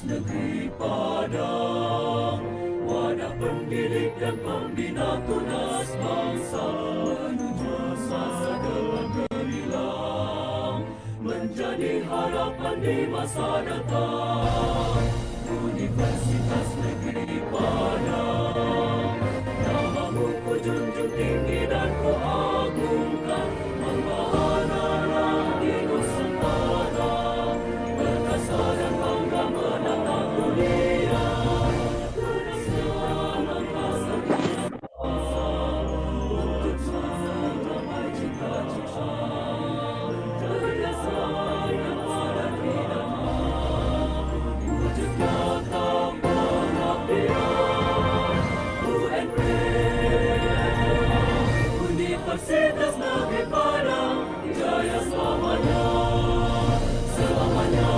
Negeri Padang, wadah pendidikan pembina tunas bangsa, menuju masa depan gemilang, menjadi harapan di masa datang. Universitas Negeri Padang, namamu ku junjung tinggi dan ku agungkan, membahana di Nusantara, perkasa dan bangga menatap dunia. Kedisian angkasa bangsa, untuk mencapai cita-cita, berdasarkan pada pidana, wujud nyata pengabdian. UNP, Universitas Negeri Padang, jaya selamanya, selamanya.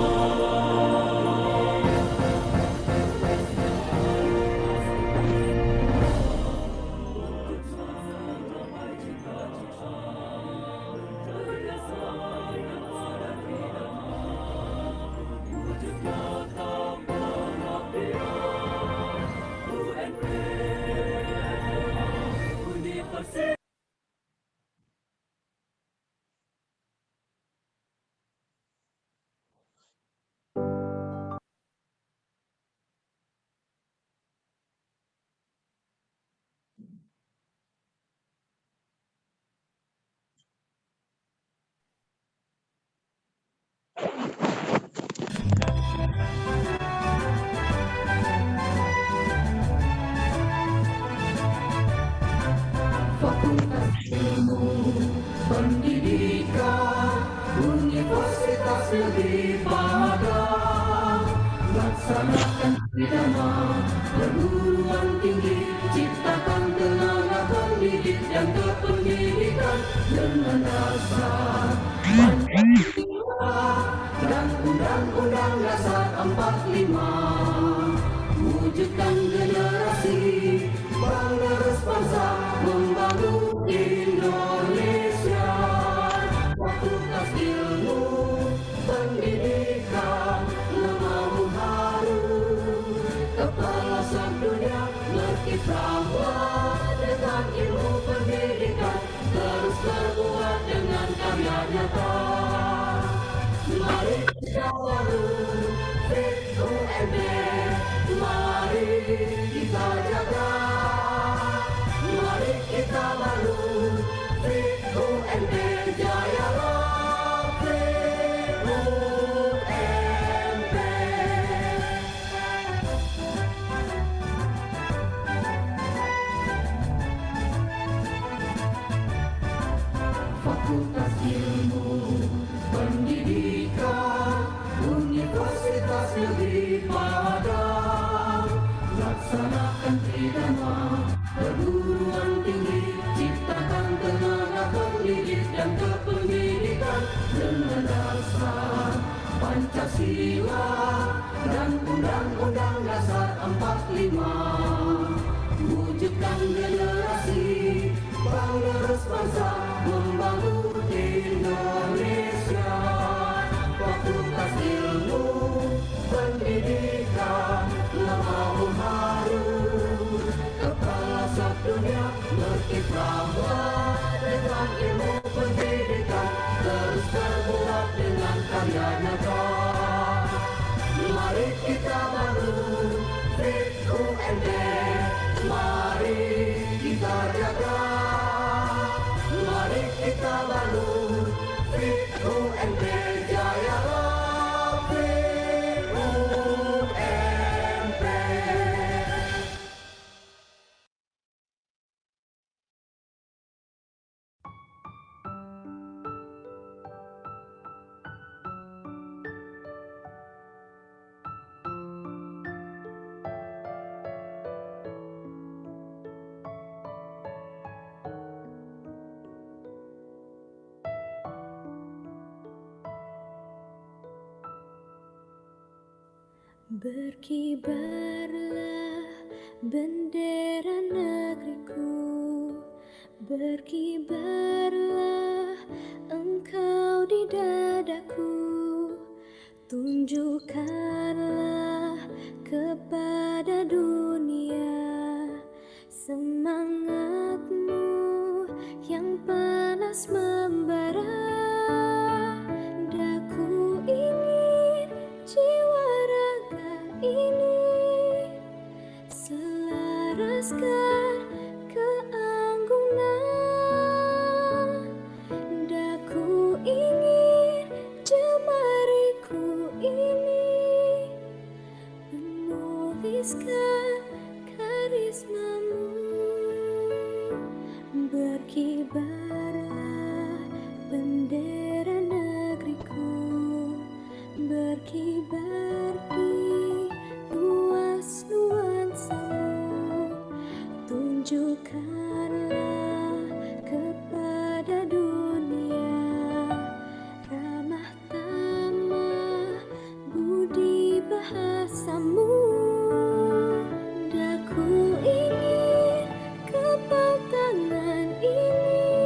Fakultas Ilmu Pendidikan Universitas Negeri Padang, laksanakan pidana perguruan tinggi, ciptakan tenaga pendidik dan kependidikan dengan dasar Pancasila dan Undang-Undang Dasar 45. Wujudkan generasi penerus bangsa, membangun Indonesia. Fakultas Ilmu Pendidikan, namamu harum, kepelosok dunia berkiprahlah dengan ilmu pendidikan, terus berbuat dengan karya nyata. Mari kita bangun FIP UNP, mari kita jaga. Mari kita bangun FIP UNP, jayalah FIP UNP. Fakultas Ilmu Pendidikan Universitas Negeri Padang, laksanakan pidana perguruan tinggi, ciptakan tenaga pendidik dan kependidikan dengan dasar Pancasila dan Undang-Undang Dasar 45. Wujudkan generasi penerus bangsa, membangun Indonesia. Fakultas Ilmu Pendidikan, namamu harum, kepelosok dunia berkiprahlah dengan ilmu pendidikan, terus berbuat dengan karya nyata. Mari kita bangun FIP UNP, mari kita jaga. Mari kita bangun FIP UNP, jayalah FIP UNP. Berkibarlah bendera negeriku, berkibarlah engkau di dadaku, tunjukkanlah menuliskan keanggunan. Daku ingin jemariku ini menuliskan karismamu. Berkibarlah bendera negeriku, berkibar di luas nuansamu. Tunjukkanlah kepada dunia ramah tamah budi bahasamu. Daku ingin kepal tangan ini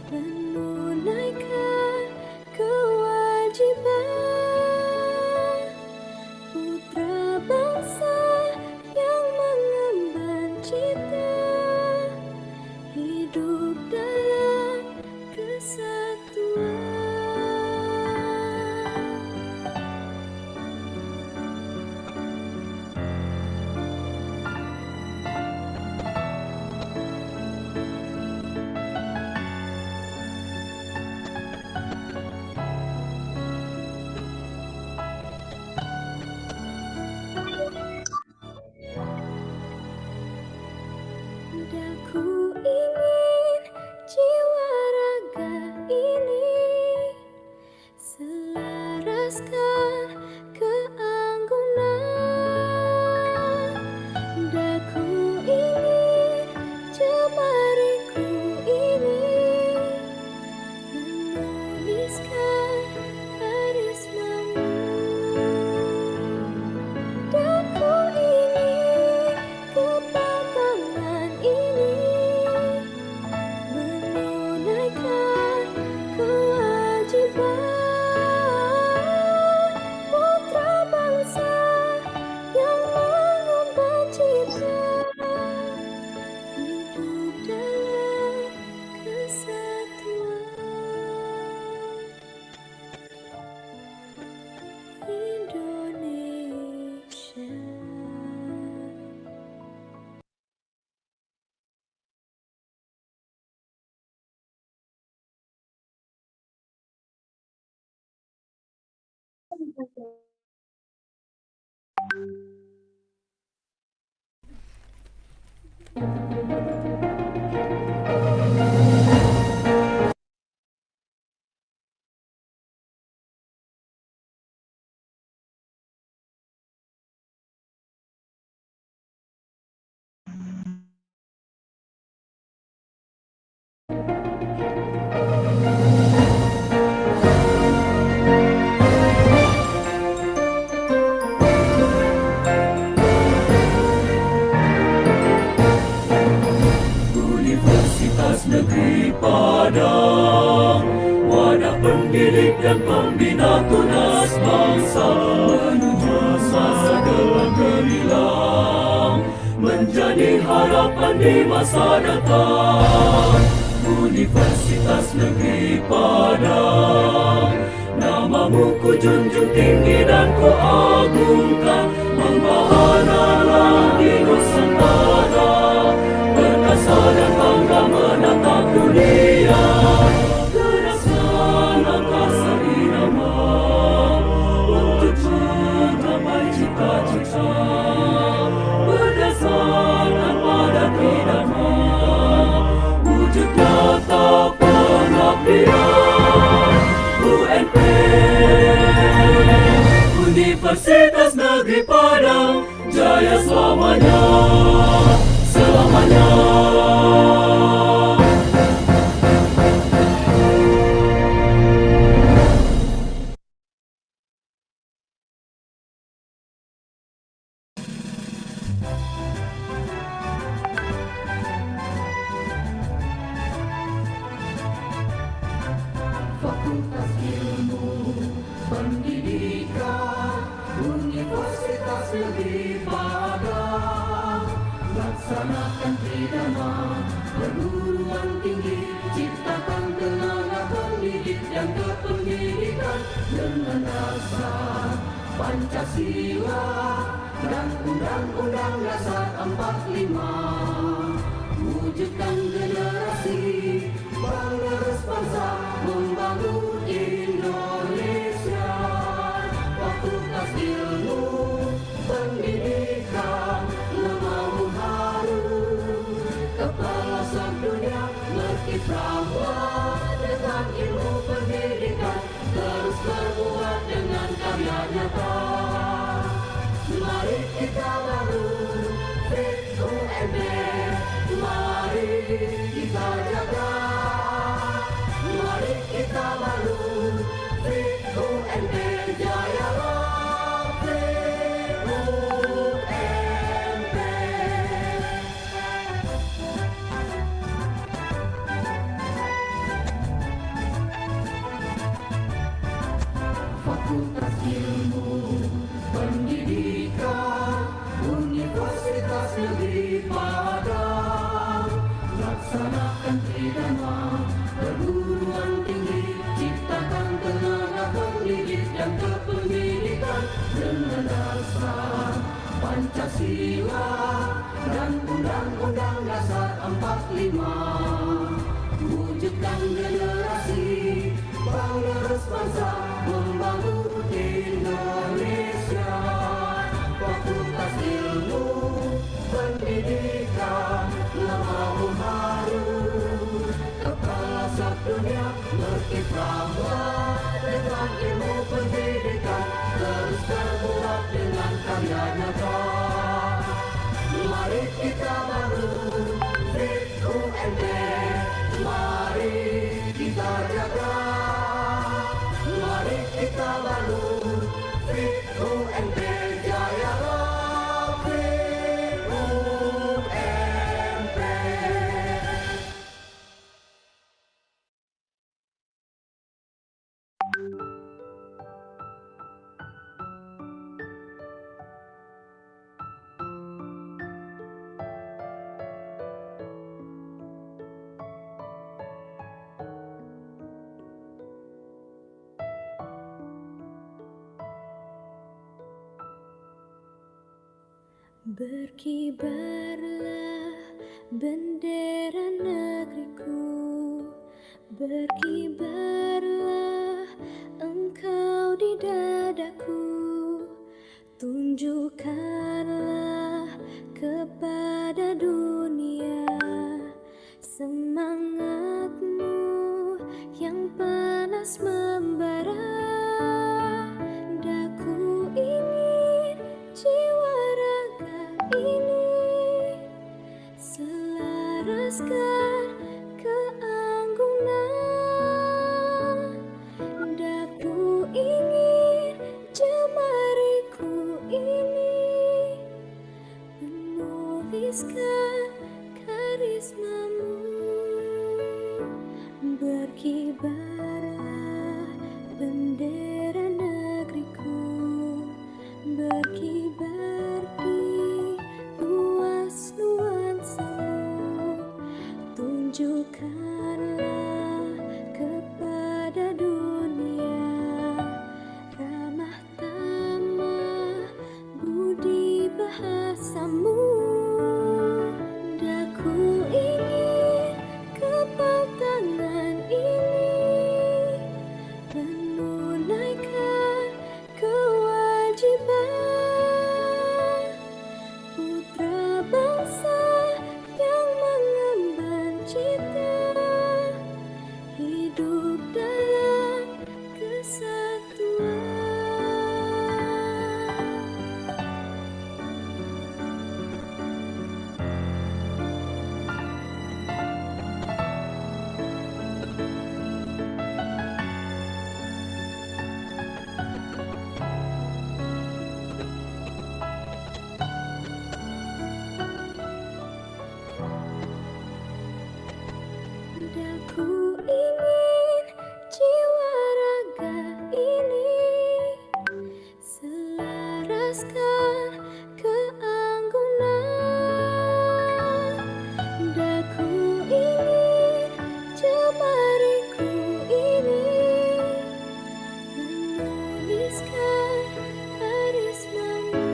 menunaikan kewajiban putra bangsa yang mengemban cita hidup dalam kesatuan. Daku ingin jiwa raga ini selaraskan keanggunan. Daku ingin jemariku ini menuliskan karismamu. Daku ingin kepal tangan ini menunaikan kewajiban putra bangsa yang mengemban cita hidup dalam kesatuan Indonesia. Universitas Negeri Padang, wadah pendidik dan pembina tunas bangsa, menuju masa depan gemilang, menjadi harapan di masa datang. Universitas Negeri Padang, namamu ku junjung tinggi dan ku agungkan, membahanalah di Nusantara, perkasa dan bangga menatap dunia. Geraskan langkah seirama untuk mencapai cita-cita, berdasarkan pada pidana wujud nyata pengabdian. UNP, Universitas Negeri Padang, jaya selamanya, selamanya. Fakultas Ilmu Pendidikan Universitas Negeri Padang, laksanakan pidana perguruan tinggi, ciptakan tenaga pendidik dan kependidikan dengan dasar Pancasila dan Undang-Undang Dasar 45. Wujudkan generasi penerus bangsa membangun Indonesia. Fakultas Ilmu Pendidikan membangun harum ke pelosok dunia, berkiprahlah dengan ilmu pendidikan, terus berbuat dengan karya nyata. Mari kita bangun FIP UNP, mari kita jaga. Mari kita bangun FIP UNP, jayalah FIP UNP. Fakultas Ilmu Pendidikan Universitas Negeri Padang, laksanakan tridharma perguruan tinggi, ciptakan tenaga pendidik dan kependidikan dengan dasar Pancasila dan Undang-Undang Dasar 45. Wujudkan generasi penerus bangsa membangun Indonesia. Fakultas Ilmu Pendidikan membangun harum ke pelosok dunia, berkiprahlah dengan ilmu pendidikan, terus berbuat dengan karya nyata. Mari kita bangun FIP UNP, mari kita jaga. Mari kita bangun FIP UNP, jayalah FIP UNP. Berkibarlah bendera negeriku, berkibarlah engkau di dadaku, tunjukkanlah kepada dunia semangatmu yang panas membara. Daku ingin jiwa raga ini selaraskan keanggunan. Daku ingin jemariku ini menuliskan karismamu. Berkibarlah bendera negeriku, berkibar di luas nuansamu, tunjukkanlah kepada dunia ramah tamah budi bahasamu. Daku ingin kepal tangan ini menunaikan kewajiban putra bangsa yang mengemban cita hidup dalam kesatuan. Daku ingin jiwa raga ini selaraskan keanggunan. Daku ingin jemariku ini menuliskan karismamu.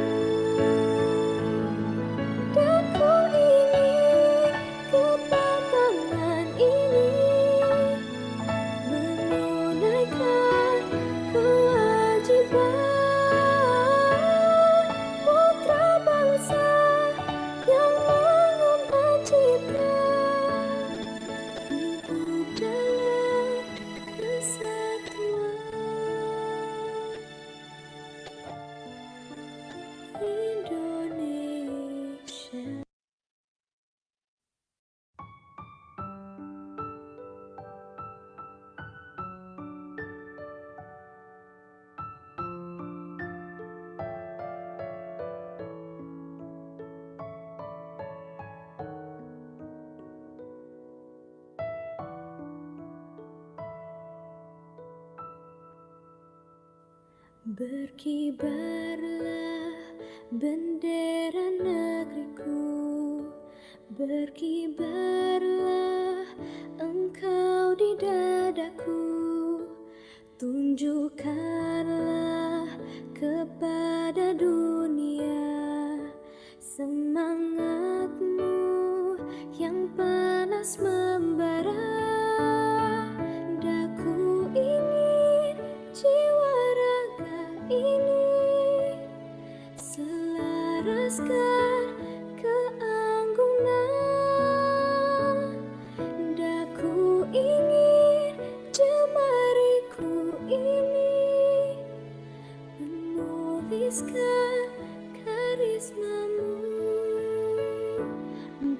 Berkibarlah bendera negeriku, berkibarlah engkau di dadaku, tunjukkanlah kepada dunia semangatmu yang panas membara. Daku ingin jiwa raga ini selaraskan keanggunan. Daku ingin jemariku ini menuliskan karismamu.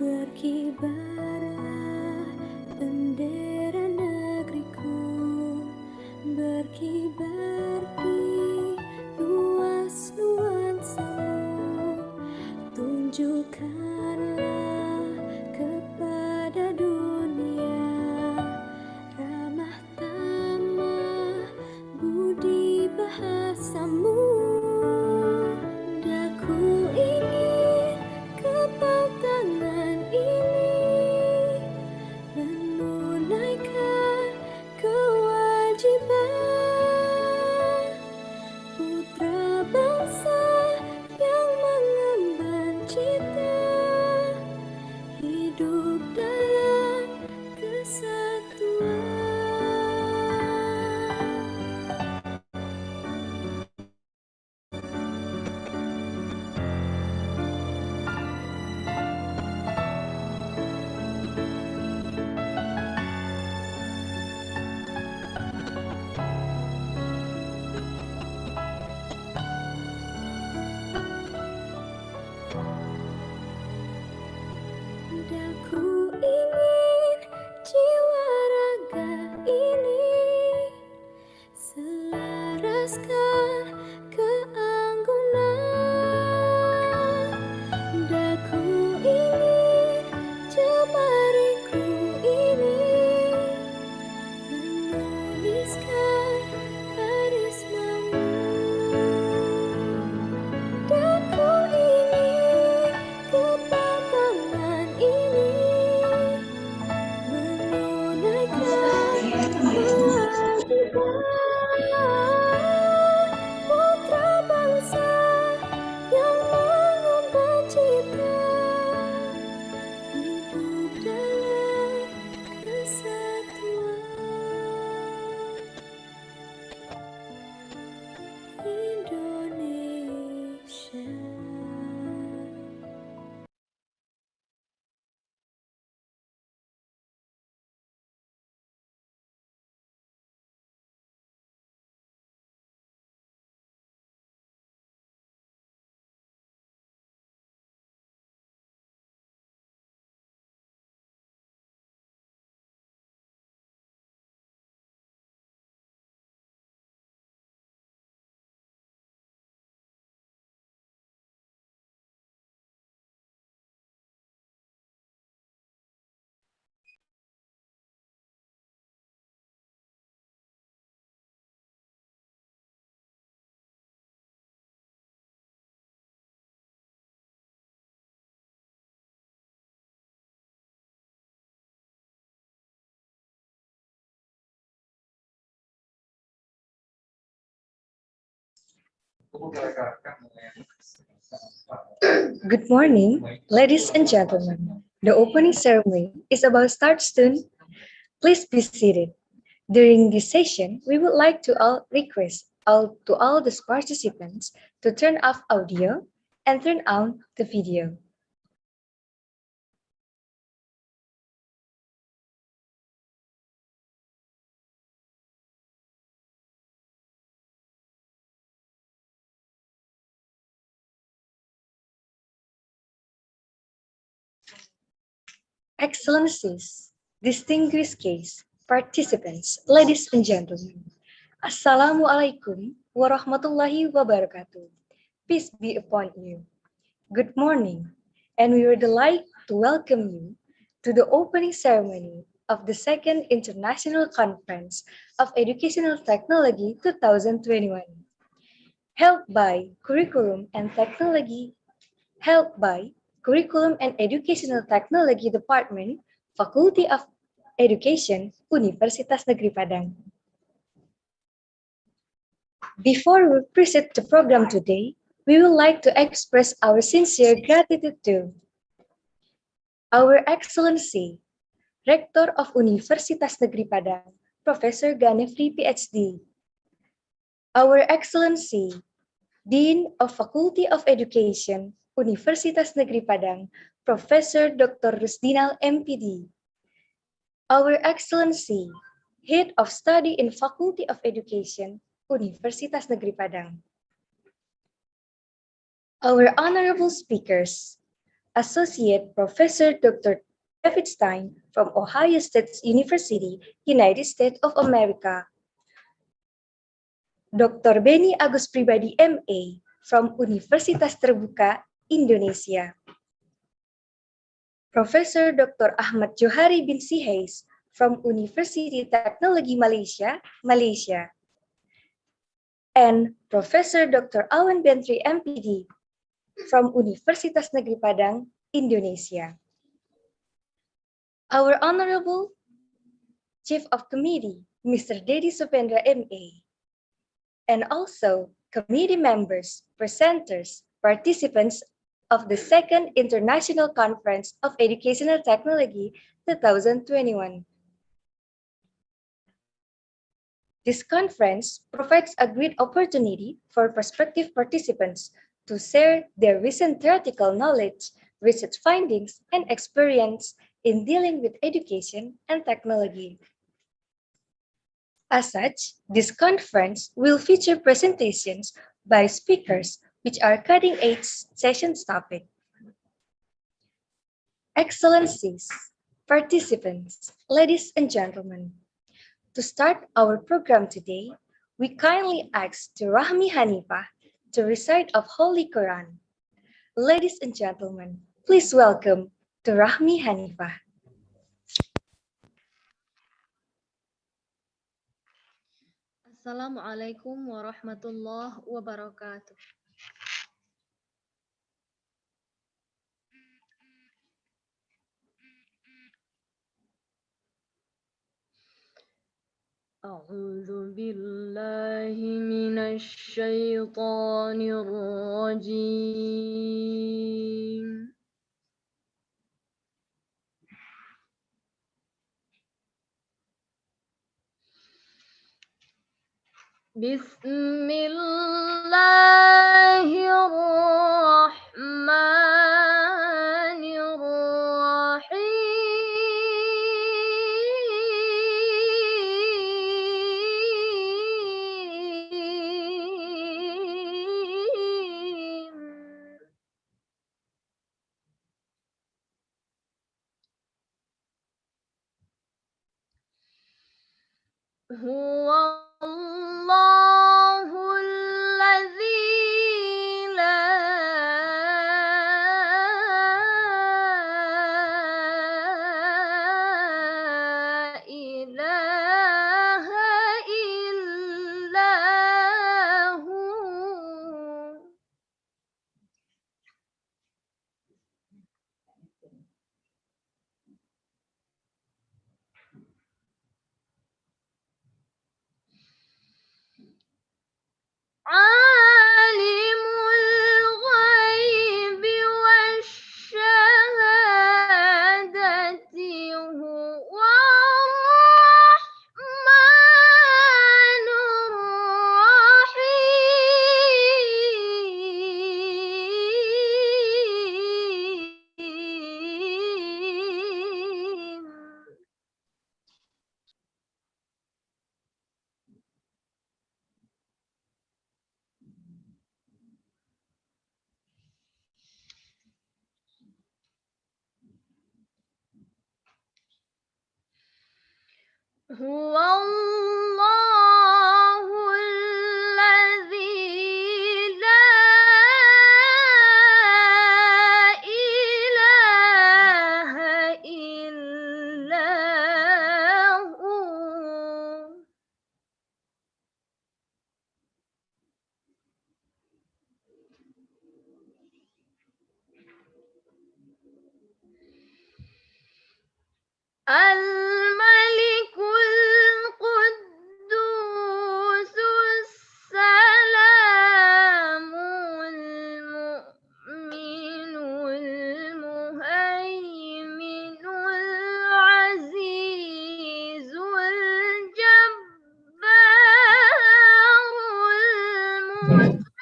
Berkibarlah bendera negeriku, berkibar di luas nuansamu, tunjukkanlah kepada dunia ramah tamah budi bahasamu. Daku ingin kepal tangan ini menunaikan kewajiban putra bangsa yang mengemban cita hidup dalam kesatuan. Daku ingin jiwa raga ini selaraskan keanggunan. Daku ingin jemariku ini menuliskan karismamu. Daku ingin kepal tangan ini menunaikan kewajiban putra bangsa yang mengemban cita hidup dalam kesatuan Indonesia. Good morning, ladies and gentlemen. The opening ceremony is about to start soon. Please be seated. During this session, we would like to request to all the participants to turn off audio and turn on the video. Excellencies, distinguished guests, participants, ladies and gentlemen. Assalamualaikum warahmatullahi wabarakatuh. Peace be upon you. Good morning, and we are delighted to welcome you to the opening ceremony of the Second International Conference of Educational Technology 2021. helped by Curriculum and Technology, helped by Curriculum and Educational Technology Department, Faculty of Education, Universitas Negeri Padang. Before we proceed to program today, we would like to express our sincere gratitude to Our Excellency, Rector of Universitas Negeri Padang, Professor Ganefri PhD, Our Excellency, Dean of Faculty of Education, Universitas Negeri Padang, Professor Dr. Rusdinal MPD, Our Excellency, Head of Study in Faculty of Education, Universitas Negeri Padang, our honorable speakers, Associate Professor Dr. David Stein from Ohio State University, United States of America, Dr. Beni Agus Pribadi MA from Universitas Terbuka, Indonesia, Professor Dr. Ahmad Johari bin Sihais from University Technology Malaysia, Malaysia, and Professor Dr. Awan Bentri MPD from Universitas Negeri Padang, Indonesia. Our Honorable Chief of Committee, Mr. Dedi Supendra MA, and also committee members, presenters, participants of the Second International Conference of Educational Technology 2021. This conference provides a great opportunity for prospective participants to share their recent theoretical knowledge, research findings, and experience in dealing with education and technology. As such, this conference will feature presentations by speakers which are cutting-edge sessions topic. Excellencies, participants, ladies and gentlemen, to start our program today, we kindly ask to Rahmi Hanifah to recite of Holy Quran. Ladies and gentlemen, please welcome to Rahmi Hanifah. Assalamualaikum warahmatullahi wabarakatuh. A'udzu billahi minasy syaithanir rajim. Bismillahirrahmanirrahim. Huwallahul ladzi la ilaha illa hu. Alimul ghaibi wasyahadati huwar rahmanur rahim. Huwallahul ladzi la ilaha illa hu. الملك القدوس السلام المؤمن المهيمن العزيز الجبار المتكبر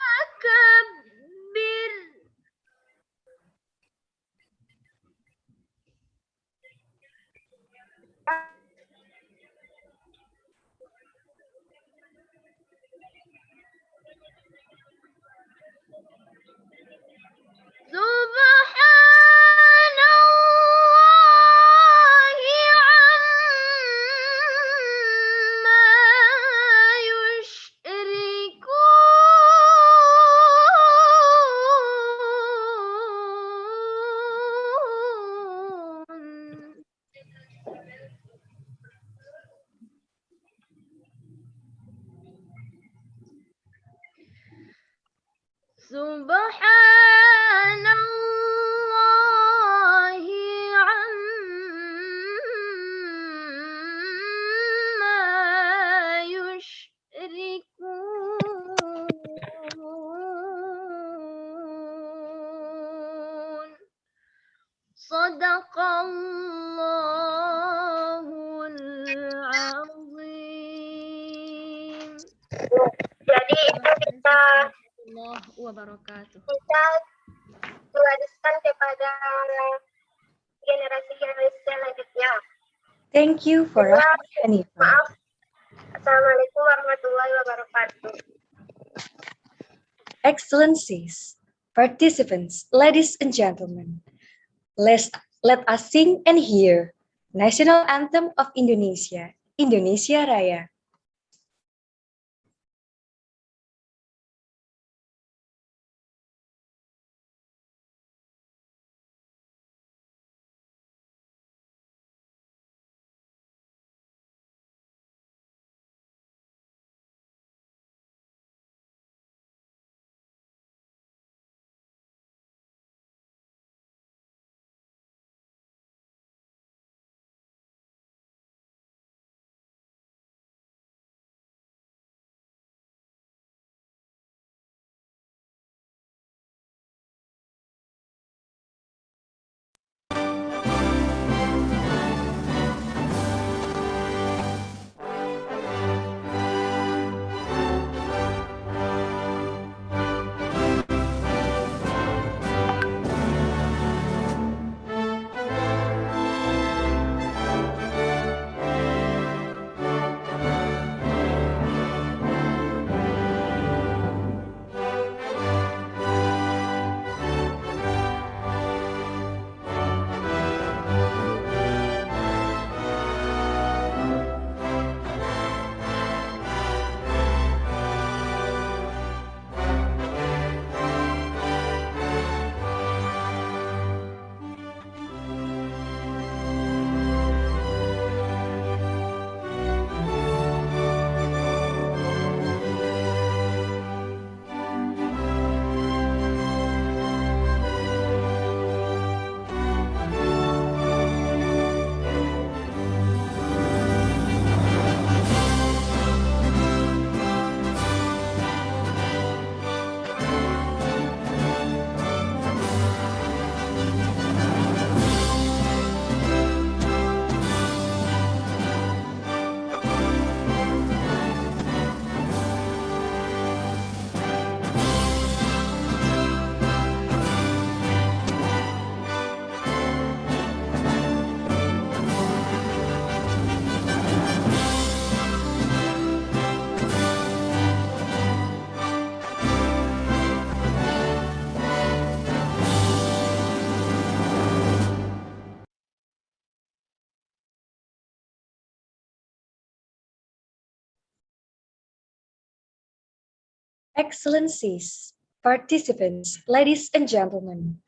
سبحان الله عما يشركون سبحان الله عما يشركون صدق الله العظيم. Jadi itu kita Warahmatullahi wabarakatuh. melanjutkan kepada generasi selanjutnya. Thank you for Rahmat Hanifah. Maaf. Assalamualaikum warahmatullahi wabarakatuh. Excellencies, participants, ladies and gentlemen, let us sing and hear National Anthem of Indonesia, Indonesia Raya. Excellencies, participants, ladies and gentlemen,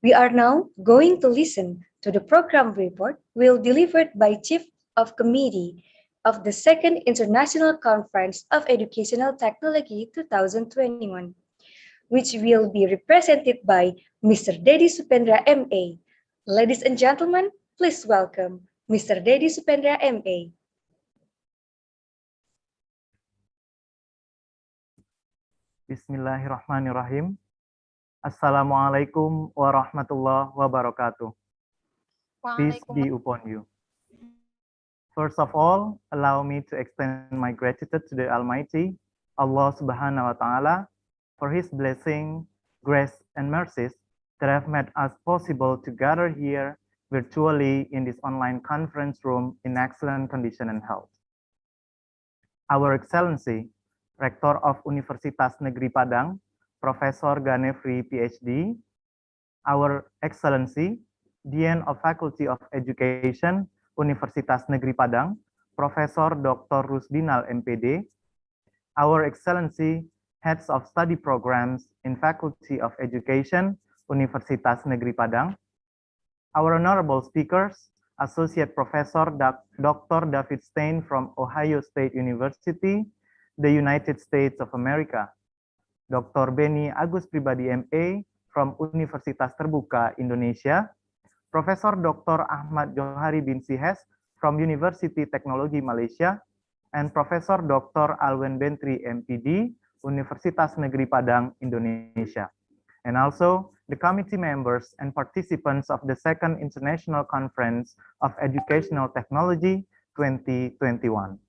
we are now going to listen to the program report will delivered by Chief of Committee of the Second International Conference of Educational Technology 2021, which will be represented by Mr. Dedi Supendra MA, Ladies and gentlemen, please welcome Mr. Dedi Supendra MA. Bismillahirrahmanirrahim. Assalamualaikum warahmatullahi wabarakatuh. Peace be upon you. First of all, allow me to extend my gratitude to the Almighty, Allah Subhanahu wa Ta'ala, for His blessing, grace, and mercies that have made us possible to gather here virtually in this online conference room in excellent condition and health. Our Excellency, Rektor of Universitas Negeri Padang, Profesor Ganefri, PhD, Our Excellency, Dean of Faculty of Education, Universitas Negeri Padang, Profesor Dr. Rusdinal, MPD, Our Excellency, Heads of Study Programs in Faculty of Education, Universitas Negeri Padang, our honorable speakers, Associate Professor Dr. David Stein from Ohio State University, the United States of America, Dr. Beni Agus Pribadi MA from Universitas Terbuka Indonesia, Profesor Dr. Ahmad Johari bin Sihes from University Teknologi Malaysia, and Profesor Dr. Alwen Bentri MPD, Universitas Negeri Padang, Indonesia. And also the committee members and participants of the Second International Conference of Educational Technology 2021.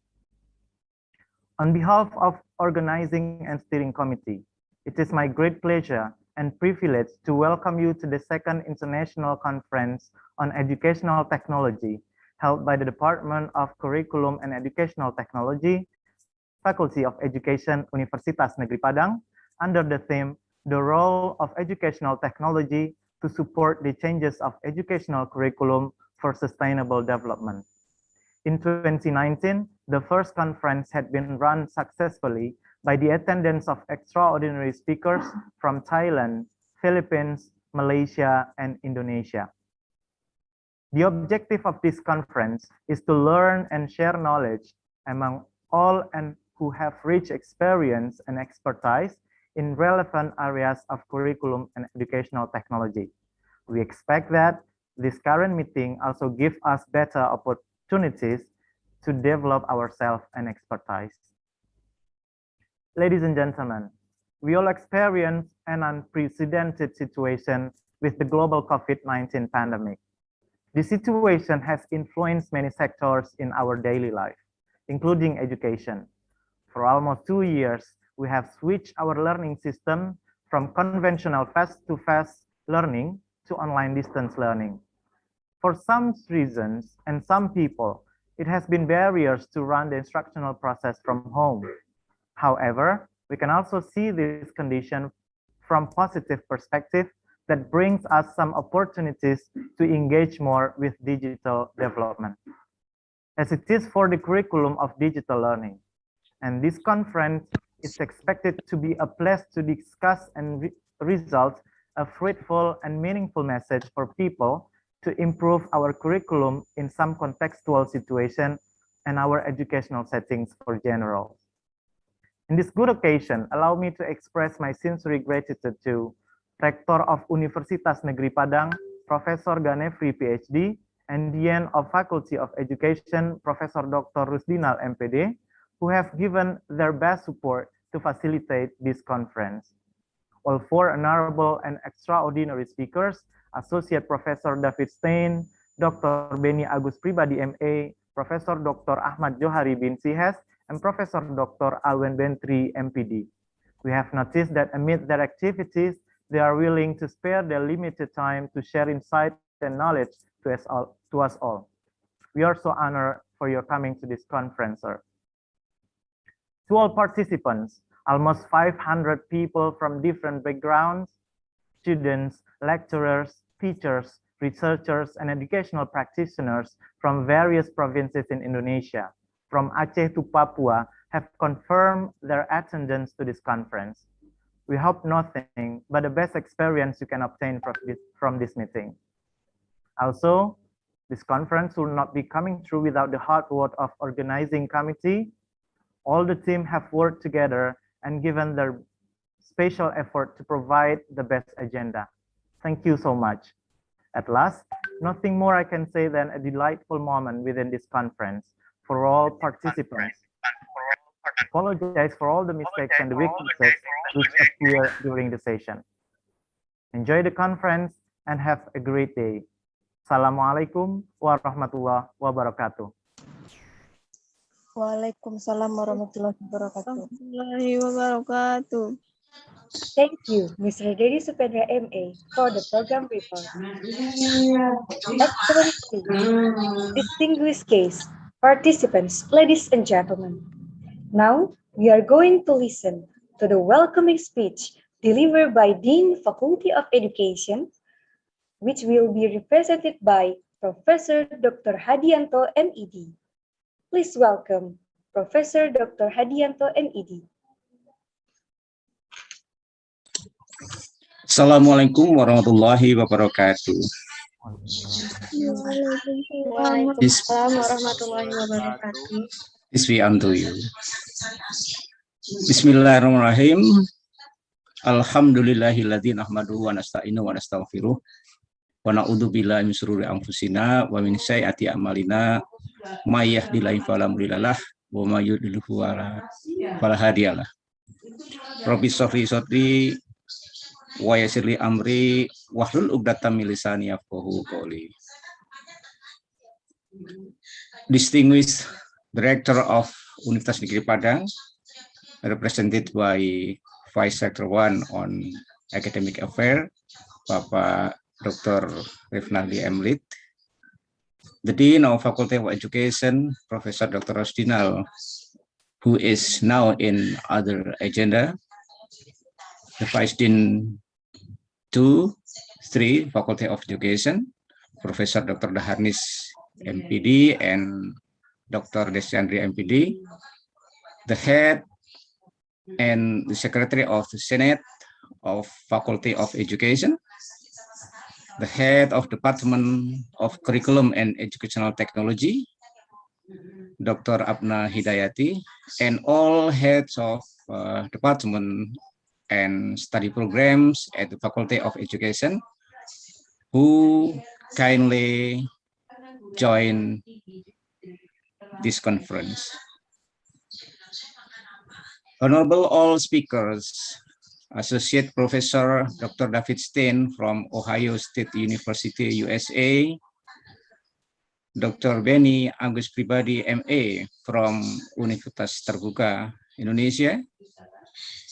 On behalf of organizing and steering committee, it is my great pleasure and privilege to welcome you to the Second International Conference on Educational Technology held by the Department of Curriculum and Educational Technology, Faculty of Education, Universitas Negeri Padang, under the theme, The Role of Educational Technology to Support the Changes of Educational Curriculum for Sustainable Development. In 2019, the first conference had been run successfully by the attendance of extraordinary speakers from Thailand, Philippines, Malaysia, and Indonesia. The objective of this conference is to learn and share knowledge among all and who have rich experience and expertise in relevant areas of curriculum and educational technology. We expect that this current meeting also gives us better opportunities to develop ourselves and expertise. Ladies and gentlemen, we all experience an unprecedented situation with the global COVID-19 pandemic. The situation has influenced many sectors in our daily life, including education. For almost 2 years, we have switched our learning system from conventional face-to-face learning to online distance learning. For some reasons and some people, it has been barriers to run the instructional process from home. However, we can also see this condition from positive perspective that brings us some opportunities to engage more with digital development, as it is for the curriculum of digital learning. And this conference is expected to be a place to discuss and result a fruitful and meaningful message for people to improve our curriculum in some contextual situation and our educational settings for general. In this good occasion, allow me to express my sincere gratitude to Rektor of Universitas Negeri Padang, Profesor Ganefri, PhD, and Dean of Faculty of Education, Profesor Dr. Rusdinal, MPD, who have given their best support to facilitate this conference. All four honorable and extraordinary speakers, Associate Professor David Stein, Dr. Beni Agus Pribadi, MA, Professor Dr. Ahmad Johari bin Sihes, and Professor Dr. Alwen Bentri, MPD. We have noticed that amid their activities, they are willing to spare their limited time to share insight and knowledge to us all. We are so honored for your coming to this conference, sir. To all participants, almost 500 people from different backgrounds, students, lecturers, teachers, researchers, and educational practitioners from various provinces in Indonesia, from Aceh to Papua, have confirmed their attendance to this conference. We hope nothing but the best experience you can obtain from this meeting. Also, this conference will not be coming through without the hard work of organizing committee. All the team have worked together and given their special effort to provide the best agenda. Thank you so much. At last, Nothing more I can say than a delightful moment within this conference for all participants. Apologize for all the mistakes and the weaknesses which appear during the session. Enjoy the conference and have a great day. Assalamualaikum warahmatullahi wabarakatuh. Waalaikumsalam warahmatullahi wabarakatuh. Thank you, Mr. Dedi Supendra MA, for the program report. Excellency, distinguished guests, participants, ladies and gentlemen. Now, we are going to listen to the welcoming speech delivered by Dean Faculty of Education, which will be represented by Professor Dr. Hadianto, MED. Please welcome Professor Dr. Hadianto, MED. Assalamualaikum warahmatullahi wabarakatuh. Waalaikumsalam warahmatullahi wabarakatuh. Peace be unto you. Bismillahirrahmanirrahim. Alhamdulillahilladzi nahmaduhu wa nasta'inu wa nastaghfiruh. Wa na'udzu billahi min syururi anfusina wa min sayyiati a'malina. May yahdihillahu fala mudhillalah wa may yudhlil fala hadiyalah. Rabbi shrah sadri wa yassir li amri wahlul 'uqdatam min lisani yafqahu qawli. Distinguished Director of Universitas Negeri Padang, represented by Vice Rector 1 on Academic Affairs, Bapak Dr. Rifnaldi Emlit, the Dean of Faculty of Education, Professor Dr. Rosdinal, who is now in other agenda, the Vice Dean 2, 3, Faculty of Education, Professor Dr. Daharnis, MPD, and Dr. Desyandri, MPD, the Head and the Secretary of the Senate of Faculty of Education, the Head of Department of Curriculum and Educational Technology, Dr. Abna Hidayati, and all heads of department and study programs at the Faculty of Education who kindly join this conference. Honorable all speakers, Associate Professor Dr. David Stein from Ohio State University, USA, Dr. Benny Agus Pribadi, MA from Universitas Terbuka, Indonesia,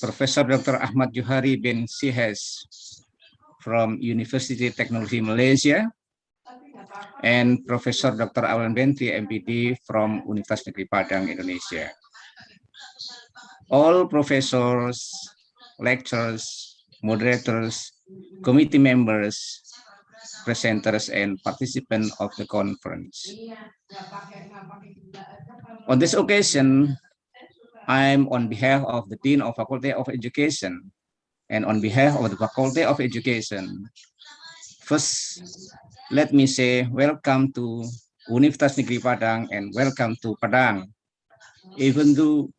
Professor Dr. Ahmad Johari bin Sihes from University Technology Malaysia, and Professor Dr. Alan Bentri, MPD from Universitas Negeri Padang, Indonesia. All professors, lecturers, moderators, committee members, presenters, and participants of the conference. On this occasion, I'm on behalf of the Dean of Faculty of Education and on behalf of the Faculty of Education, first, let me say welcome to Universitas Negeri Padang and welcome to Padang. Even though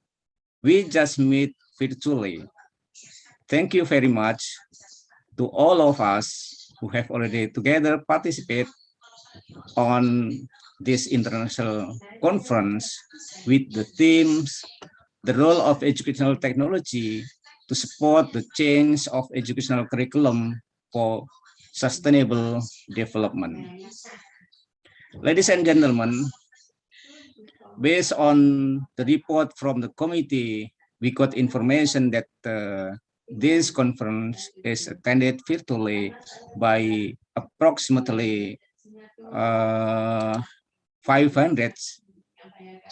we just meet virtually, thank you very much to all of us who have already together participate on this international conference with the themes, the role of educational technology to support the change of educational curriculum for sustainable development. Ladies and gentlemen, based on the report from the committee, we got information that this conference is attended virtually by approximately 500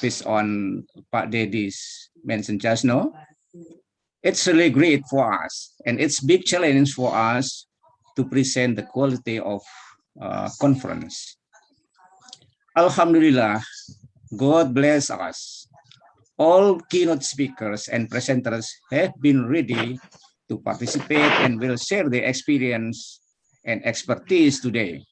based on Pak Dedi's mentioned just now. It's really great for us and it's big challenge for us to present the quality of conference. Alhamdulillah, God bless us. All keynote speakers and presenters have been ready to participate and will share their experience and expertise today.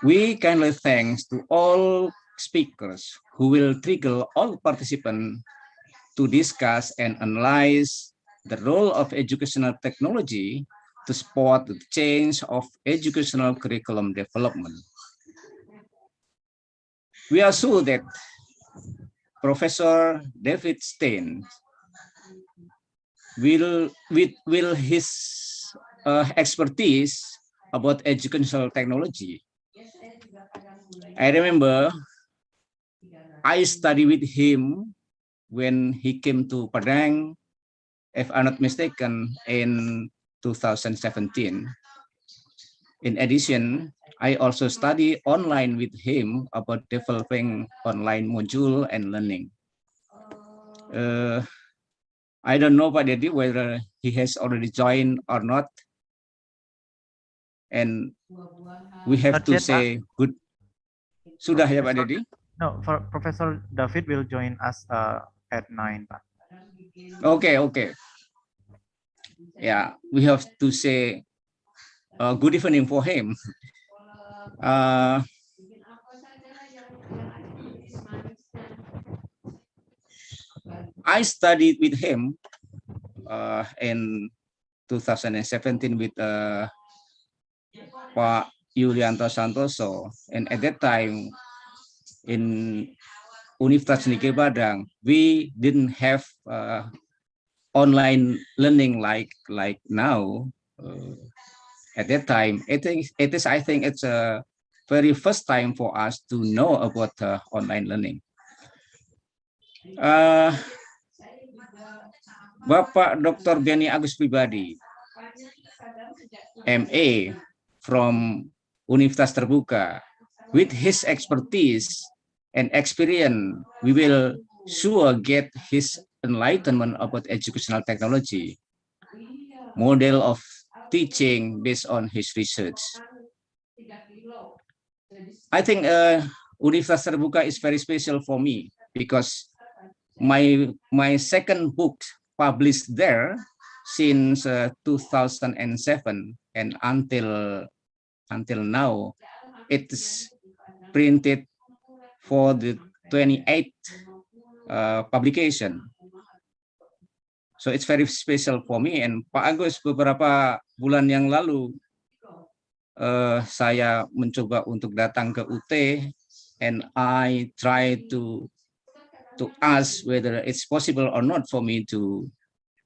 We kindly thanks to all speakers who will trigger all participants to discuss and analyze the role of educational technology to support the change of educational curriculum development. We are sure that Professor David Stein will his expertise about educational technology. I remember I studied with him when he came to Padang, if I'm not mistaken, in 2017. In addition, I also study online with him about developing online module and learning. I don't know, Pak Dedi, whether he has already joined or not. And we have Not to yet, say Pak. good. Sudah ya, Pak Dedi? No, for Professor David will join us at 9, Pak. Okay, okay. Yeah, we have to say good evening for him. I studied with him in 2017 with Pak Yulianto Santoso, and at that time in Universitas Negeri Padang, we didn't have online learning like now. At that time, I think it's a very first time for us to know about online learning. Bapak Dr. Benny Agus Pribadi, MA from Universitas Terbuka, with his expertise and experience, we will sure get his enlightenment about educational technology, model of teaching based on his research. I think Universitas Terbuka is very special for me because my second book published there since 2007 and until now, it's printed for the 28th publication. So it's very special for me. And Pak Agus, beberapa bulan yang lalu saya mencoba untuk datang ke UT, and I try to ask whether it's possible or not for me to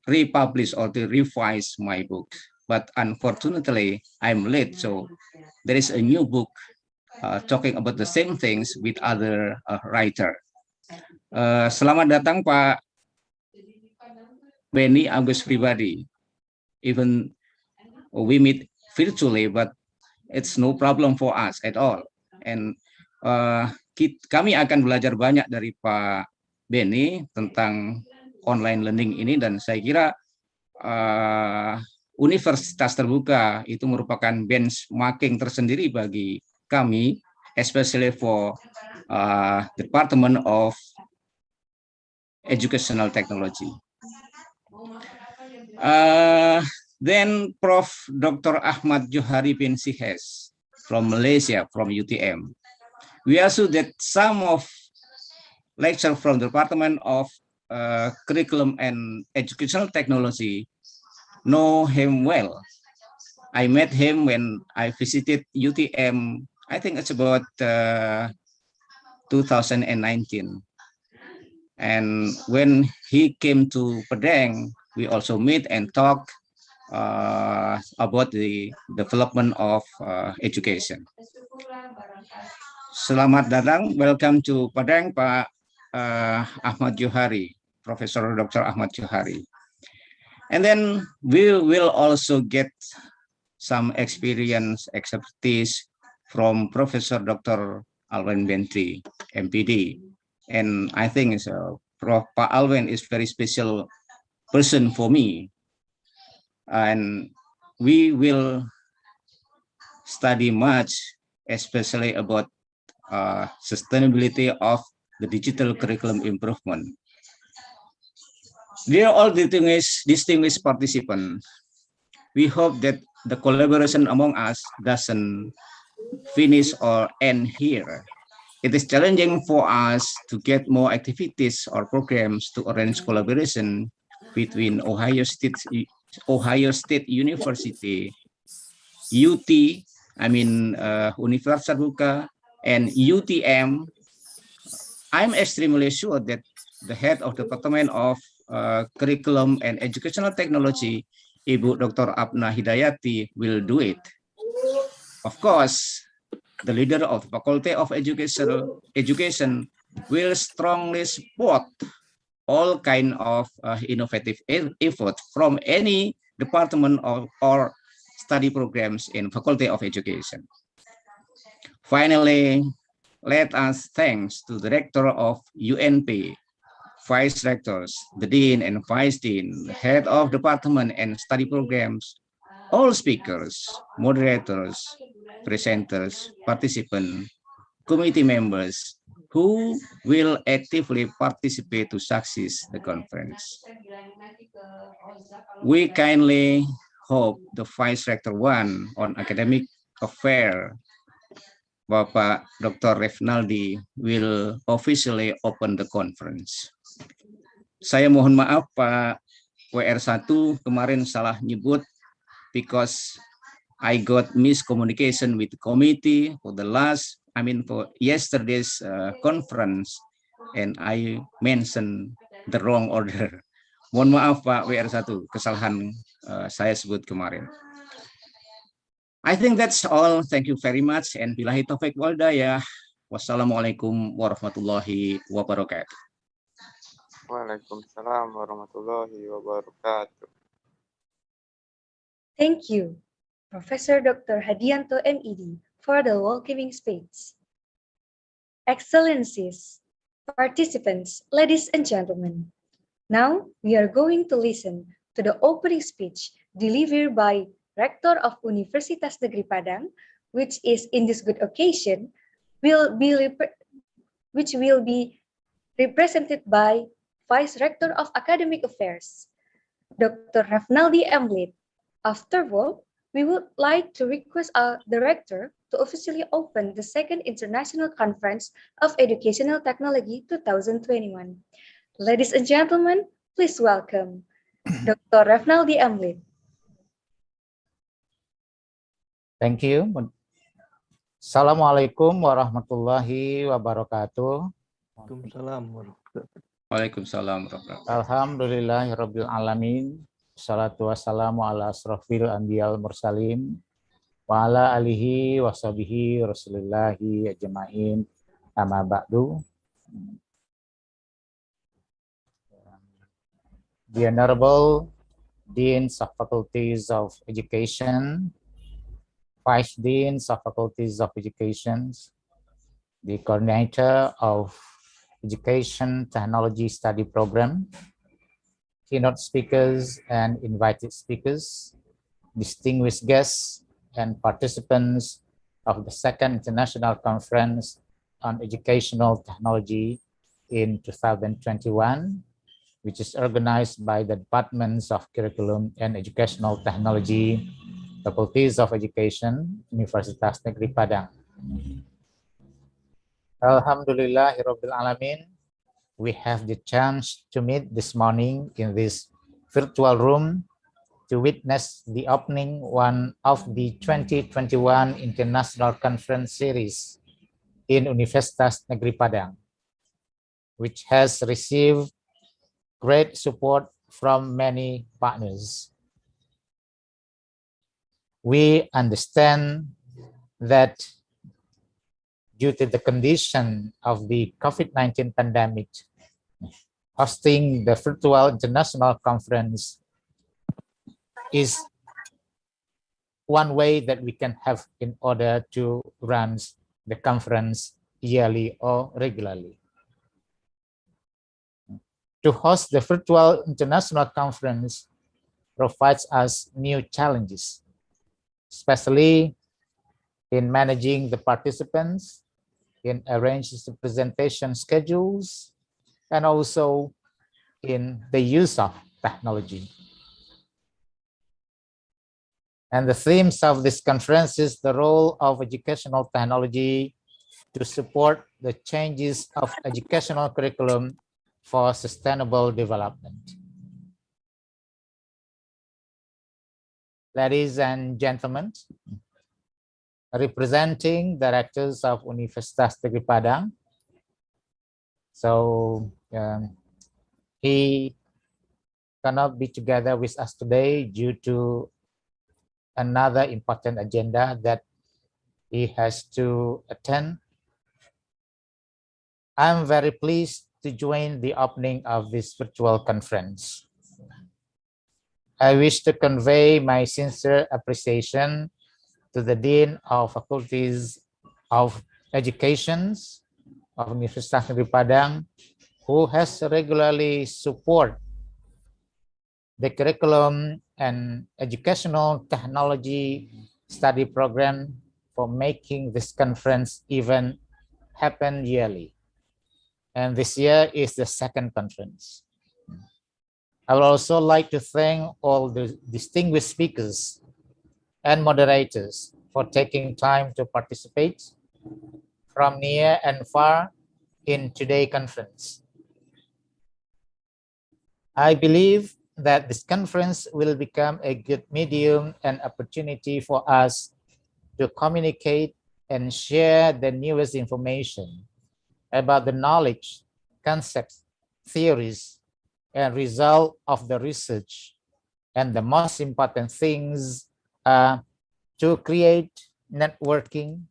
republish or to revise my book. But unfortunately, I'm late. So there is a new book talking about the same things with other writer. Selamat datang Pak Benny Agus Pribadi. Even we meet virtually, but it's no problem for us at all. And kami akan belajar banyak dari Pak Benny tentang online learning ini, dan saya kira Universitas Terbuka itu merupakan benchmarking tersendiri bagi kami, especially for Department of Educational Technology. Then Prof. Dr. Ahmad Johari bin Sihes from Malaysia, from UTM. We also that some of lecture from the Department of Curriculum and Educational Technology know him well. I met him when I visited UTM, I think it's about 2019. And when he came to Padang, we also meet and talk about the development of education. Selamat datang, welcome to Padang, Pak Ahmad Johari, Professor Dr. Ahmad Johari. And then we will also get some expertise from Professor Dr. Alvin Bentry, MPD. And I think Prof. Pak Alvin is very special person for me. And we will study much, especially about sustainability of the digital curriculum improvement. Dear all distinguished participants, we hope that the collaboration among us doesn't finish or end here. It is challenging for us to get more activities or programs to arrange collaboration between Ohio State Ohio State University, UT, Universitas Terbuka, and UTM, I'm extremely sure that the head of the Department of Curriculum and Educational Technology, Ibu Dr. Abna Hidayati, will do it. Of course, the leader of the Faculty of Education will strongly support all kind of innovative effort from any department or study programs in Faculty of Education. Finally, let us thanks to the Rector of UNP, Vice Rectors, the Dean and Vice Dean, the Head of Department and Study Programs, all speakers, moderators, presenters, participants, committee members who will actively participate to success the conference. We kindly hope the Vice Rector 1 on Academic Affair, Bapak Dr. Refnaldi, will officially open the conference. Saya mohon maaf Pak WR1 kemarin salah nyebut because I got miscommunication with the committee for yesterday's conference, and I mentioned the wrong order. Mohon maaf Pak WR1, kesalahan saya sebut kemarin. I think that's all. Thank you very much. And billahi taufiq wal hidayah. Wassalamualaikum warahmatullahi wabarakatuh. Waalaikumsalam warahmatullahi wabarakatuh. Thank you, Professor Dr. Hadianto MED, for the welcoming speech. Excellencies, participants, ladies and gentlemen, now we are going to listen to the opening speech delivered by Rector of Universitas Negeri Padang, which is in this good occasion, which will be represented by Vice Rector of Academic Affairs, Dr. Refnaldi Emlit. Afterward, we would like to request our Director to officially open the second International Conference of Educational Technology 2021. Ladies and gentlemen, please welcome Dr. Refnaldi Emlit. Thank you. Assalamualaikum warahmatullahi wabarakatuh. Waalaikumsalam. Alhamdulillahirabbil alamin. Wassalatu wassalamu ala asrofil anbiyal mursalin wa ala alihi washabihi rasulillahi ajma'in. Amma ba'du. The Honorable Deans of Faculties of Education, Vice Deans of Faculties of Education, the Coordinator of Education Technology Study Program, keynote speakers and invited speakers, distinguished guests and participants of the Second International Conference on Educational Technology in 2021, which is organized by the Departments of Curriculum and Educational Technology, Faculties of Education, Universitas Negeri Padang. Alhamdulillahirabbil alamin. We have the chance to meet this morning in this virtual room to witness the opening one of the 2021 International Conference Series in Universitas Negeri Padang, which has received great support from many partners. We understand that due to the condition of the COVID-19 pandemic, hosting the virtual international conference is one way that we can have in order to run the conference yearly or regularly. To host the virtual international conference provides us new challenges, especially in managing the participants, in arranging the presentation schedules, and also in the use of technology. And the themes of this conference is the role of educational technology to support the changes of educational curriculum for sustainable development. ladies and gentlemen, representing directors of Universitas Negeri Padang. So he cannot be together with us today due to another important agenda that he has to attend. I'm very pleased to join the opening of this virtual conference. I wish to convey my sincere appreciation to the Dean of Faculties of Education of Universitas Negeri Padang, who has regularly support the curriculum and educational technology study program for making this conference event happen yearly. And this year is the second conference. I would also like to thank all the distinguished speakers and moderators for taking time to participate from near and far in today's conference. I believe that this conference will become a good medium and opportunity for us to communicate and share the newest information about the knowledge, concepts, theories, and result of the research. And the most important things are to create networking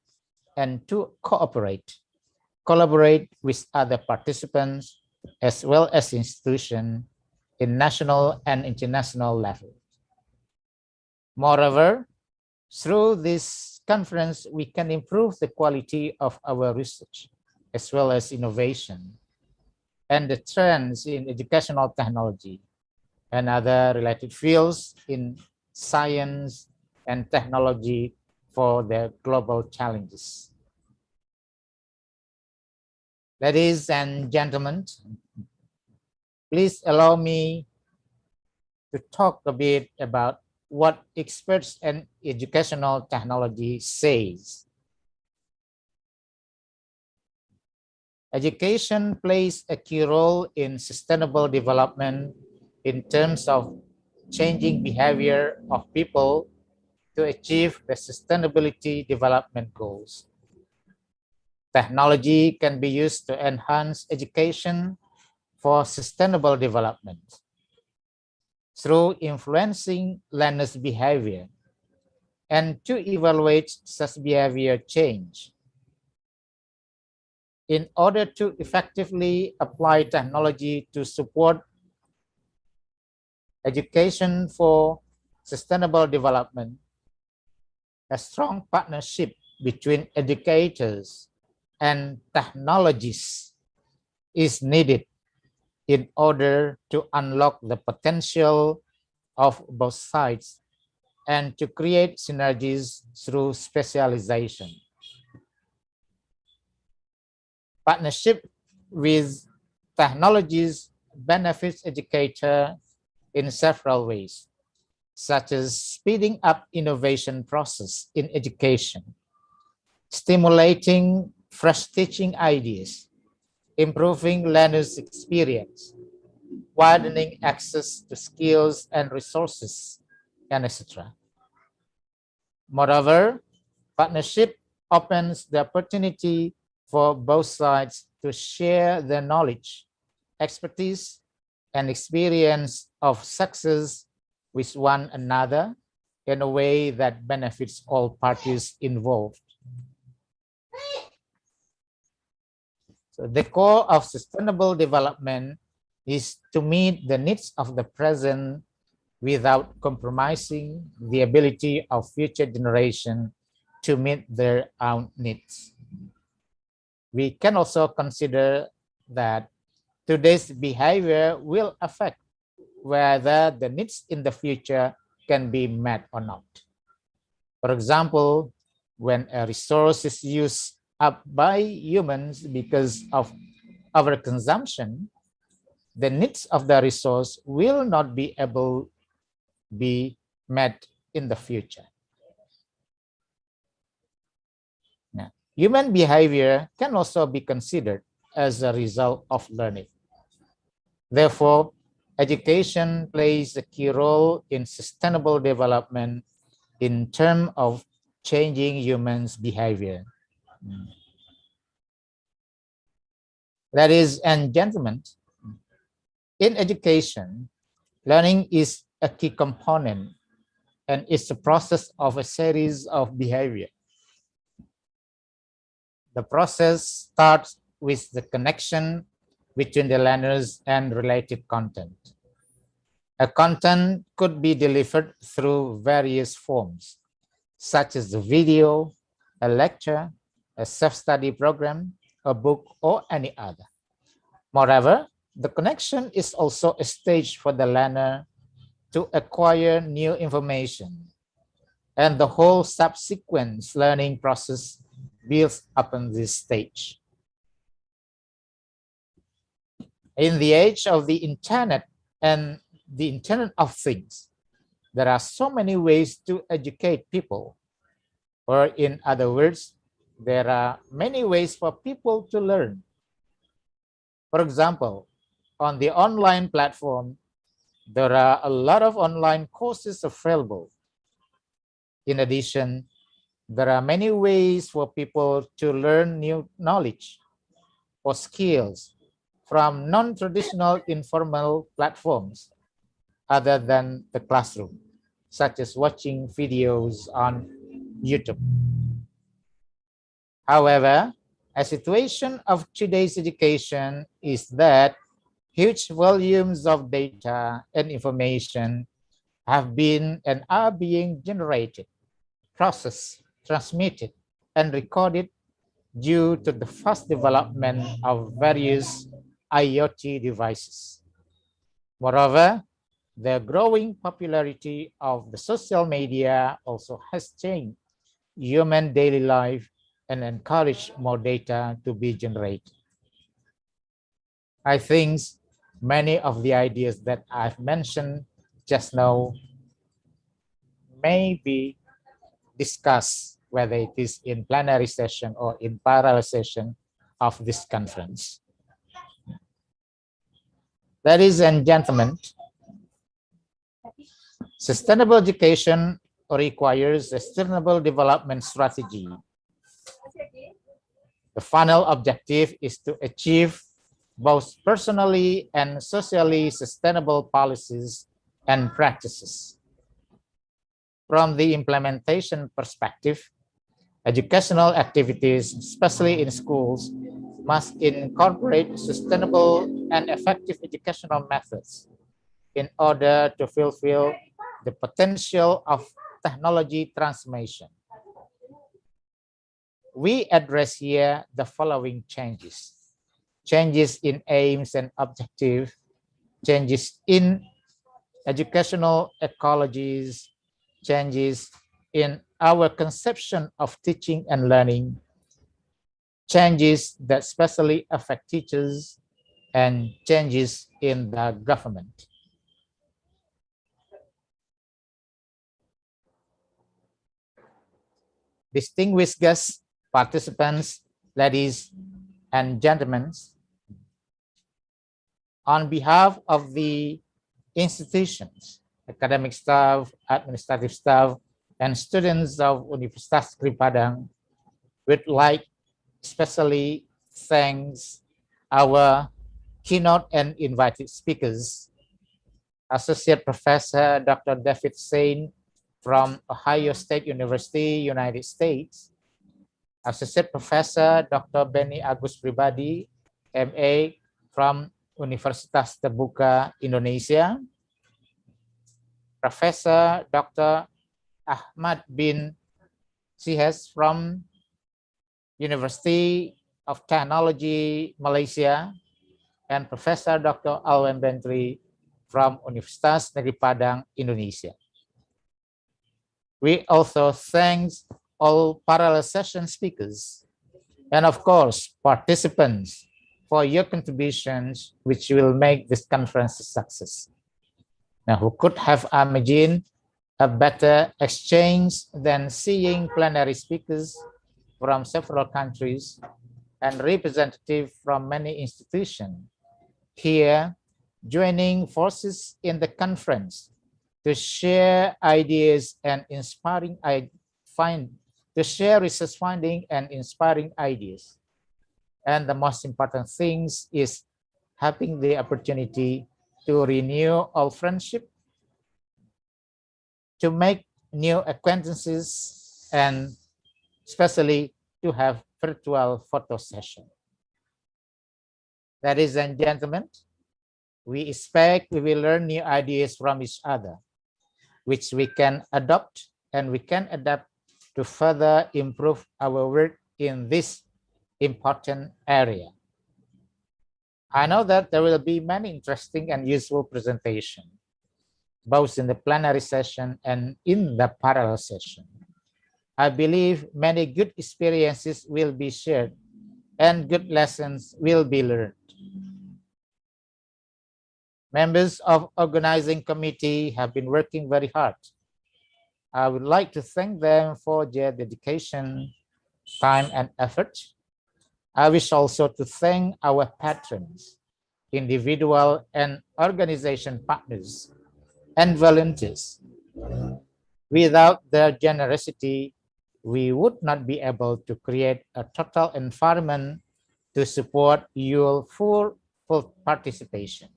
and to collaborate with other participants as well as institutions in national and international level. Moreover, through this conference, we can improve the quality of our research as well as innovation and the trends in educational technology and other related fields in science and technology for the global challenges. Ladies and gentlemen, please allow me to talk a bit about what experts in educational technology says. Education plays a key role in sustainable development in terms of changing behavior of people to achieve the sustainability development goals. Technology can be used to enhance education for sustainable development through influencing learners' behavior and to evaluate such behavior change. In order to effectively apply technology to support education for sustainable development, a strong partnership between educators and technologists is needed in order to unlock the potential of both sides and to create synergies through specialization. Partnership with technologies benefits educators in several ways, such as speeding up innovation process in education, stimulating fresh teaching ideas, improving learners' experience, widening access to skills and resources, and etc. Moreover, partnership opens the opportunity for both sides to share their knowledge, expertise, and experience of success with one another in a way that benefits all parties involved. So the core of sustainable development is to meet the needs of the present without compromising the ability of future generations to meet their own needs. We can also consider that today's behavior will affect whether the needs in the future can be met or not. For example, when a resource is used up by humans because of overconsumption, the needs of the resource will not be able to be met in the future. Now, human behavior can also be considered as a result of learning. Therefore, education plays a key role in sustainable development in terms of changing humans' behavior. Ladies and gentlemen, in education, learning is a key component and it's a process of a series of behavior. The process starts with the connection between the learners and related content. A content could be delivered through various forms, such as a video, a lecture, a self-study program, a book, or any other. Moreover, the connection is also a stage for the learner to acquire new information, and the whole subsequent learning process builds upon this stage. In the age of the internet and the Internet of Things, there are so many ways to educate people, or in other words, there are many ways for people to learn. For example, on the online platform, there are a lot of online courses available. In addition, there are many ways for people to learn new knowledge or skills from non-traditional informal platforms other than the classroom, such as watching videos on YouTube. However, a situation of today's education is that huge volumes of data and information have been and are being generated, processed, transmitted, and recorded due to the fast development of various IoT devices. Moreover, the growing popularity of the social media also has changed human daily life and encouraged more data to be generated. I think many of the ideas that I've mentioned just now may be discussed, whether it is in plenary session or in parallel session of this conference. Ladies and gentlemen, sustainable education requires a sustainable development strategy. The final objective is to achieve both personally and socially sustainable policies and practices. From the implementation perspective, educational activities, especially in schools, must incorporate sustainable and effective educational methods in order to fulfill the potential of technology transformation. We address here the following changes. Changes in aims and objectives, changes in educational ecologies, changes in our conception of teaching and learning, changes that especially affect teachers, and changes in the government. Distinguished guests, participants, ladies and gentlemen, on behalf of the institutions, academic staff, administrative staff, and students of Universitas Negeri Padang, we'd like especially thanks our keynote and invited speakers, Associate Professor Dr. David Sain from Ohio State University, United States, Associate Professor Dr. Benny Agus Pribadi, MA from Universitas Terbuka Indonesia, Professor Dr. Ahmad bin Sihes from University of Technology Malaysia, and Professor Dr. Alwen Bentry from Universitas Negeri Padang, Indonesia. We also thank all parallel session speakers and of course participants for your contributions, which will make this conference a success. Now, who could have imagined a better exchange than seeing plenary speakers from several countries and representatives from many institutions here joining forces in the conference to share ideas and to share research finding and inspiring ideas. And the most important things is having the opportunity to renew our friendship, to make new acquaintances, and especially to have virtual photo session. Ladies and gentlemen, we expect we will learn new ideas from each other, which we can adopt and we can adapt to further improve our work in this important area. I know that there will be many interesting and useful presentations, both in the plenary session and in the parallel session. I believe many good experiences will be shared and good lessons will be learned. Members of organizing committee have been working very hard. I would like to thank them for their dedication, time, and effort. I wish also to thank our patrons, individual and organization partners, and volunteers. Without their generosity, we would not be able to create a total environment to support your full participation.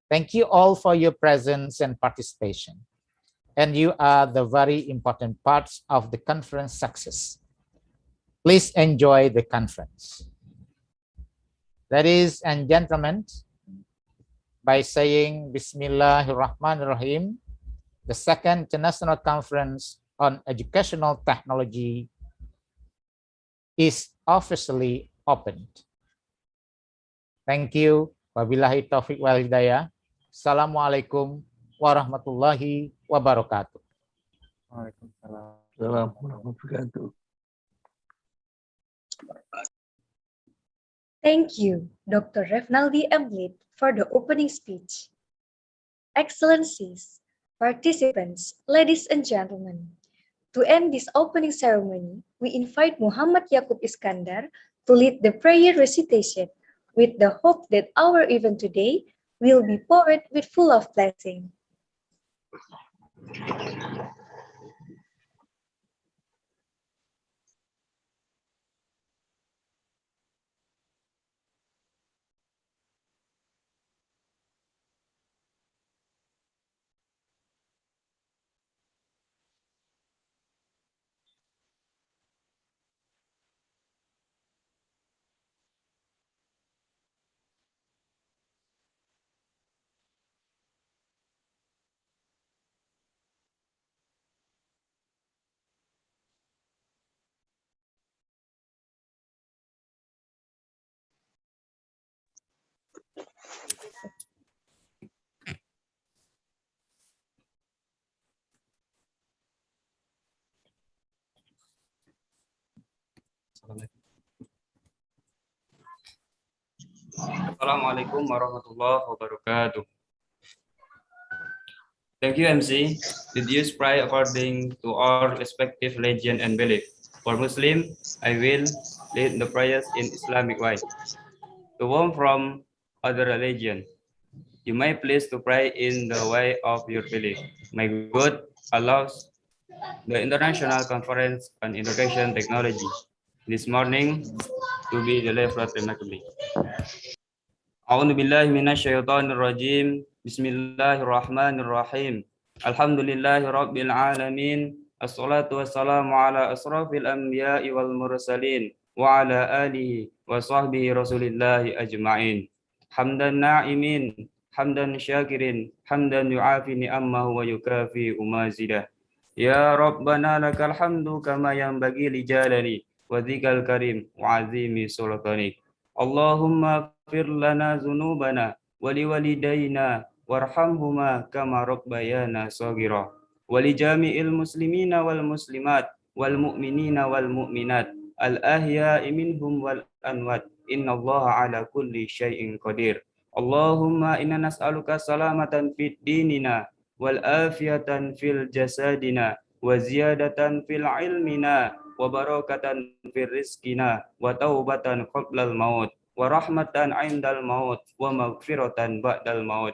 Thank you all for your presence and participation. And you are the very important parts of the conference success. Please enjoy the conference. Ladies and gentlemen, by saying Bismillahirrahmanirrahim, the second International Conference on Educational Technology is officially opened. Thank you. Wabillahi taufiq wal hidayah. Assalamualaikum warahmatullahi wabarakatuh. Waalaikumsalam. Thank you, Dr. Refnaldi Emlit, for the opening speech. Excellencies, participants, ladies and gentlemen, to end this opening ceremony, we invite Muhammad Yaqub Iskandar to lead the prayer recitation with the hope that our event today will be poured with full of blessing. Assalamualaikum warahmatullahi wabarakatuh. Thank you, MC. The dues pray according to our respective religion and belief. For Muslim, I will lead the prayers in Islamic way. To one from other religion, you may please to pray in the way of your belief. My God allows the International Conference on Education Technology this morning to be delivered remarkably. A'udzu billahi minasyaitonir rajim. Bismillahirrahmanirrahim. Alhamdulillahi rabbil alamin. Assalatu wassalamu ala asrafil anbiya'i wal mursalin wa ala alihi wa sahbihi rasulillahi ajma'in. Hamdan na'imin, hamdan syakirin, hamdan yu'afi ni'ammahu wa yukafi umazidah. Ya Rabbana lakal hamdu kama yanbaghi li jalali wa dzikal karim wa azimi sultani. Allahumma fir lana dzunubana wa liwalidayna warhamhuma kama rabbayana shaghira wa li jami'il muslimina wal muslimat wal mu'minina wal mu'minat al ahya'i minhum wal anwat innallaha ala kulli syai'in qadir. Allahumma inna nas'aluka salamatan fid dinina wal afiyatan fil jasadina wa ziyadatan fil ilmina wa barakatan fil rizqina wa taubatan qablal maut wa rahmatan indal maut wa maghfiratan ba'dal maut.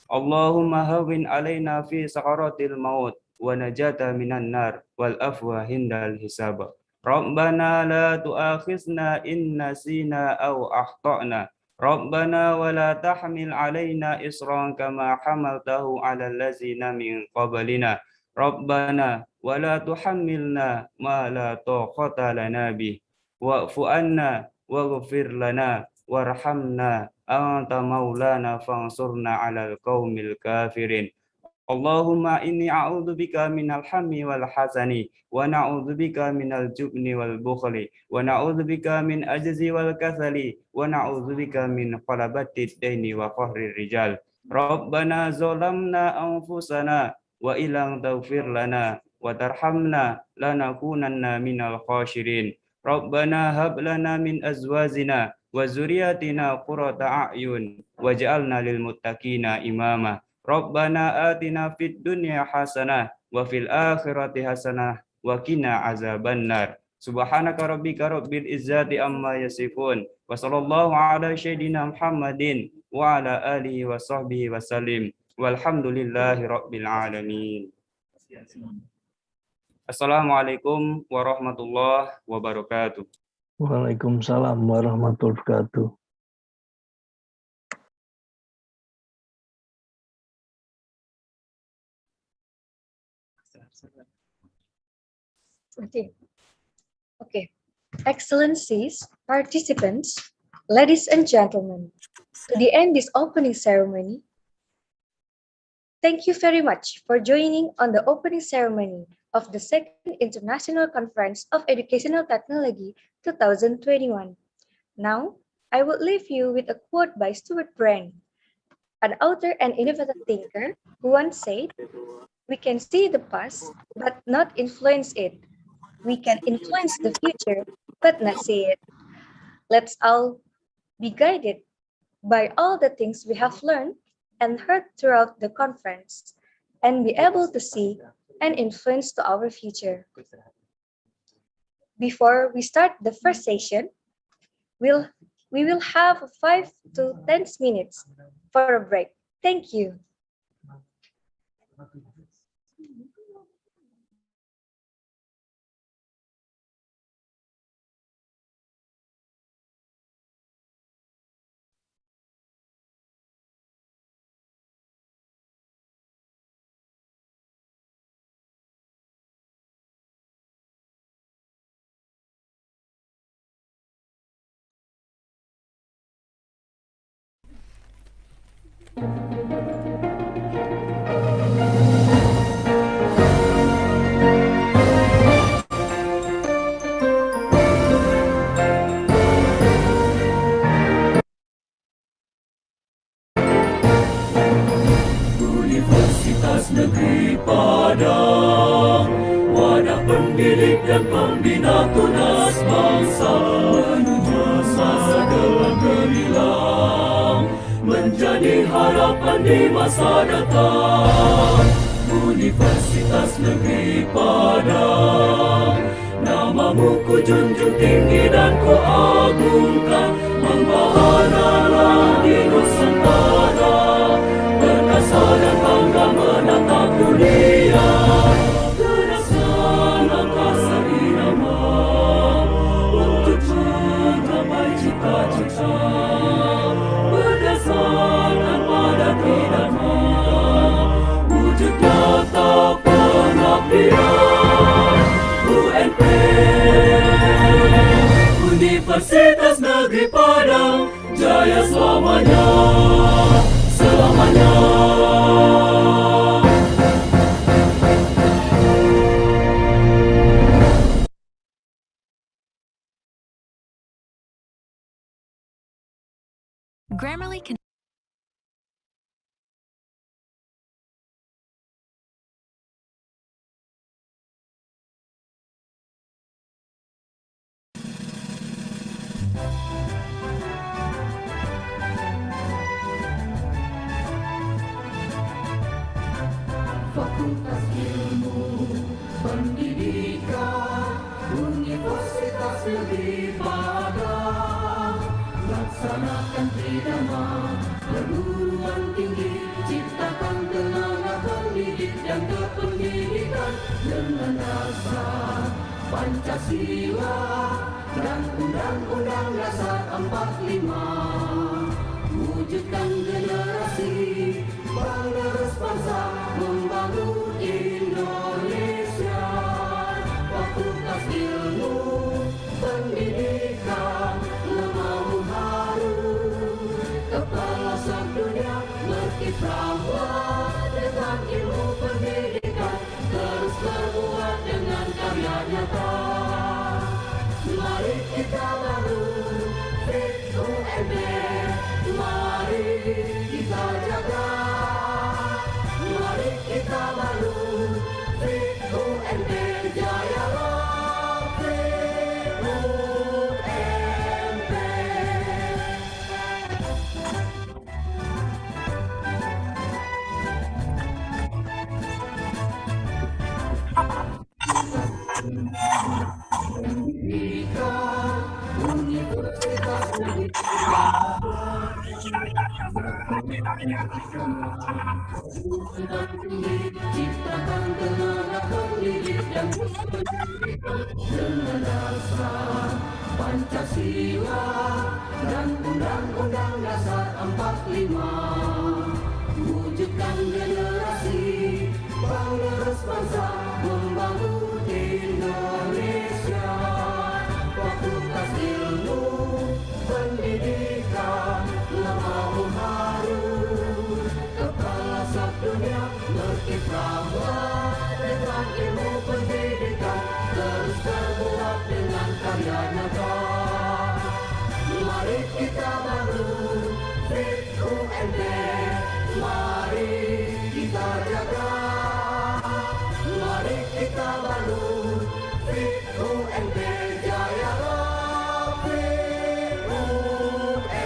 Allahumma hawwin alaina fi sakaratil maut wa najata minan nar wal afwa hindal hisab. Rabbana la tu'akhizna in nasina aw akhtana. Rabbana wa la tahmil alaina isran kama hamaltahu ala allazina min qablina. Rabbana wa la tuhammilna ma la taqata lana bih. Wa'fu anna waghfir lana warhamna anta maulana fansurna 'alal qaumil kafirin. Allahumma inni a'udzubika minal hammi wal hasani wa na'udzubika minal jubni wal bukhli wa na'udzubika min ajzi wal kasali wa na'udzubika min qalabatid daini wa qahrir rijal. Rabbana zalamna anfusana wa ilang taghfir lana wa tarhamna lanakunanna minal khashirin. Rabbana hab lana min azwajina wa zuriyatina qurrata a'yun waj'alna lil muttaqina imama. Rabbana atina fid dunya hasanah wa fil akhirati hasanah wa qina azabannar. Subhanaka rabbika rabbil izzati amma yasifun wa sallallahu ala sayyidina Muhammadin wa ala alihi wa sahbihi wa sallim walhamdulillahi rabbil alamin. Assalamualaikum warahmatullahi wabarakatuh. Waalaikumsalam warahmatullahi wabarakatuh. Okay. Excellencies, participants, ladies and gentlemen, to the end this opening ceremony, thank you very much for joining on the opening ceremony of the Second International Conference of Educational Technology 2021. Now, I will leave you with a quote by Stuart Brand, an author and innovative thinker who once said, "We can see the past, but not influence it. We can influence the future, but not see it." Let's all be guided by all the things we have learned and heard throughout the conference, and be able to see and influence to our future. Before we start the first session, we will have 5 to 10 minutes for a break. Thank you. Universitas Negeri Padang, wadah pendidik dan pembina tunas bangsa, menuju masa depan gemilang, menjadi harapan di masa datang. Universitas Negeri Padang, namamu ku junjung tinggi dan ku agungkan, membahanalah di Nusantara, perkasa dan bangga menatap dunia. Gerakan angkasa irama untuk mencapai cita-cita, berdasarkan pada pidana, wujud nyata pengabdian. UNP, Universitas Negeri Padang, jaya selamanya, selamanya. Grammarly can Fakultas Ilmu Pendidikan Universitas Negeri Padang, laksanakan pidana perguruan tinggi cipta dan berpendidikan dengan dasar Pancasila dan Undang-Undang Dasar 45. Wujudkan generasi penerus bangsa membangun Indonesia. Fakultas Ilmu Pendidikan lemamu harum ke pelosok dunia berkiprahlah dengan ilmu pendidikan, terus berbuat dengan karya nyata. Mari kita bangun FIP UNP, mari kita jaga. Mari kita bangun FIP UNP, jayalah FIP UNP. Pendidikan Universitas ciptakan tenaga pendidik dan pendidikan dengan dasar Pancasila dan Undang-Undang Dasar 45. Wujudkan generasi penerus bangsa membangun Indonesia. Fakultas Ilmu Pendidikan lemamu harum ke pelosok dunia berkiprahlah dengan ilmu pendidikan, terus berbuat dengan karya nyata. Mari kita bangun FIP UNP, mari kita jaga. Mari kita bangun FIP UNP, jayalah FIP UNP.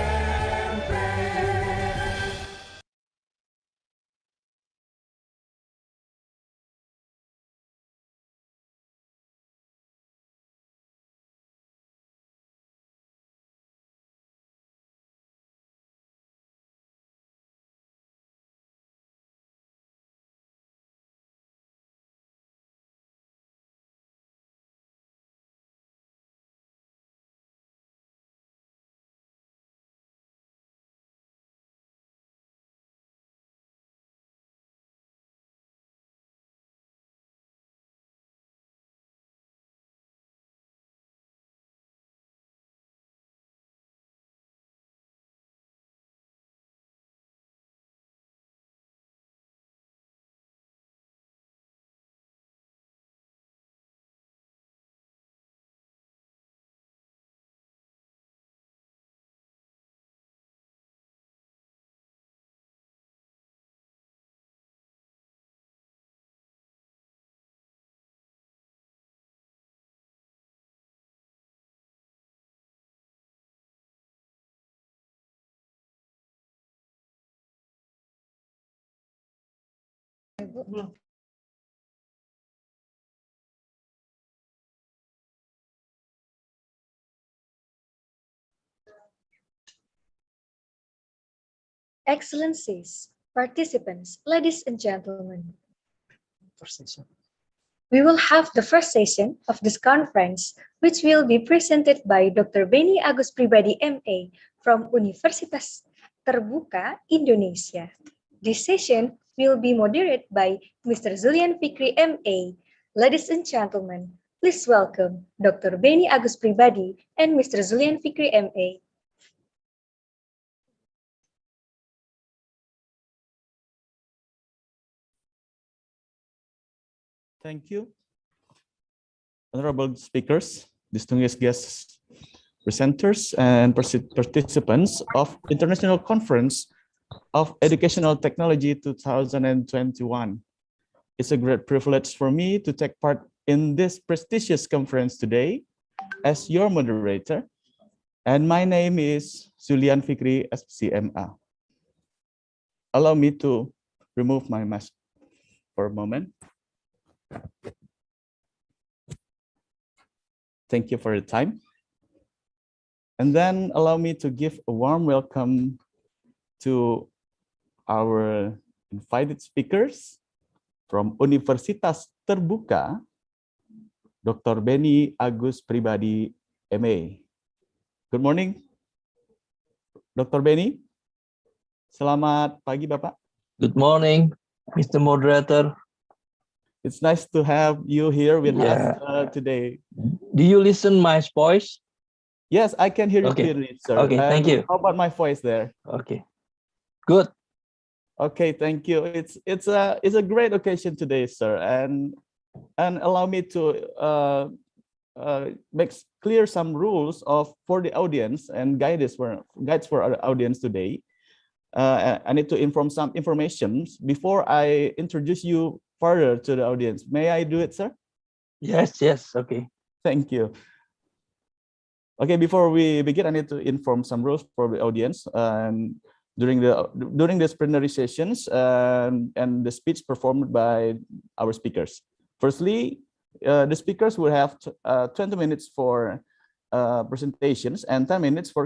Excellencies, participants, ladies and gentlemen. We will have the first session of this conference, which will be presented by Dr. Beni Agus Pribadi MA from Universitas Terbuka Indonesia. This session will be moderated by Mr. Zulian Fikri MA. Ladies and gentlemen, please welcome Dr. Beni Agus Pribadi and Mr. Zulian Fikri MA. Thank you. Honorable speakers, distinguished guests, presenters, and participants of International Conference of Educational Technology 2021. It's a great privilege for me to take part in this prestigious conference today as your moderator. And my name is Zulian Fikri, SCMA. Allow me to remove my mask for a moment. Thank you for your time. And then allow me to give a warm welcome to our invited speakers from Universitas Terbuka, Dr. Benny Agus Pribadi, MA. Good morning, Dr. Benny. Selamat pagi, Bapak. Good morning, Mr. Moderator. It's nice to have you here with us today. Do you listen my voice? Yes, I can hear you Okay. clearly, sir. Okay, thank you. How about my voice there? Okay, good. Okay, thank you. It's a great occasion today, sir, and allow me to make clear some rules for the audience and guides for our audience today. I need to inform some information before I introduce you further to the audience. May I do it, sir? Yes, okay. Thank you. Okay, before we begin, I need to inform some rules for the audience. During this plenary sessions and the speech performed by our speakers. Firstly, the speakers will have 20 minutes for presentations and 10 minutes for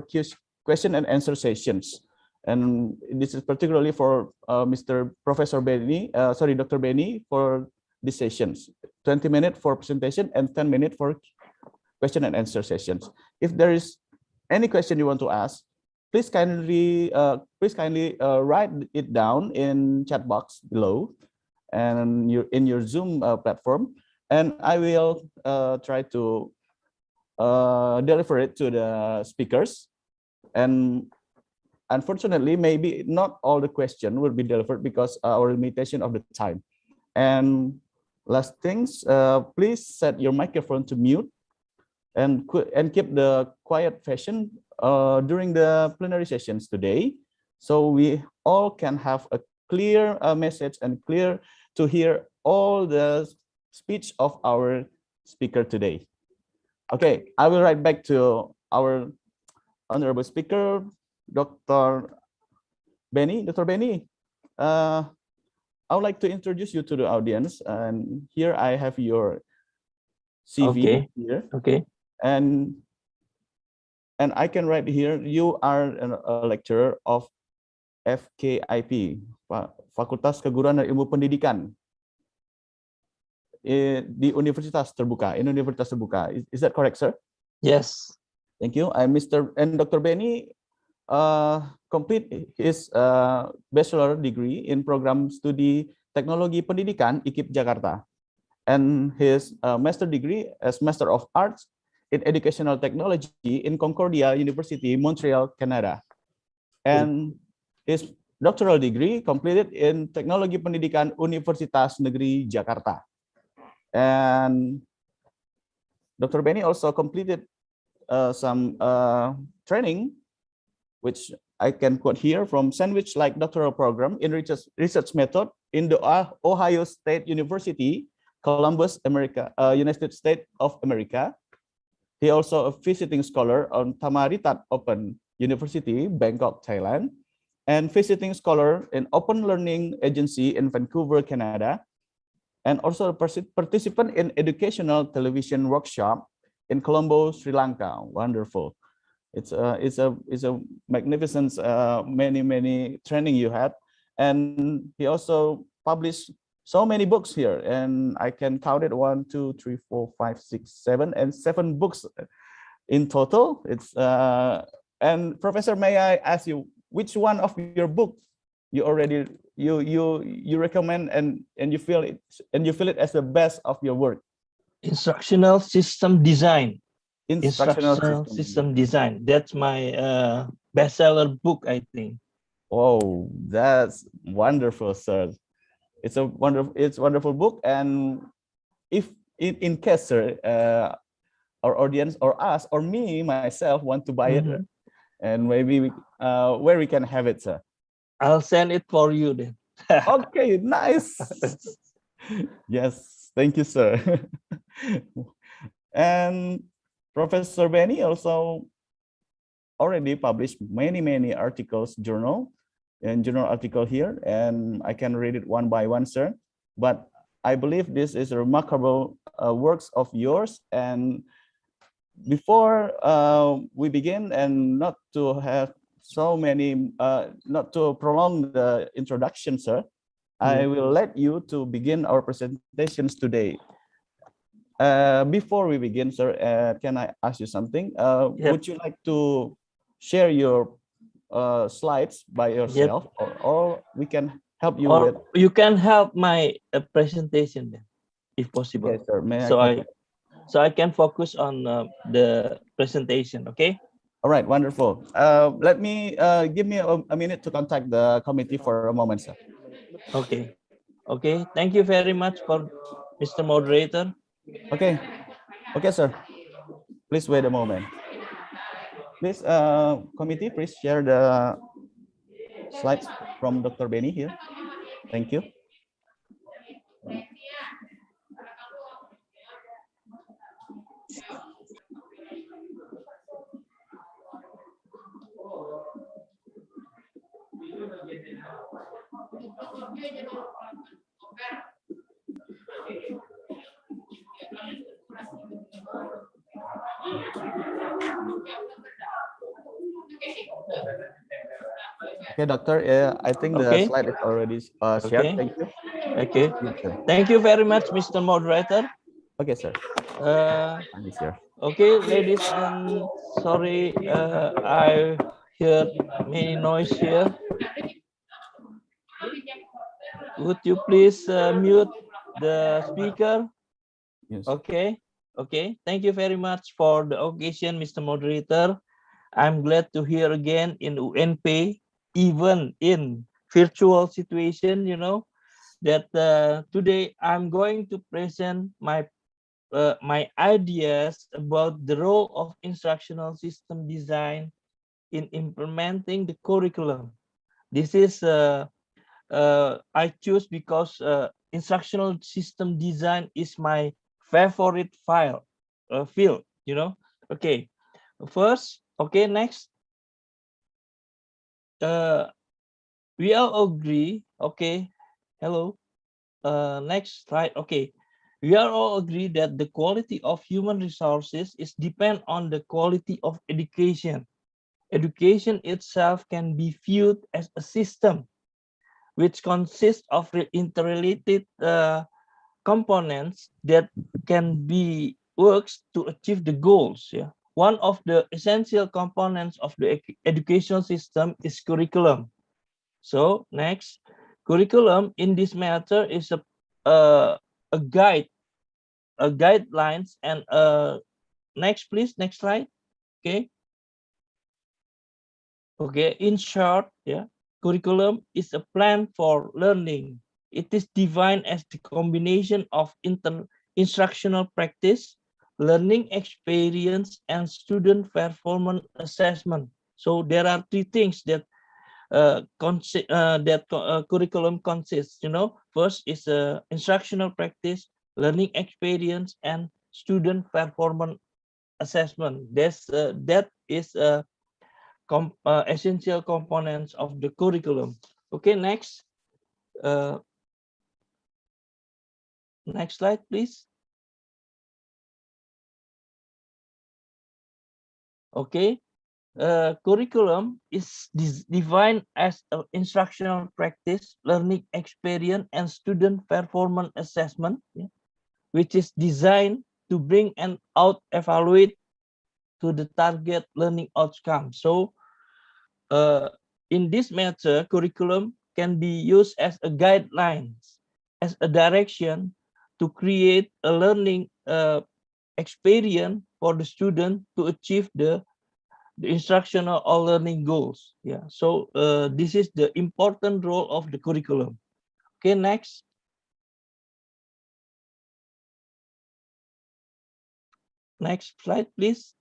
question and answer sessions. And this is particularly for Dr. Benny for these sessions. 20 minutes for presentation and 10 minutes for question and answer sessions. If there is any question you want to ask, please kindly write it down in chat box below and in your Zoom platform, and I will try to deliver it to the speakers. And unfortunately, maybe not all the question will be delivered because our limitation of the time. And last things, please set your microphone to mute and keep the quiet fashion during the plenary sessions today, so we all can have a clear message and clear to hear all the speech of our speaker today. Okay, I will write back to our honorable speaker, Dr. Benny. Dr. Benny, I would like to introduce you to the audience, and here I have your CV here. Okay. And I can write here, you are a lecturer of FKIP, Fakultas Keguruan dan Ilmu Pendidikan di Universitas Terbuka, in Universitas Terbuka. Is that correct, sir? Yes. Thank you. Dr. Benny complete his bachelor degree in program studi Teknologi Pendidikan IKIP Jakarta, and his master degree as Master of Arts in Educational Technology in Concordia University, Montreal, Canada. And his doctoral degree completed in Teknologi Pendidikan Universitas Negeri Jakarta. And Dr. Benny also completed some training, which I can quote here, from sandwich-like doctoral program in research method in the Ohio State University, Columbus, United States of America. He also a visiting scholar on Thammasat Open University, Bangkok, Thailand, and visiting scholar in Open Learning Agency in Vancouver, Canada, and also a participant in educational television workshop in Colombo, Sri Lanka. Wonderful! It's a magnificent many training you had, and he also published so many books here, and I can count it 1, 2, 3, 4, 5, 6, 7, and 7 books in total. It's and Professor, may I ask you which one of your books you recommend and you feel it as the best of your work? Instructional system design. Instructional system design. That's my bestseller book, I think. Oh, that's wonderful, sir. It's a wonderful book, and if in case, sir, our audience or us or me myself want to buy it, and maybe where we can have it, sir? I'll send it for you then. Okay, nice. Yes, thank you, sir. And Professor Benny also already published many articles, journal article here, and I can read it one by one, sir. But I believe this is a remarkable works of yours. And before we begin, and not to have so many, not to prolong the introduction, sir, I will let you to begin our presentations today. Before we begin, sir, can I ask you something? Would you like to share your slides by yourself, or we can help you with? You can help my presentation then, if possible. Okay, sir. May so I can focus on the presentation. Okay. All right. Wonderful. Let me give me a minute to contact the committee for a moment, sir. Okay. Okay. Thank you very much for Mr. Moderator. Okay. Okay, sir. Please wait a moment. Please, committee, please share the slides from Dr. Benny here. Thank you. Okay, doctor. I think the slide is already shared. Thank you. Okay. Thank you very much, Mr. Moderator. Okay, sir. Okay, ladies and sorry, I heard many noise here. Would you please mute the speaker? Yes. Okay. Okay. Thank you very much for the occasion, Mr. Moderator. I'm glad to hear again in UNP, even in virtual situation, you know, that today I'm going to present my ideas about the role of instructional system design in implementing the curriculum. This is I choose because instructional system design is my favorite field, you know. Okay, first, okay, next. We all agree, okay, hello, next slide, okay. We are all agree that the quality of human resources is depend on the quality of education. Education itself can be viewed as a system which consists of interrelated components that can be works to achieve the goals. Yeah, one of the essential components of the educational system is curriculum. So next, curriculum in this matter is a guide, guidelines, and next please, next slide. Okay. Okay, in short, yeah, curriculum is a plan for learning. It is defined as the combination of instructional practice, learning experience, and student performance assessment. So there are three things that curriculum consists. You know, first is instructional practice, learning experience, and student performance assessment. That is essential components of the curriculum. Okay, next. Next slide, please. Okay, curriculum is defined as an instructional practice, learning experience, and student performance assessment, yeah, which is designed to bring and out evaluate to the target learning outcome. So in this matter, curriculum can be used as a guidelines, as a direction to create a learning experience for the student to achieve the instructional or learning goals. Yeah, so this is the important role of the curriculum. Okay, next. Next slide, please.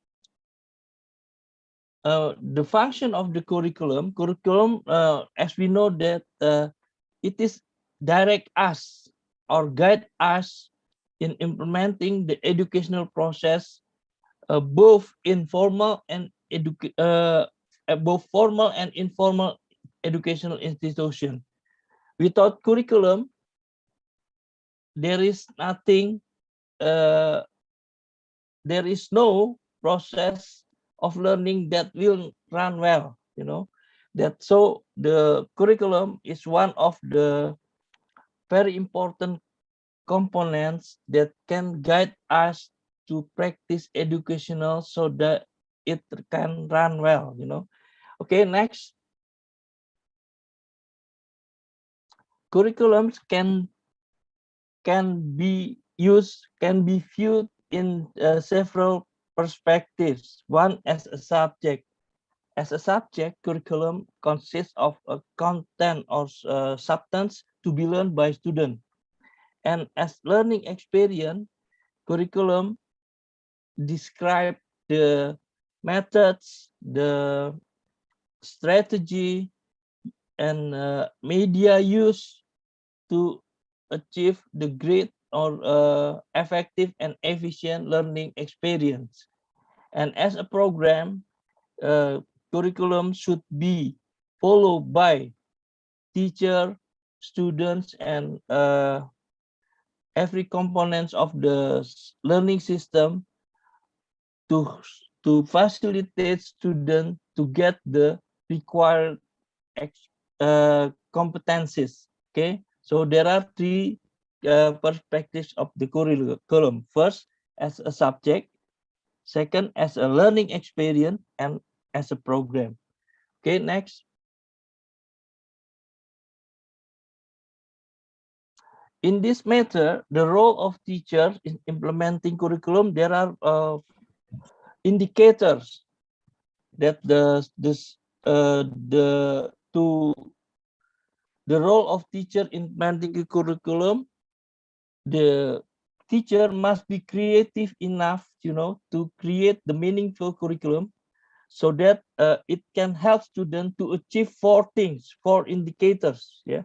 The function of the curriculum, as we know that it is direct us or guide us in implementing the educational process, both informal and both formal and informal educational institution. Without curriculum, there is nothing. There is no process of learning that will run well. You know that. So the curriculum is one of the very important components that can guide us to practice educational so that it can run well, you know. Okay, next. Curriculums can be used, can be viewed in several perspectives. One, as a subject. As a subject, curriculum consists of a content or substance to be learned by students. And as learning experience, curriculum describe the methods, the strategy, and media used to achieve the great or effective and efficient learning experience. And as a program, curriculum should be followed by teacher, students, and every components of the learning system to facilitate students to get the required competencies. Okay, so there are three perspectives of the curriculum. First, as a subject. Second, as a learning experience, and as a program. Okay, next. In this matter, the role of teachers in implementing curriculum, there are indicators that the role of teacher in implementing the curriculum. The teacher must be creative enough, you know, to create the meaningful curriculum so that it can help students to achieve four indicators. Yeah,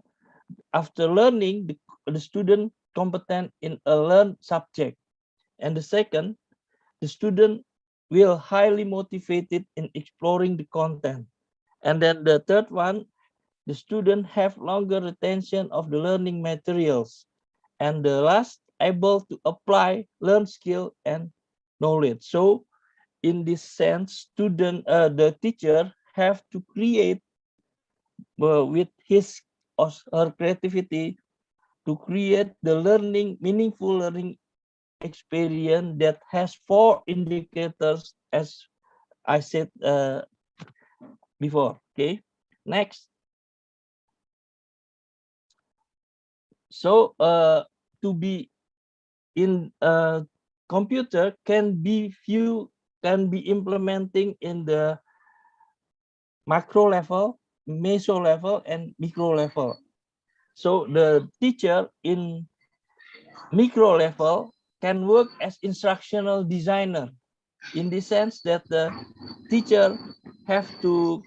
after learning, the student competent in a learned subject, and the second, the student will highly motivated in exploring the content, and then the third one, the student have longer retention of the learning materials, and the last, able to apply learn skill and knowledge. So in this sense, the teacher have to create with his or her creativity to create the meaningful learning experience that has four indicators, as I said before. Okay, next. So to be in computer can be implementing in the macro level, meso level, and micro level. So the teacher in micro level can work as instructional designer, in the sense that the teacher have to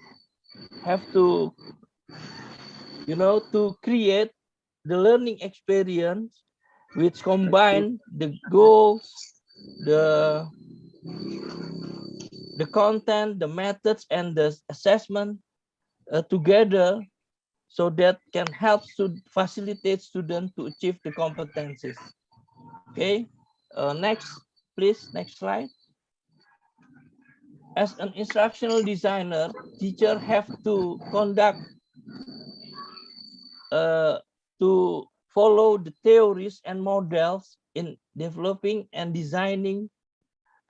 to create the learning experience which combine the goals, the content, the methods, and the assessment together, so that can help to facilitate students to achieve the competencies. Okay, next, please, next slide. As an instructional designer, teacher have to conduct to follow the theories and models in developing and designing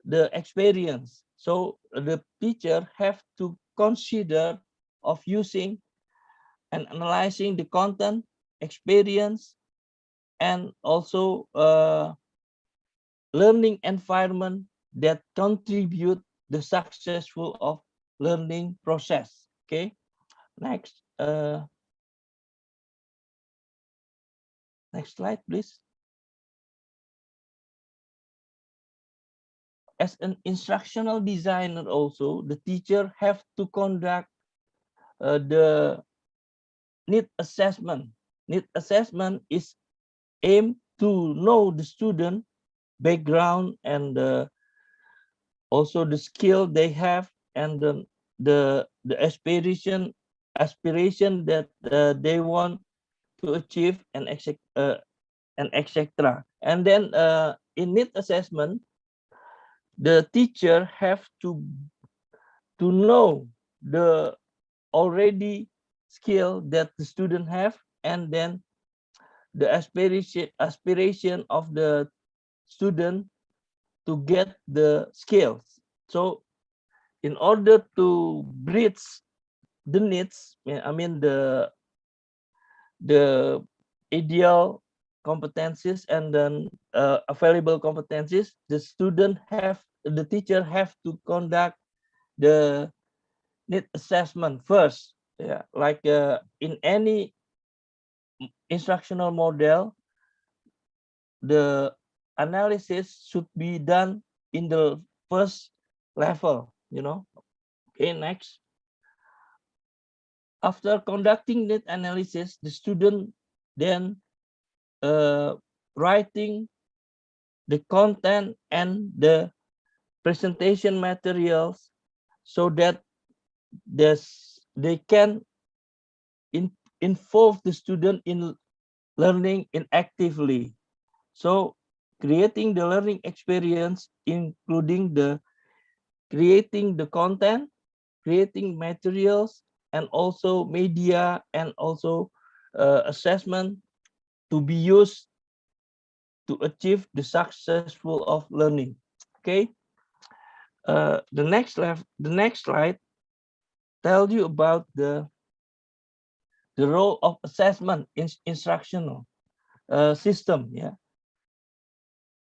the experience. So the teacher have to consider of using and analyzing the content, experience, and also learning environment that contribute the successful of learning process. Okay, next. Next slide, please. As an instructional designer also, the teacher have to conduct the need assessment. Need assessment is aimed to know the student background and also the skill they have, and the aspiration that they want to achieve, and etc. And then in need assessment, the teacher have to know the already skill that the student have, and then the aspiration of the student to get the skills. So in order to bridge the needs, I mean the ideal competencies and then available competencies, the teacher have to conduct the need assessment first. Yeah, like in any instructional model, the analysis should be done in the first level, you know. Okay, next. After conducting that analysis, the student then writing the content and the presentation materials so that they can involve the student in learning in actively. So creating the learning experience, including the creating the content, creating materials, and also media, and also assessment to be used to achieve the successful of learning. Okay. The next slide tells you about the role of assessment in instructional system. Yeah.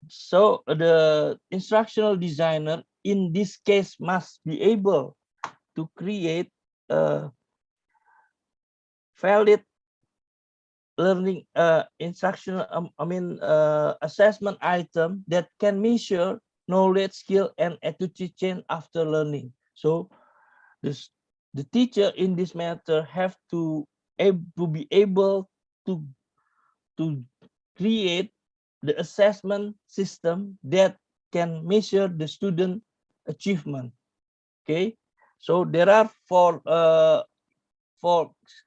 So the instructional designer in this case must be able to create a valid learning instructional assessment item that can measure knowledge, skill, and attitude change after learning. So the teacher in this matter have to be able to create the assessment system that can measure the student achievement. Okay, so there are four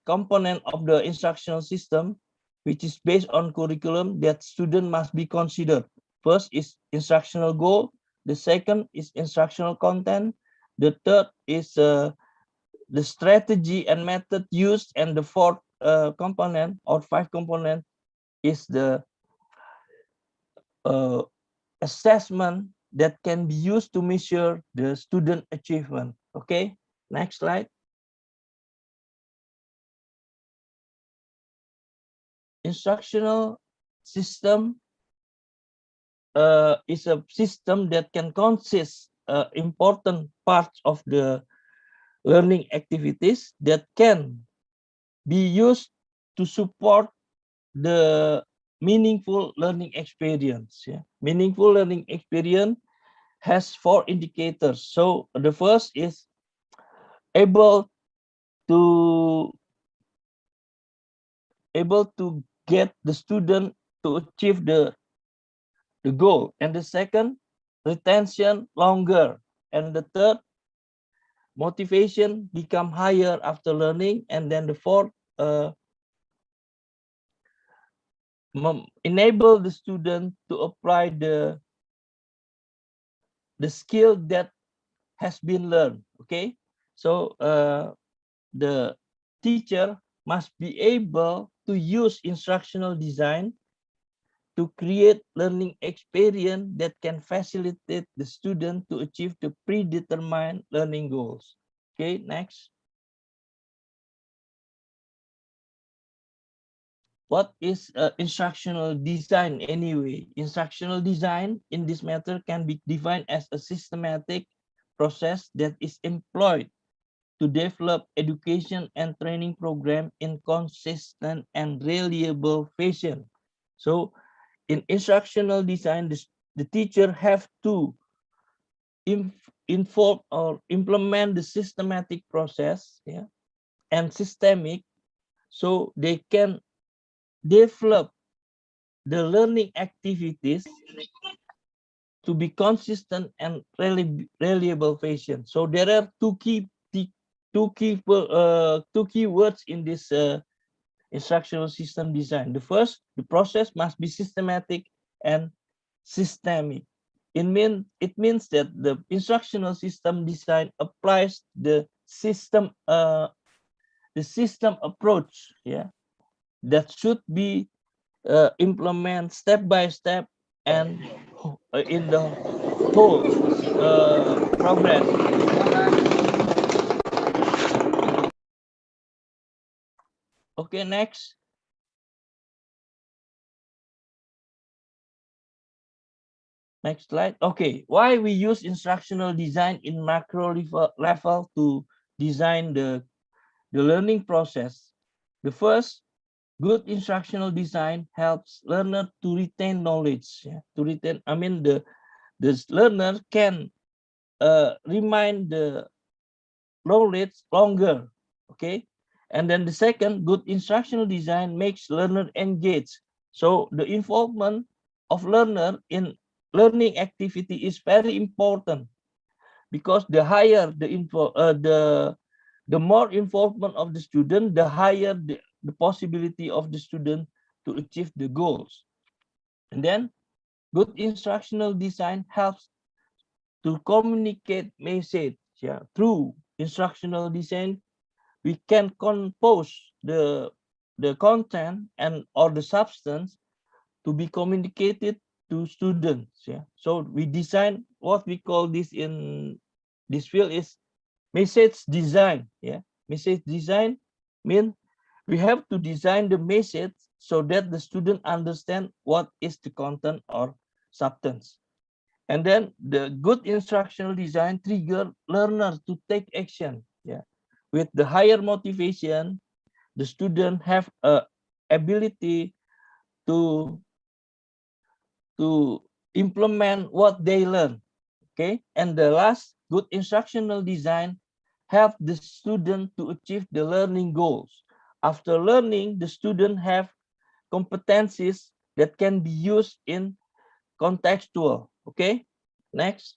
components of the instructional system, which is based on curriculum that student must be considered. First is instructional goal. The second is instructional content. The third is the strategy and method used, and the fourth component or five component is the assessment that can be used to measure the student achievement. Okay, next slide. Instructional system is a system that can consist important parts of the learning activities that can be used to support the meaningful learning experience. Yeah. Meaningful learning experience has four indicators. So the first is able to get the student to achieve the goal, and the second, retention longer, and the third, motivation become higher after learning, and then the fourth, enable the student to apply the skill that has been learned. Okay, so the teacher must be able to use instructional design to create learning experience that can facilitate the student to achieve the predetermined learning goals. Okay, next. What is instructional design anyway? Instructional design in this matter can be defined as a systematic process that is employed to develop education and training program in consistent and reliable fashion. So in instructional design, the teacher have to inform or implement the systematic process, yeah, and systemic, so they can develop the learning activities to be consistent and reliable fashion. So there are two key words in this instructional system design. The first, the process must be systematic and systemic. It means that the instructional system design applies the system approach, yeah, that should be implement step by step and in the whole progress. Okay, next. Next slide. Okay, why we use instructional design in macro level to design the learning process. The first, good instructional design helps learner to retain knowledge. Yeah, to retain, I mean the learner can remind the knowledge longer. Okay, and then the second, good instructional design makes learner engage. So the involvement of learner in learning activity is very important, because the higher the more involvement of the student, the higher the possibility of the student to achieve the goals. And then good instructional design helps to communicate message. Yeah, through instructional design we can compose the content and or the substance to be communicated to students. Yeah, so we design what we call this in this field is message design. Yeah, message design means we have to design the message so that the student understand what is the content or substance. And then the good instructional design trigger learners to take action. Yeah, with the higher motivation, the student have a ability to implement what they learn. Okay, and the last, good instructional design help the student to achieve the learning goals. After learning, the student have competencies that can be used in contextual. Okay, next.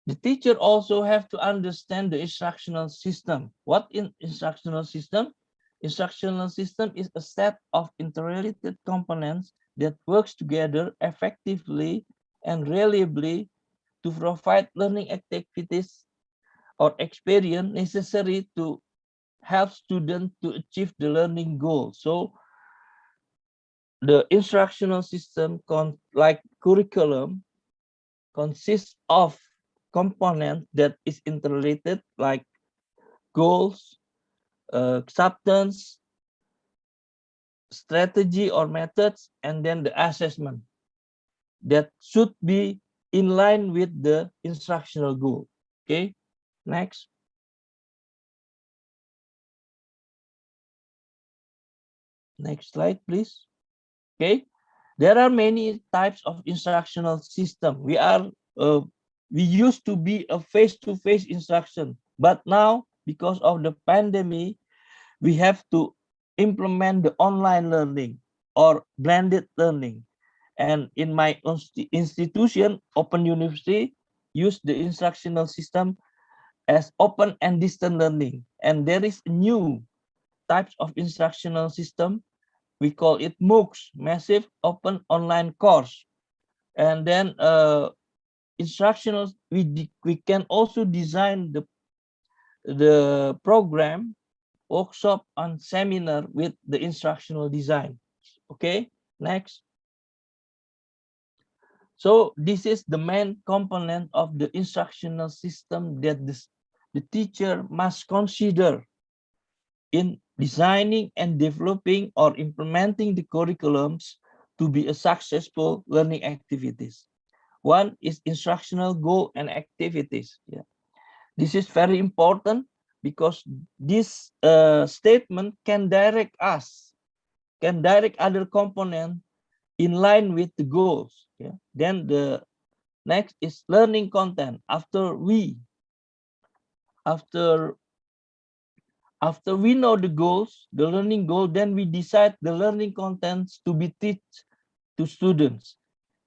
The teacher also have to understand the instructional system. What in instructional system? Instructional system is a set of interrelated components that works together effectively and reliably to provide learning activities or experience necessary to help students to achieve the learning goal. So the instructional system, like curriculum, consists of components that is interrelated, like goals, substance, strategy or methods, and then the assessment that should be in line with the instructional goal. Okay, next. Next slide, please. Okay, there are many types of instructional system. We used to be a face-to-face instruction, but now because of the pandemic, we have to implement the online learning or blended learning. And in my institution, Open University, use the instructional system as open and distant learning. And there is new types of instructional system. We call it MOOCs, Massive Open Online Course. And then instructional, we can also design the program, workshop, and seminar with the instructional design. Okay, next. So this is the main component of the instructional system that the teacher must consider in designing and developing or implementing the curriculums to be a successful learning activities. One is instructional goal and activities. Yeah, this is very important because this statement can direct other components in line with the goals. Yeah. Then the next is learning content. After we know the goals, the learning goal, then we decide the learning contents to be taught to students.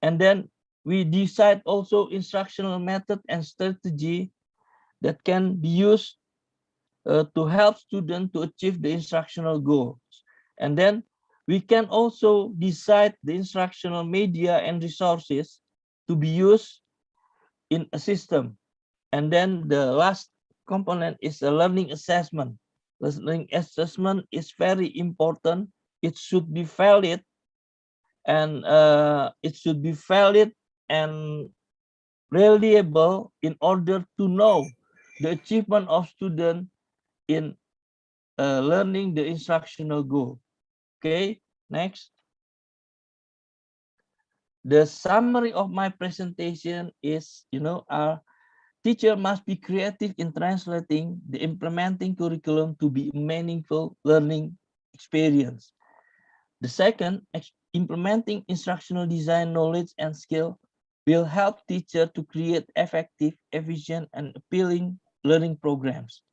And then we decide also instructional method and strategy that can be used to help students to achieve the instructional goals. And then we can also decide the instructional media and resources to be used in a system. And then the last component is a learning assessment. Learning assessment is very important. It should be valid, and reliable in order to know the achievement of student in learning the instructional goal. Okay, next. The summary of my presentation is, our teacher must be creative in translating the implementing curriculum to be a meaningful learning experience. The second, implementing instructional design knowledge and skill will help teacher to create effective, efficient, and appealing learning programs.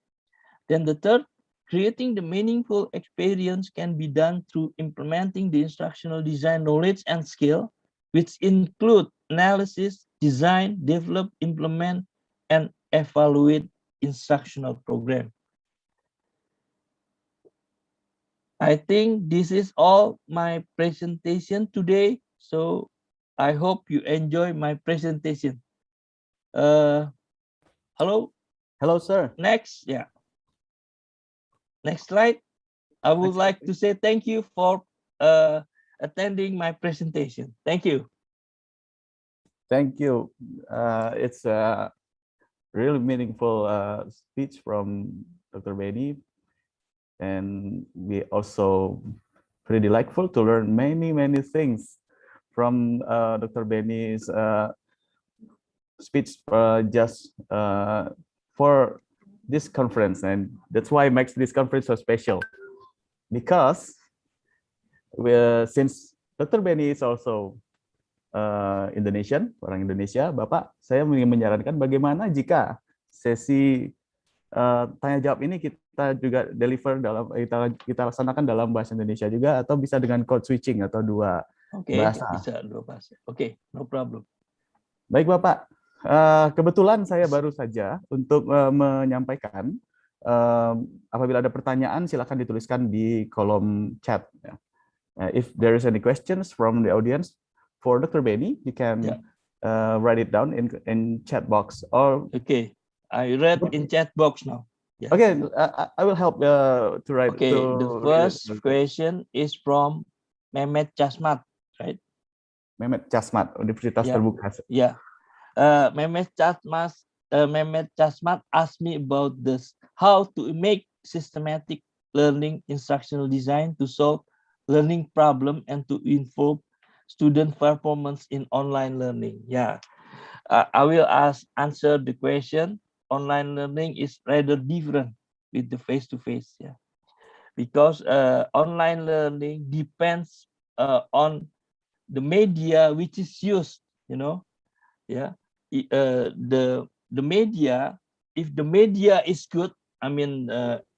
Then the third, creating the meaningful experience can be done through implementing the instructional design knowledge and skill, which include analysis, design, develop, implement, and evaluate instructional program. I think this is all my presentation today. So I hope you enjoy my presentation. Hello? Hello, sir. Next, yeah. Next slide. I would like to say thank you for attending my presentation. Thank you. Thank you. It's a really meaningful speech from Dr. Benny. And we also pretty delightful to learn many things from Dr. Benny's speech just for this conference, and that's why it makes this conference so special, because since Dr. Benny is also Indonesian, orang Indonesia, Bapak, saya ingin menyarankan bagaimana jika sesi tanya jawab ini kita juga deliver dalam kita laksanakan dalam bahasa Indonesia juga, atau bisa dengan code switching atau dua bahasa. Bisa dua bahasa. Oke, no problem. Baik Bapak, kebetulan saya baru saja untuk menyampaikan, apabila ada pertanyaan silakan dituliskan di kolom chat. If there is any questions from the audience for Dr. Benny, you can write it down in chat box. Or okay, I read in chat box now. Yeah. Okay, I will help to write. Okay, the first question is from Mehmet Casmat, right? Mehmet Casmat, Universitas Terbuka. Yeah. Mehmet Casmat asked me about this, how to make systematic learning instructional design to solve learning problem and to improve student performance in online learning. Yeah, I will answer the question. Online learning is rather different with the face-to-face, yeah, because online learning depends on the media which is used, yeah. The media, if the media is good, I mean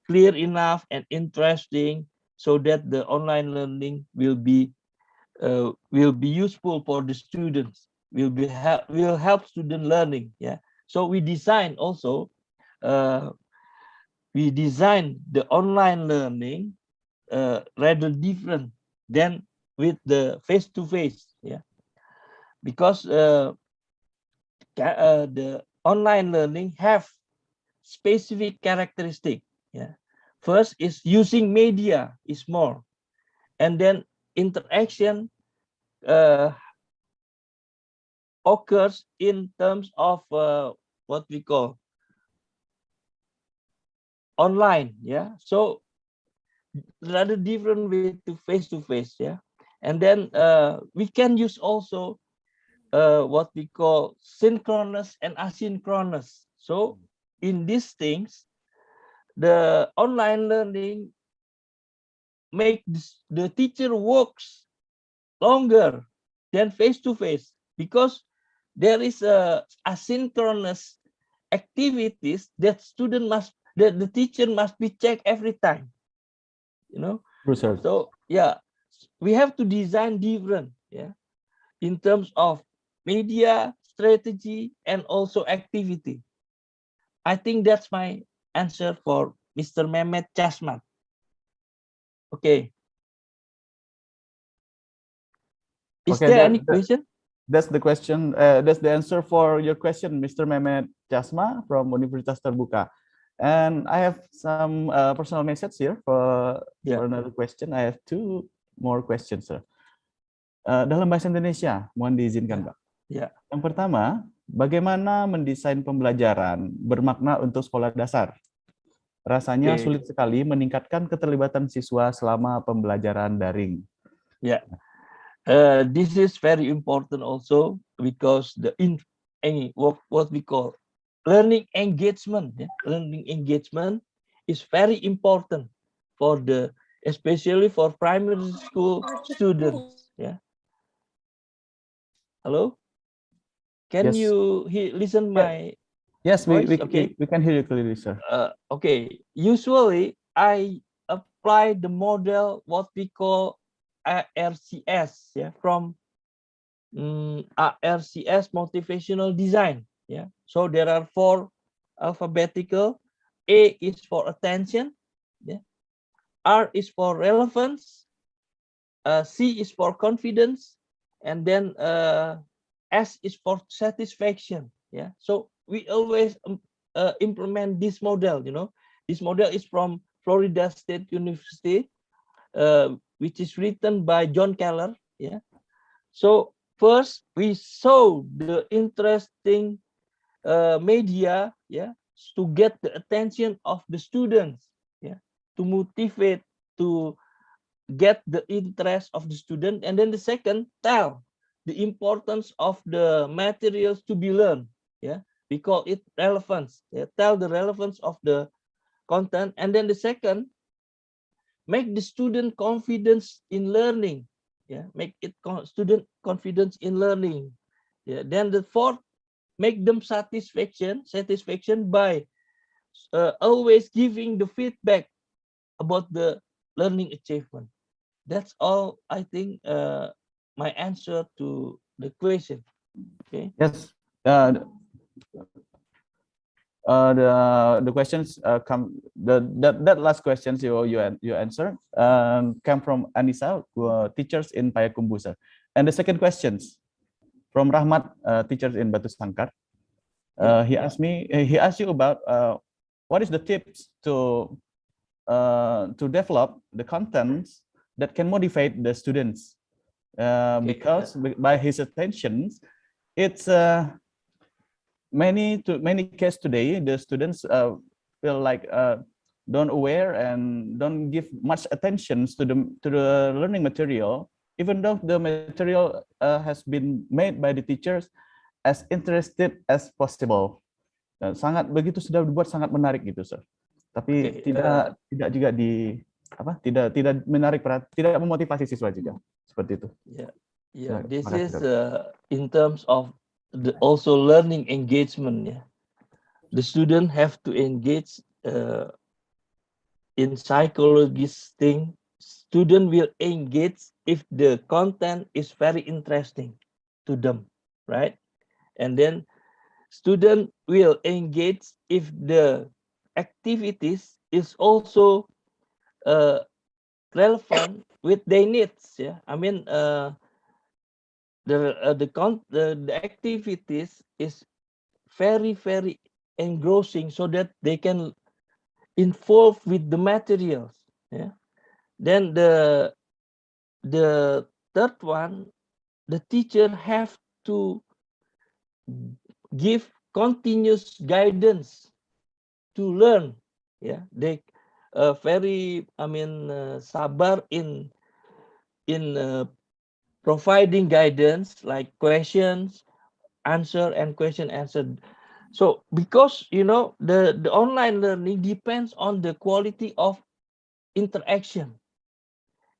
clear enough and interesting, so that the online learning will be useful for the students, will help student learning, yeah. So we design also, we design the online learning rather different than with the face-to-face, yeah, because the online learning have specific characteristic, yeah. First is using media is more, and then interaction occurs in terms of what we call online, yeah. So rather different with to face, yeah. And then we can use also what we call synchronous and asynchronous. So in these things, the online learning make the teacher works longer than face-to-face, because there is a asynchronous activities that the teacher must be checked every time, So yeah, we have to design different, yeah, in terms of media, strategy, and also activity. I think that's my answer for Mr. Mehmet Casmat. Okay. Is there any question? That's the question. That's the answer for your question, Mr. Mehmet Casma from Universitas Terbuka. And I have some personal message here for another question. I have two more questions, sir. Dalam bahasa Indonesia, mohon diizinkan, Pak. Yang pertama, bagaimana mendesain pembelajaran bermakna untuk sekolah dasar? Rasanya sulit sekali meningkatkan keterlibatan siswa selama pembelajaran daring. This is very important also because what we call learning engagement. Learning engagement is very important for especially for primary school students. Hello, can you listen my Yes, voice? we can hear you clearly, sir. Okay, usually I apply the model what we call ARCS, from ARCS motivational design. So there are 4 alphabetical. A is for attention, R is for relevance, C is for confidence, and then S is for satisfaction. So we always implement this model. This model is from Florida State University, which is written by John Keller. So first we saw the interesting media, to get the attention of the students, to motivate, to get the interest of the student. And then the second, tell the importance of the materials to be learned. We call it relevance. Tell the relevance of the content. And then the second, make the student confidence in learning. Make it student confidence in learning. Then the fourth, make them satisfaction by always giving the feedback about the learning achievement. That's all, I think, my answer to the question. Yes. The questions come, that last questions you answer come from Anissa, teachers in Payakumbuh, sir. And the second questions from Rahmat, teachers in Batu Sangkar. He asked you about what is the tips to develop the contents that can motivate the students, because by his attentions, it's many cases today the students feel like don't aware and don't give much attention to the learning material, even though the material has been made by the teachers as interested as possible. Sangat begitu sudah dibuat sangat menarik gitu, sir. Tapi tidak juga tidak menarik tidak memotivasi siswa juga seperti itu. This is in terms of also learning engagement. The student have to engage in psychologist thing. Student will engage if the content is very interesting to them, right? And then student will engage if the activities is also relevant with their needs. I mean, the activities is very engrossing, so that they can involve with the materials. Then the third one, the teacher have to give continuous guidance to learn. They very, sabar in providing guidance, like questions answer and question answered. So because the online learning depends on the quality of interaction,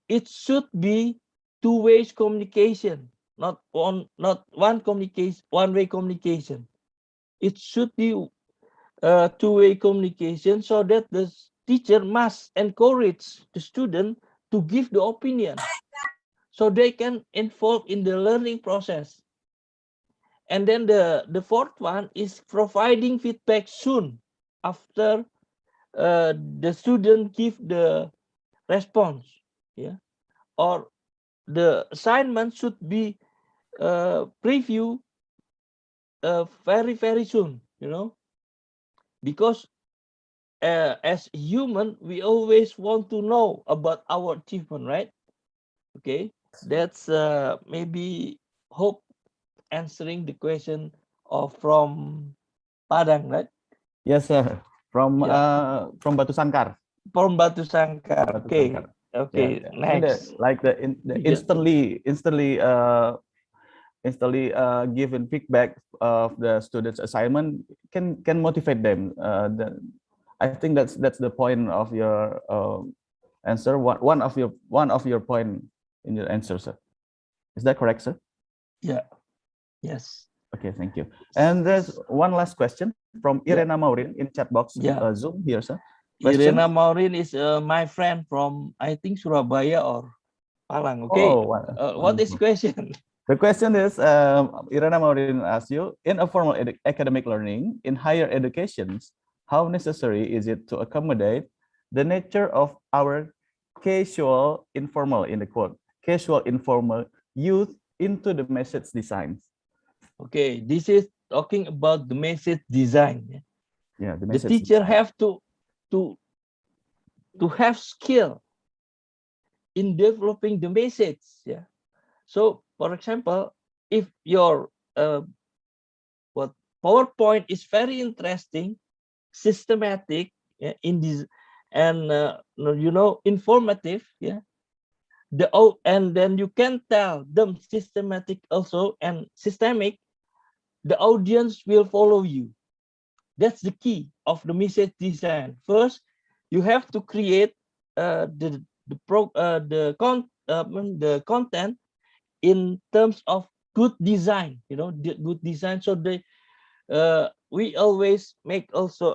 it should be two-way communication, not one-way communication. It should be two-way communication, so that the teacher must encourage the student to give the opinion, so they can involve in the learning process. And then the fourth one is providing feedback soon after the student give the response. Or the assignment should be preview very soon, because as human, we always want to know about our achievement, right? Okay, that's maybe hope answering the question of from Padang, right? Yes, sir. From Batu Sangkar. From Batu Sangkar. Batu Okay. Sangkar. Okay. Yeah. I mean, Next. the instantly given feedback of the students' assignment can motivate them. I think that's the point of your answer. One of your point in your answer, sir. Is that correct, sir? Yeah. Yes. Okay, thank you. And there's one last question from Irena Maurin in chat box Zoom here, sir. Question? Irena Maurin is my friend from, I think, Surabaya or Palang. Okay. Oh, what is the question? The question is, Irena Maurin asks you, in a formal academic learning, in higher educations, how necessary is it to accommodate the nature of our casual, informal, in the quote, casual, informal youth into the message designs? Okay, this is talking about the message design. Yeah, the teacher design. have to have skill in developing the message. Yeah. So, for example, if your PowerPoint is very interesting, systematic, in this, and informative, and then you can tell them systematic also and systemic, the audience will follow you. That's the key of the message design. First, you have to create the content in terms of good design. The good design. So we always make also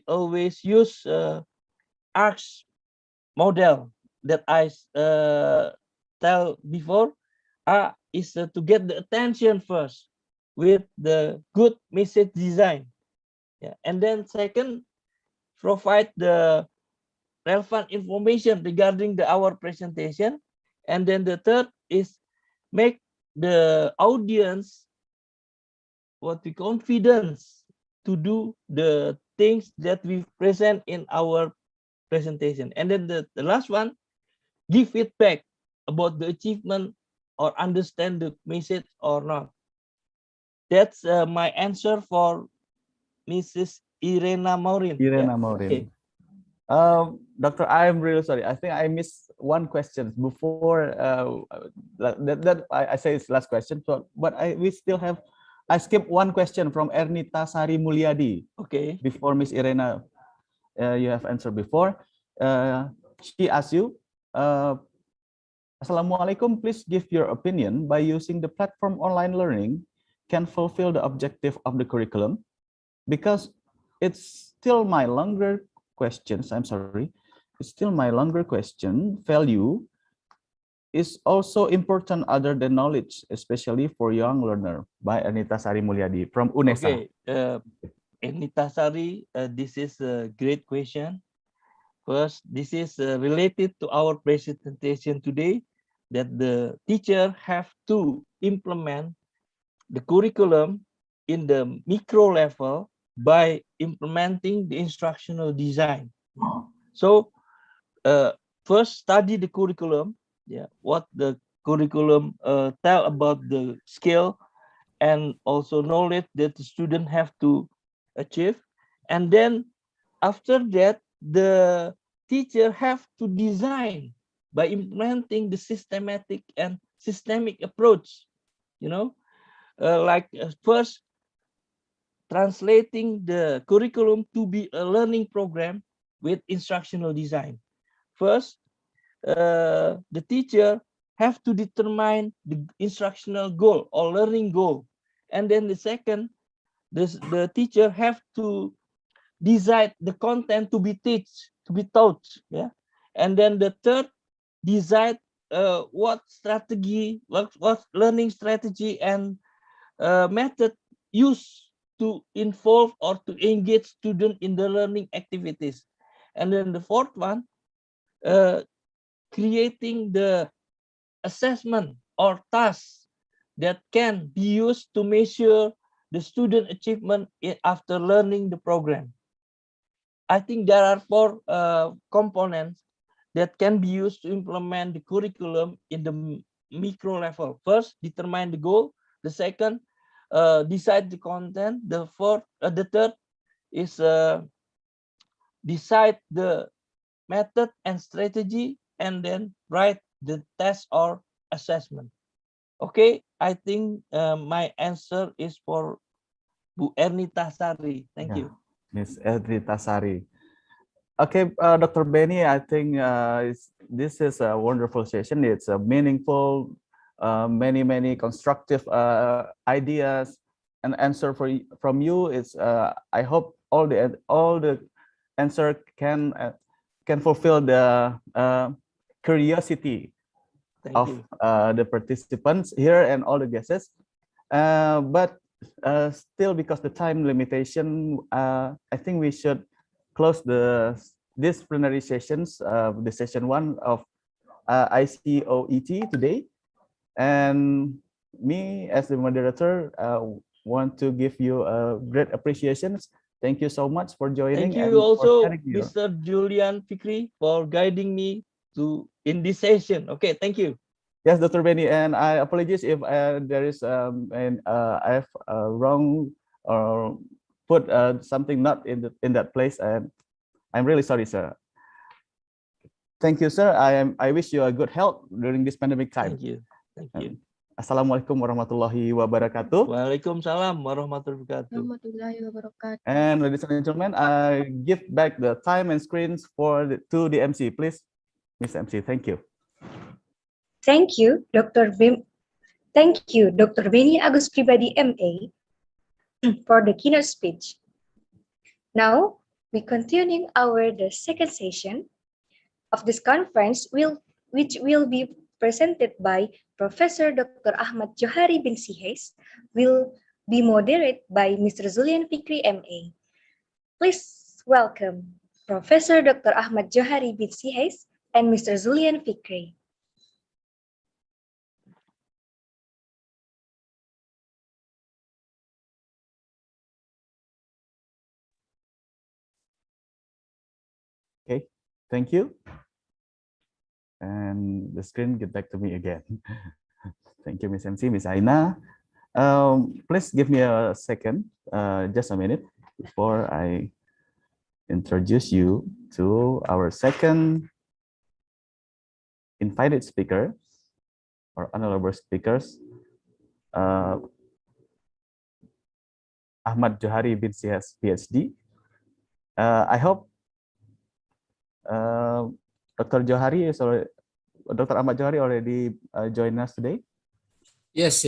always use ARCS model that I tell before. Is to get the attention first with the good message design. Yeah. And then second, provide the relevant information regarding our presentation. And then the third is make the audience confidence to do the things that we present in our presentation. And then the last one, give feedback about the achievement or understand the message or not. That's my answer for Mrs. Irena Maurin. Irena Maurin. Doctor, I'm really sorry. I think I missed one question before that I say it's last question. So, but we still have. I skipped one question from Ernita Sari Mulyadi. Okay. Before Miss Irena, you have answered before. She asks you, Assalamualaikum, please give your opinion by using the platform online learning can fulfill the objective of the curriculum, because it's still my longer questions. I'm sorry. It's still my longer question. Value is also important other than knowledge, especially for young learner, by Anita Sari Mulyadi from UNESA. Okay, Anita Sari, this is a great question. First, this is related to our presentation today, that the teacher have to implement the curriculum in the micro level by implementing the instructional design. So first study the curriculum, what the curriculum tell about the skill and also knowledge that the student have to achieve. And then after that, the teacher have to design by implementing the systematic and systemic approach, first translating the curriculum to be a learning program with instructional design. First, the teacher have to determine the instructional goal or learning goal. And then the second, the teacher have to decide the content to be taught. Yeah. And then the third, decide what strategy, what learning strategy and method used to involve or to engage student in the learning activities. And then the fourth one, creating the assessment or tasks that can be used to measure the student achievement after learning the program. I think there are four components that can be used to implement the curriculum in the micro level. First, determine the goal. The second, decide the content. The third is decide the method and strategy, and then write the test or assessment. Okay, I think my answer is for Bu Ernita Sari. Thank you. Miss Ernita Sari. Okay, Dr. Benny, I think this is a wonderful session. It's a meaningful, many constructive ideas and answer from you. It's I hope all the answer can fulfill the curiosity of the participants here and all the guests. But still, because the time limitation, I think we should close this plenary sessions, the session 1 of ICOET today. And me as the moderator want to give you a great appreciation. Thank you so much for joining. Thank you also, Mr. Julian Fikri, for guiding me in this session. Okay, thank you. Yes, Dr. Benny, and I apologize if there is I've wrong or put something not in that place, and I'm really sorry, sir. Thank you, sir. I wish you a good health during this pandemic time. Thank you. Thank you. Assalamualaikum warahmatullahi wabarakatuh. Waalaikumsalam warahmatullahi wabarakatuh. And ladies and gentlemen, I give back the time and screens to the MC, please, Miss MC. Thank you. Thank you, Dr. Benny Agus Pribadi MA, for the keynote speech. Now, we continue the second session of this conference, which will be presented by Professor Dr. Ahmad Johari bin Sihes, will be moderated by Mr. Julian Fikri MA. Please welcome Professor Dr. Ahmad Johari bin Sihes and Mr. Julian Fikri. Okay, thank you. And the screen get back to me again. Thank you, Miss MC, Miss Aina. Please give me a second, just a minute, before I introduce you to our second invited speaker or honorable speakers, Ahmad Johari bin Sihes, PhD. I hope Dr. Johari is already, Dr. Ahmad Johari already joined us today. Yes.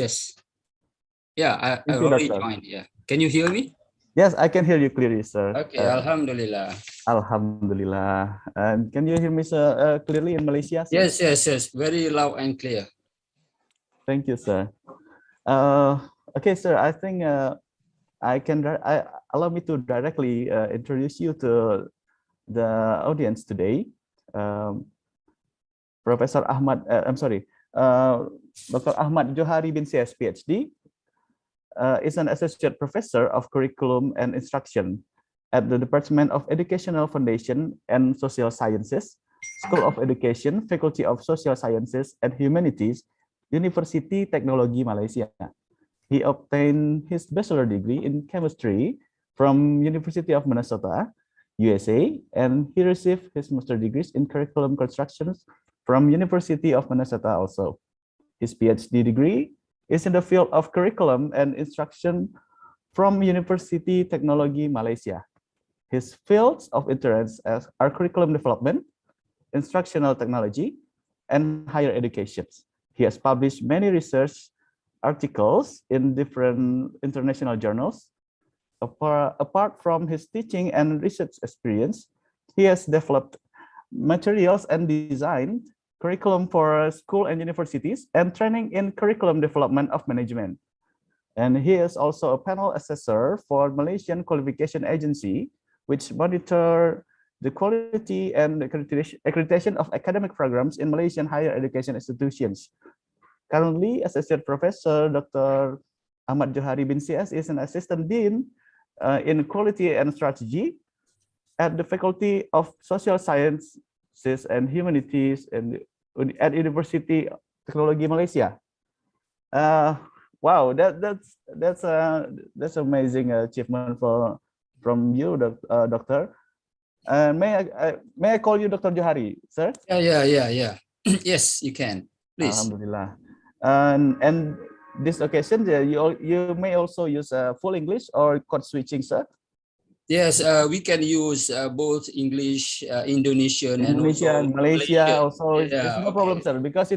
Yeah, I already joined. Yeah. Can you hear me? Yes, I can hear you clearly, sir. Okay, Alhamdulillah. Alhamdulillah. And can you hear me, sir, clearly in Malaysia? Sir? Yes. Very loud and clear. Thank you, sir. Okay, sir. I think allow me to directly introduce you to the audience today. Professor Ahmad, Dr. Ahmad Johari bin Sihes, PhD, is an associate professor of curriculum and instruction at the Department of Educational Foundation and Social Sciences, School of Education, Faculty of Social Sciences and Humanities, University Teknologi Malaysia. He obtained his bachelor degree in chemistry from University of Minnesota, USA, and he received his master degrees in curriculum construction from University of Minnesota also. His PhD degree is in the field of curriculum and instruction from University Teknologi Malaysia. His fields of interest are curriculum development, instructional technology, and higher education. He has published many research articles in different international journals. Apart from his teaching and research experience, he has developed materials and designed curriculum for school and universities and training in curriculum development of management. And he is also a panel assessor for Malaysian Qualification Agency, which monitor the quality and accreditation of academic programs in Malaysian higher education institutions. Currently, Associate Professor Dr. Ahmad Johari bin Sihes is an Assistant Dean in Quality and Strategy at the Faculty of Social Sciences and Humanities and at University of Technology Malaysia. Wow, that's amazing achievement from you, doctor. May I call you Dr. Johari, sir? Yeah. Yes, you can. Please. Alhamdulillah. And this occasion, you may also use full English or code switching, sir. Yes, we can use both English, Indonesian, and Indonesia and Malaysia also. Yeah, It's no problem, sir, because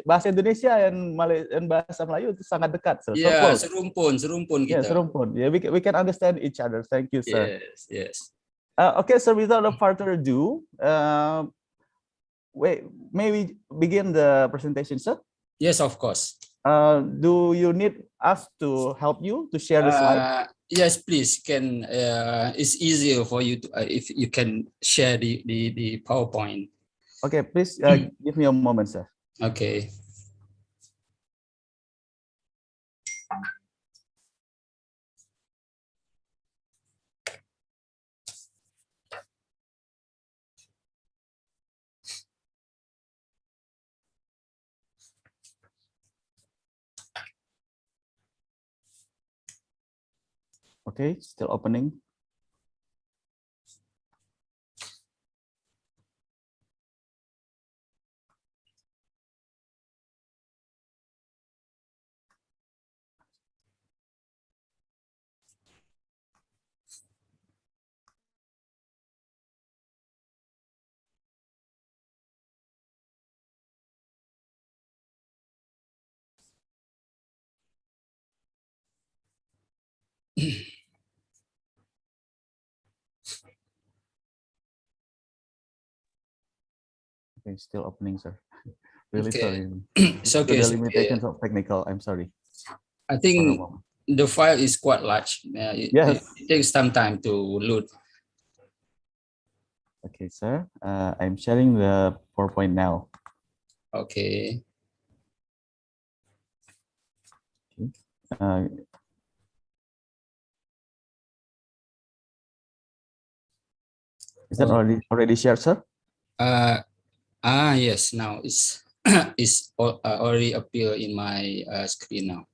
bahasa Indonesia and bahasa Melayu itu sangat dekat, sir. Yeah, so close. serumpun Yeah, kita. serumpun. Yeah, we can understand each other. Thank you, sir. Yes. Okay, so without further ado, may we begin the presentation, sir? Yes, of course. Do you need us to help you to share the slide? Yes, please. It's easier for you to, if you can share the PowerPoint. Okay, please give me a moment, sir. Okay. Okay, still opening. Okay, still opening, sir. Really sorry. It's okay. The limitations of technical. I'm sorry. I think the file is quite large. Yes. It takes some time to load. Okay, sir. I'm sharing the PowerPoint now. Okay. Is that already shared, sir? Yes. Now it's already appear in my screen now.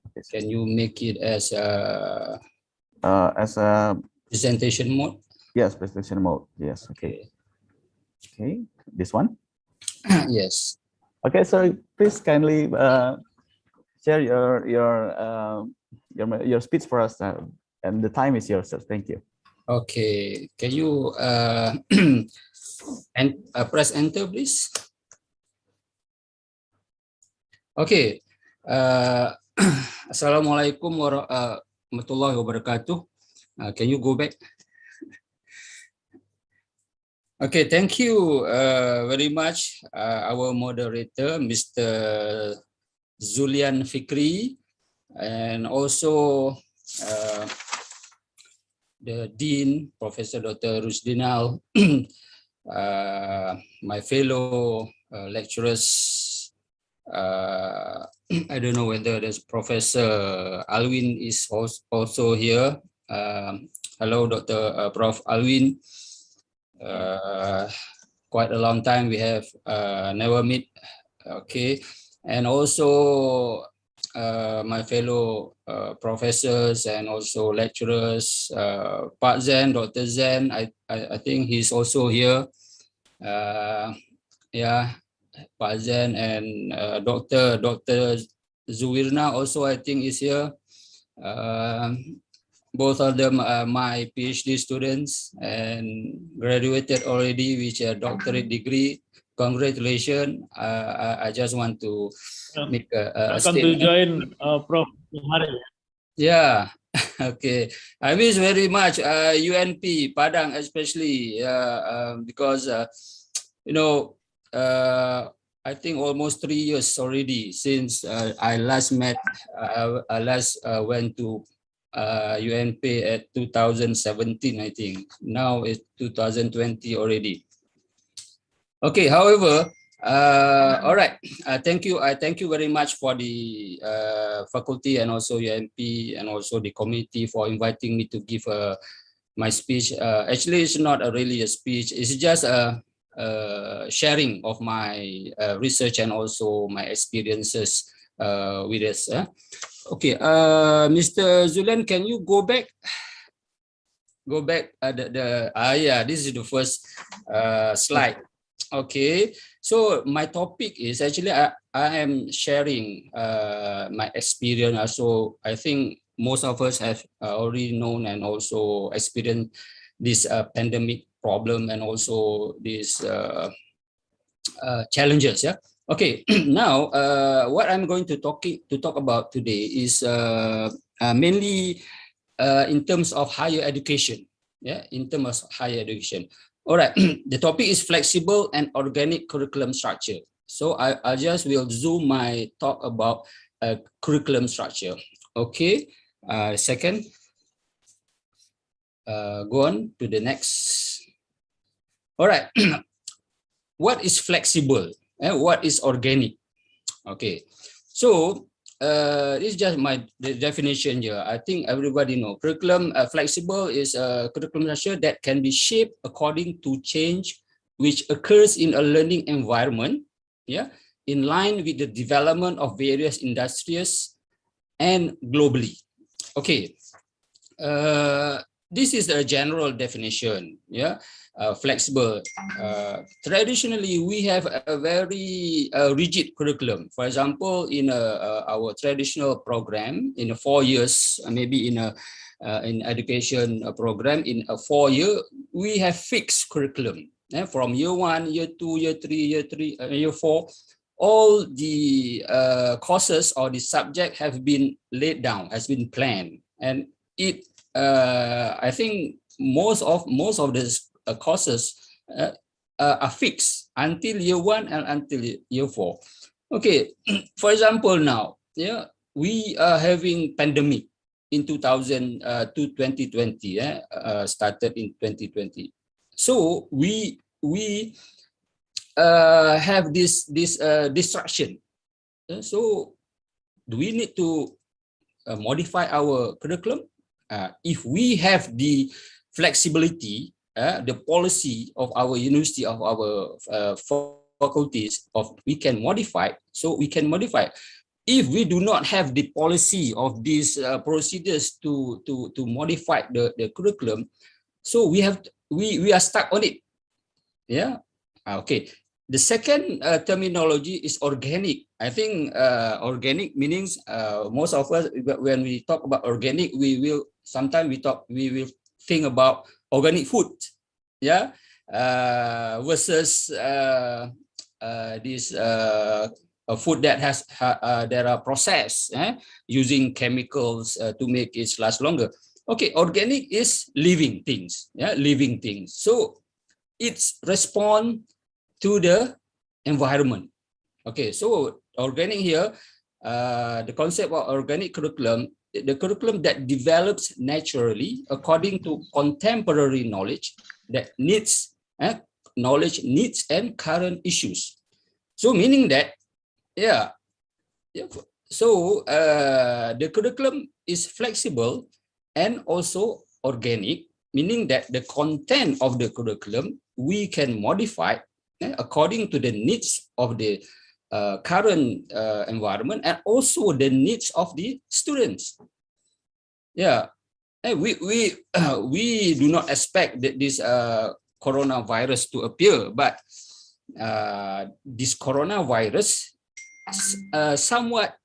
Okay, can you make it as a presentation mode? Yes, presentation mode. Yes. Okay. Okay. This one. Yes. Okay. So please kindly share your speech for us, and the time is yours, sir. Thank you. Okay. Can you and press enter, please? Okay. Assalamualaikum warahmatullahi wabarakatuh. Can you go back? Okay, thank you very much, our moderator, Mr. Zulian Fikri, and also the Dean, Professor Dr. Rusdinal, my fellow lecturers. I don't know whether there's Professor Alwin is also here. Hello, Dr. Prof. Alwin. Quite a long time we have never met. Okay, and also my fellow professors and also lecturers, Pak Zen, Dr. Zen, I think he's also here. Yeah, Pak Zen and Dr. Zuwirna also I think is here. Both of them are my PhD students and graduated already with a doctorate degree. Congratulations. I just want to make a statement. To join Prof. Hari. Yeah, okay. I miss very much UNP, Padang especially, because, you know, I think almost 3 years already since I last met, I last went to UNP at 2017, I think. Now it's 2020 already. Okay, however, all right. Thank you. I thank you very much for the faculty and also UNP and also the committee for inviting me to give a my speech. Actually, it's not really a speech. It's just a sharing of my research and also my experiences with us. Okay, Mr. Zulan, can you go back? Go back. Yeah, this is the first slide. Okay, so my topic is actually I am sharing my experience. So I think most of us have already known and also experienced this pandemic problem and also these challenges. Yeah. Okay. Now, what I'm going to talk about today is mainly in terms of higher education. Yeah, in terms of higher education. All right. The topic is flexible and organic curriculum structure. So I just will zoom my talk about curriculum structure. Okay. Second. Go on to the next. All right. What is flexible? What is organic? Okay. So this is just the definition here. I think everybody know curriculum flexible is a curriculum structure that can be shaped according to change which occurs in a learning environment, yeah, in line with the development of various industries and globally. Okay, this is a general definition, yeah. Flexible. Traditionally, we have a very rigid curriculum. For example, in our traditional program, in 4 years, maybe in education program, in a 4 year, we have fixed curriculum. From year 1, year 2, year 3, year 4, all the courses or the subject have been laid down, has been planned, and it. I think most of this courses are fixed until year 1 and until year 4. Okay, for example, now, yeah, we are having pandemic in 2020, started in 2020. So we have this distraction. So do we need to modify our curriculum? If we have the flexibility, the policy of our university, of our faculties, we can modify. So we can modify. If we do not have the policy of these procedures to modify the curriculum, so we are stuck on it. Yeah. Okay. The second terminology is organic. I think organic meanings most of us, when we talk about organic, we will think about organic food, yeah, versus this food that are processed using chemicals to make it last longer. Okay, organic is living things, yeah, living things. So it's respond to the environment. Okay, so organic here, the concept of organic curriculum, the curriculum that develops naturally according to contemporary knowledge that needs knowledge needs and current issues. So meaning that, yeah, so the curriculum is flexible and also organic, meaning that the content of the curriculum we can modify according to the needs of the current environment and also the needs of the students. Yeah, we do not expect that this coronavirus to appear, but this coronavirus somewhat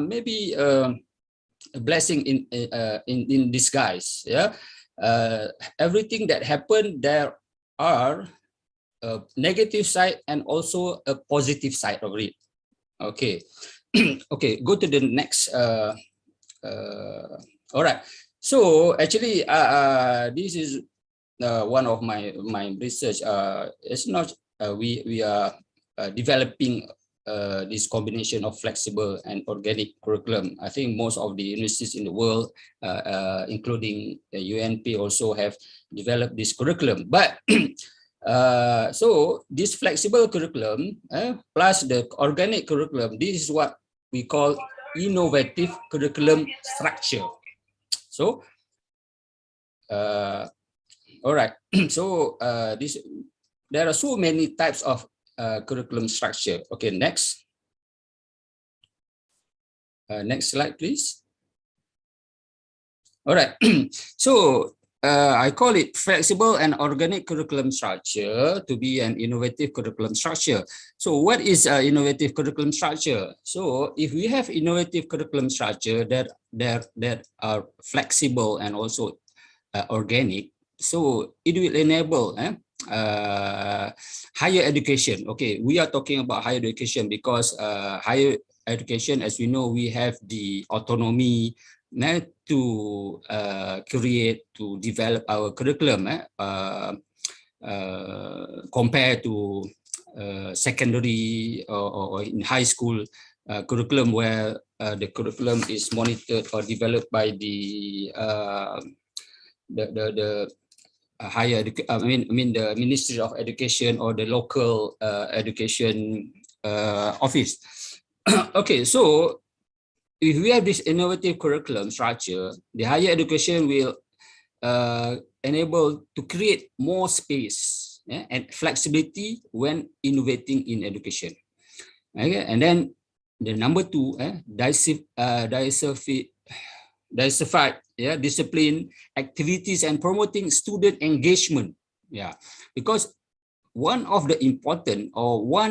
maybe a blessing in disguise. Yeah, everything that happened, there are a negative side and also a positive side of it. Okay. Okay, go to the next. All right. So actually, this is one of my research. It's not we are developing this combination of flexible and organic curriculum. I think most of the universities in the world, including UNP, also have developed this curriculum. But so this flexible curriculum plus the organic curriculum, this is what we call innovative curriculum structure. So All right. So there are so many types of curriculum structure. Okay, next. Next slide, please. All right. So I call it flexible and organic curriculum structure to be an innovative curriculum structure. So what is innovative curriculum structure? So if we have innovative curriculum structure that are flexible and also organic, so it will enable higher education. Okay, we are talking about higher education because higher education, as we know, we have the autonomy to create, to develop our curriculum compared to secondary or in high school curriculum, where the curriculum is monitored or developed by the higher I mean the Ministry of Education or the local education office. Okay, so if we have this innovative curriculum structure, the higher education will enable to create more space and flexibility when innovating in education. Okay, and then the number two, diversified discipline activities and promoting student engagement. Yeah, because one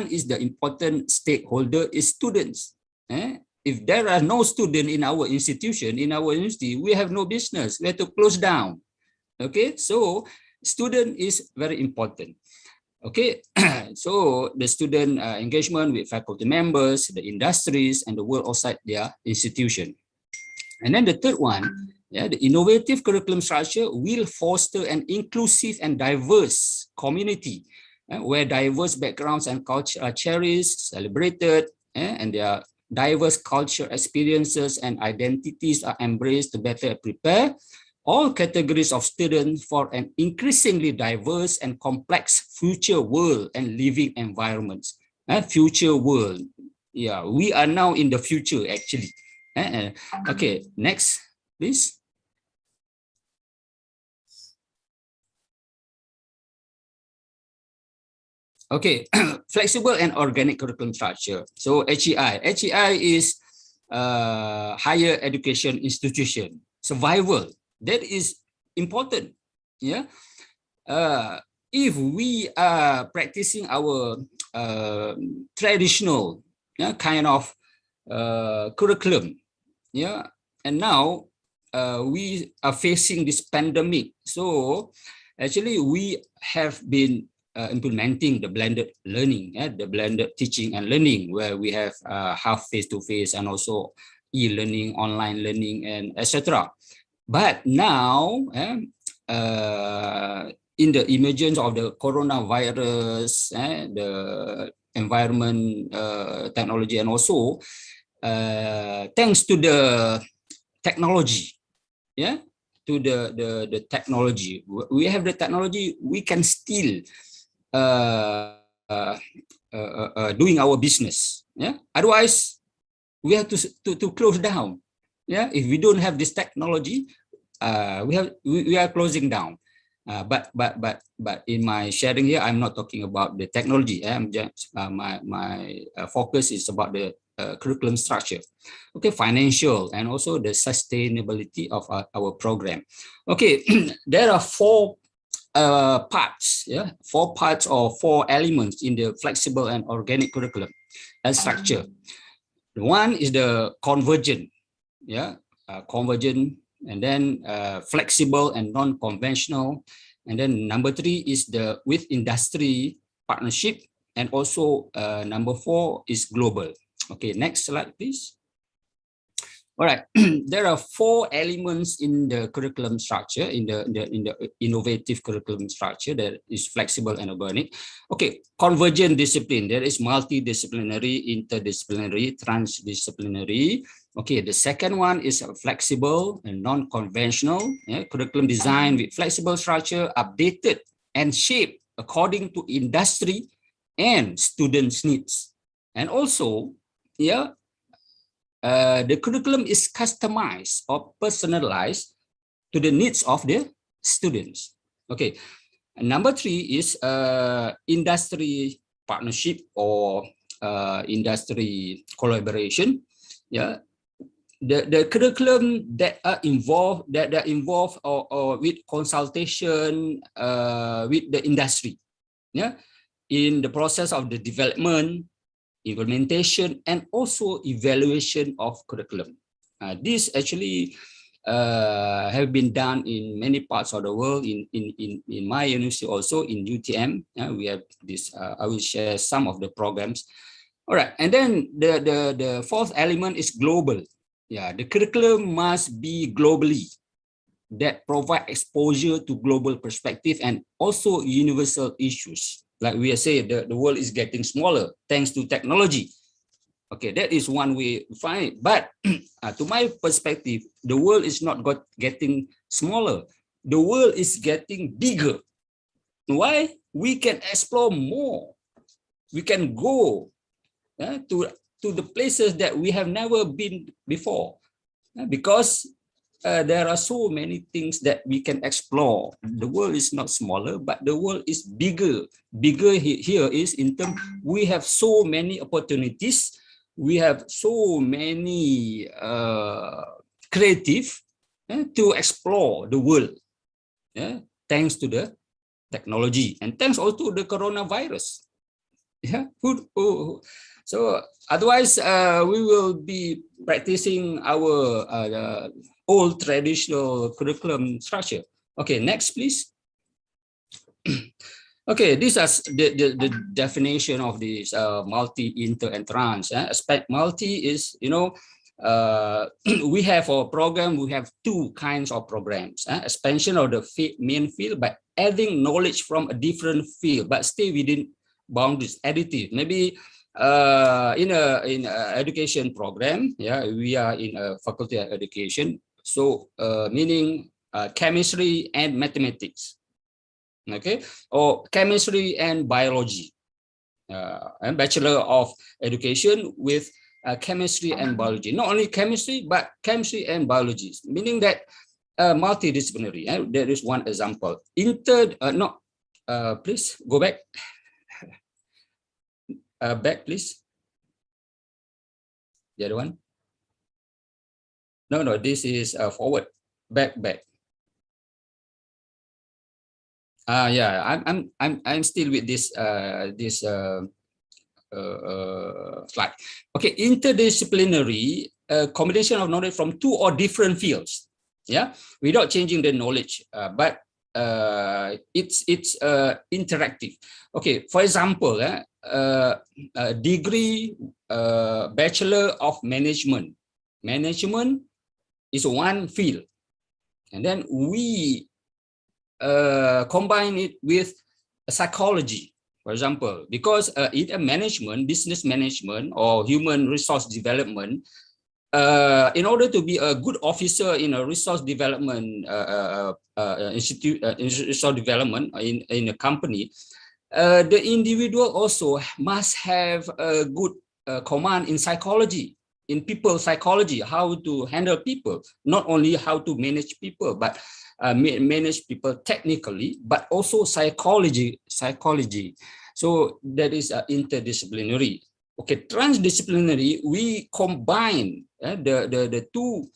is the important stakeholder is students. If there are no students in our institution, in our university, we have no business. We have to close down. Okay, so student is very important. Okay, so the student engagement with faculty members, the industries, and the world outside their institution. And then the third one, the innovative curriculum structure will foster an inclusive and diverse community where diverse backgrounds and culture are cherished, celebrated, and their diverse culture experiences and identities are embraced to better prepare all categories of students for an increasingly diverse and complex future world and living environments. Future world. Yeah, we are now in the future actually. Okay, next, please. Okay, flexible and organic curriculum structure. So HEI is higher education institution survival. That is important. Yeah. If we are practicing our traditional kind of curriculum, and now we are facing this pandemic. So actually, we have been implementing the blended learning, the blended teaching and learning, where we have half face-to-face and also e-learning, online learning, and etc. But now, in the emergence of the coronavirus, the environment, technology, and also thanks to the technology, to the technology, we have the technology, we can still doing our business. Otherwise we have to close down. If we don't have this technology, we are closing down. But in my sharing here, I'm not talking about the technology. I'm just my focus is about the curriculum structure. Okay, financial and also the sustainability of our program. Okay, there are four parts, 4 parts or 4 elements in the flexible and organic curriculum and structure. One is the convergent, convergent, and then flexible and non-conventional, and then number 3 is the with industry partnership, and also number 4 is global. Okay, next slide, please. All right, there are 4 elements in the curriculum structure, in the innovative curriculum structure that is flexible and organic. Okay, convergent discipline, there is multidisciplinary, interdisciplinary, transdisciplinary. Okay, the second one is flexible and non-conventional, curriculum design with flexible structure, updated and shaped according to industry and students' needs. And also, the curriculum is customized or personalized to the needs of the students. Okay. And number 3 is industry partnership or industry collaboration. Yeah, the curriculum that are involved or with consultation with the industry. Yeah, in the process of the development, implementation, and also evaluation of curriculum. This actually have been done in many parts of the world. In my university also, in UTM, we have this. I will share some of the programs. All right, and then the fourth element is global. Yeah, the curriculum must be globally, that provide exposure to global perspective and also universal issues. Like we are saying, the world is getting smaller thanks to technology. Okay, that is one way to find it. But to my perspective, the world is not getting smaller. The world is getting bigger. Why? We can explore more. We can go to the places that we have never been before. Because there are so many things that we can explore. The world is not smaller, but the world is bigger. Bigger here is in terms, we have so many opportunities. We have so many creative to explore the world, thanks to the technology and thanks also to the coronavirus. Yeah, so otherwise we will be practicing our old traditional curriculum structure. Okay, next please. Okay, these are the definition of this multi, inter, and trans. Aspect multi is, we have a program, we have 2 kinds of programs. Expansion of the main field by adding knowledge from a different field, but stay within boundaries, additive. Maybe in a education program, we are in a faculty of education. So meaning chemistry and mathematics. Okay, or chemistry and biology, and Bachelor of Education with chemistry and biology. Not only chemistry, but chemistry and biology, meaning that multidisciplinary. There is one example. Please go back. Back, please. The other one. No, this is forward. Back. Yeah, I'm still with this slide. Okay, interdisciplinary combination of knowledge from 2 or different fields. Yeah, without changing the knowledge, but it's interactive. Okay, for example, degree Bachelor of Management. Management is one field, and then we combine it with psychology, for example, because in a management, business management, or human resource development, in order to be a good officer in a resource development resource development in a company, the individual also must have a good command in psychology, in people psychology, how to handle people, not only how to manage people, but manage people technically, but also psychology. So that is interdisciplinary. Okay, transdisciplinary, we combine the 2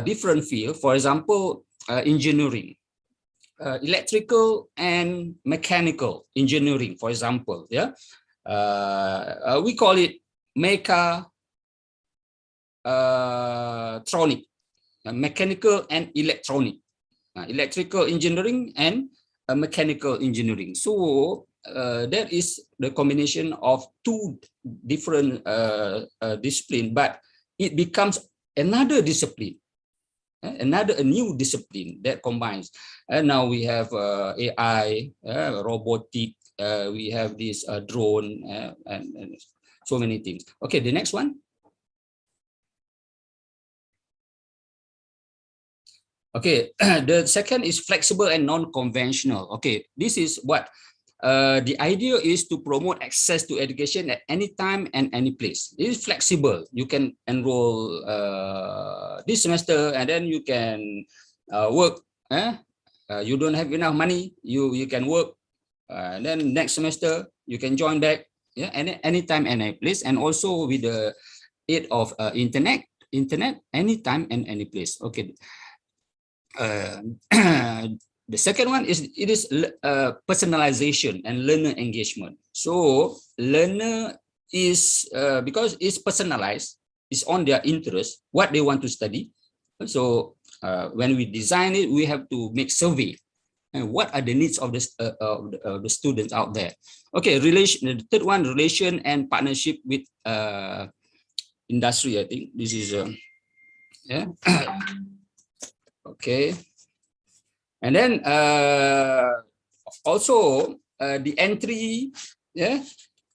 different fields. For example, engineering, electrical and mechanical engineering, for example. We call it mechatronic, mechanical and electronic. Electrical engineering and mechanical engineering. So that is the combination of 2 different disciplines, but it becomes another discipline, a new discipline that combines. And now we have AI, robotic, we have this drone, and so many things. Okay, the next one. Okay, the second is flexible and non-conventional. Okay, this is what the idea is, to promote access to education at any time and any place. It is flexible. You can enroll this semester, and then you can work you don't have enough money, you can work. Then next semester you can join back. Yeah, anytime, any place, and also with the aid of internet, anytime and any place. Okay. The second one is personalization and learner engagement. So learner is because it's personalized, it's on their interest, what they want to study. So when we design it, we have to make survey and what are the needs of the students out there. Okay, the third one, relation and partnership with industry. I think this is yeah. Okay. And then also the entry, yeah,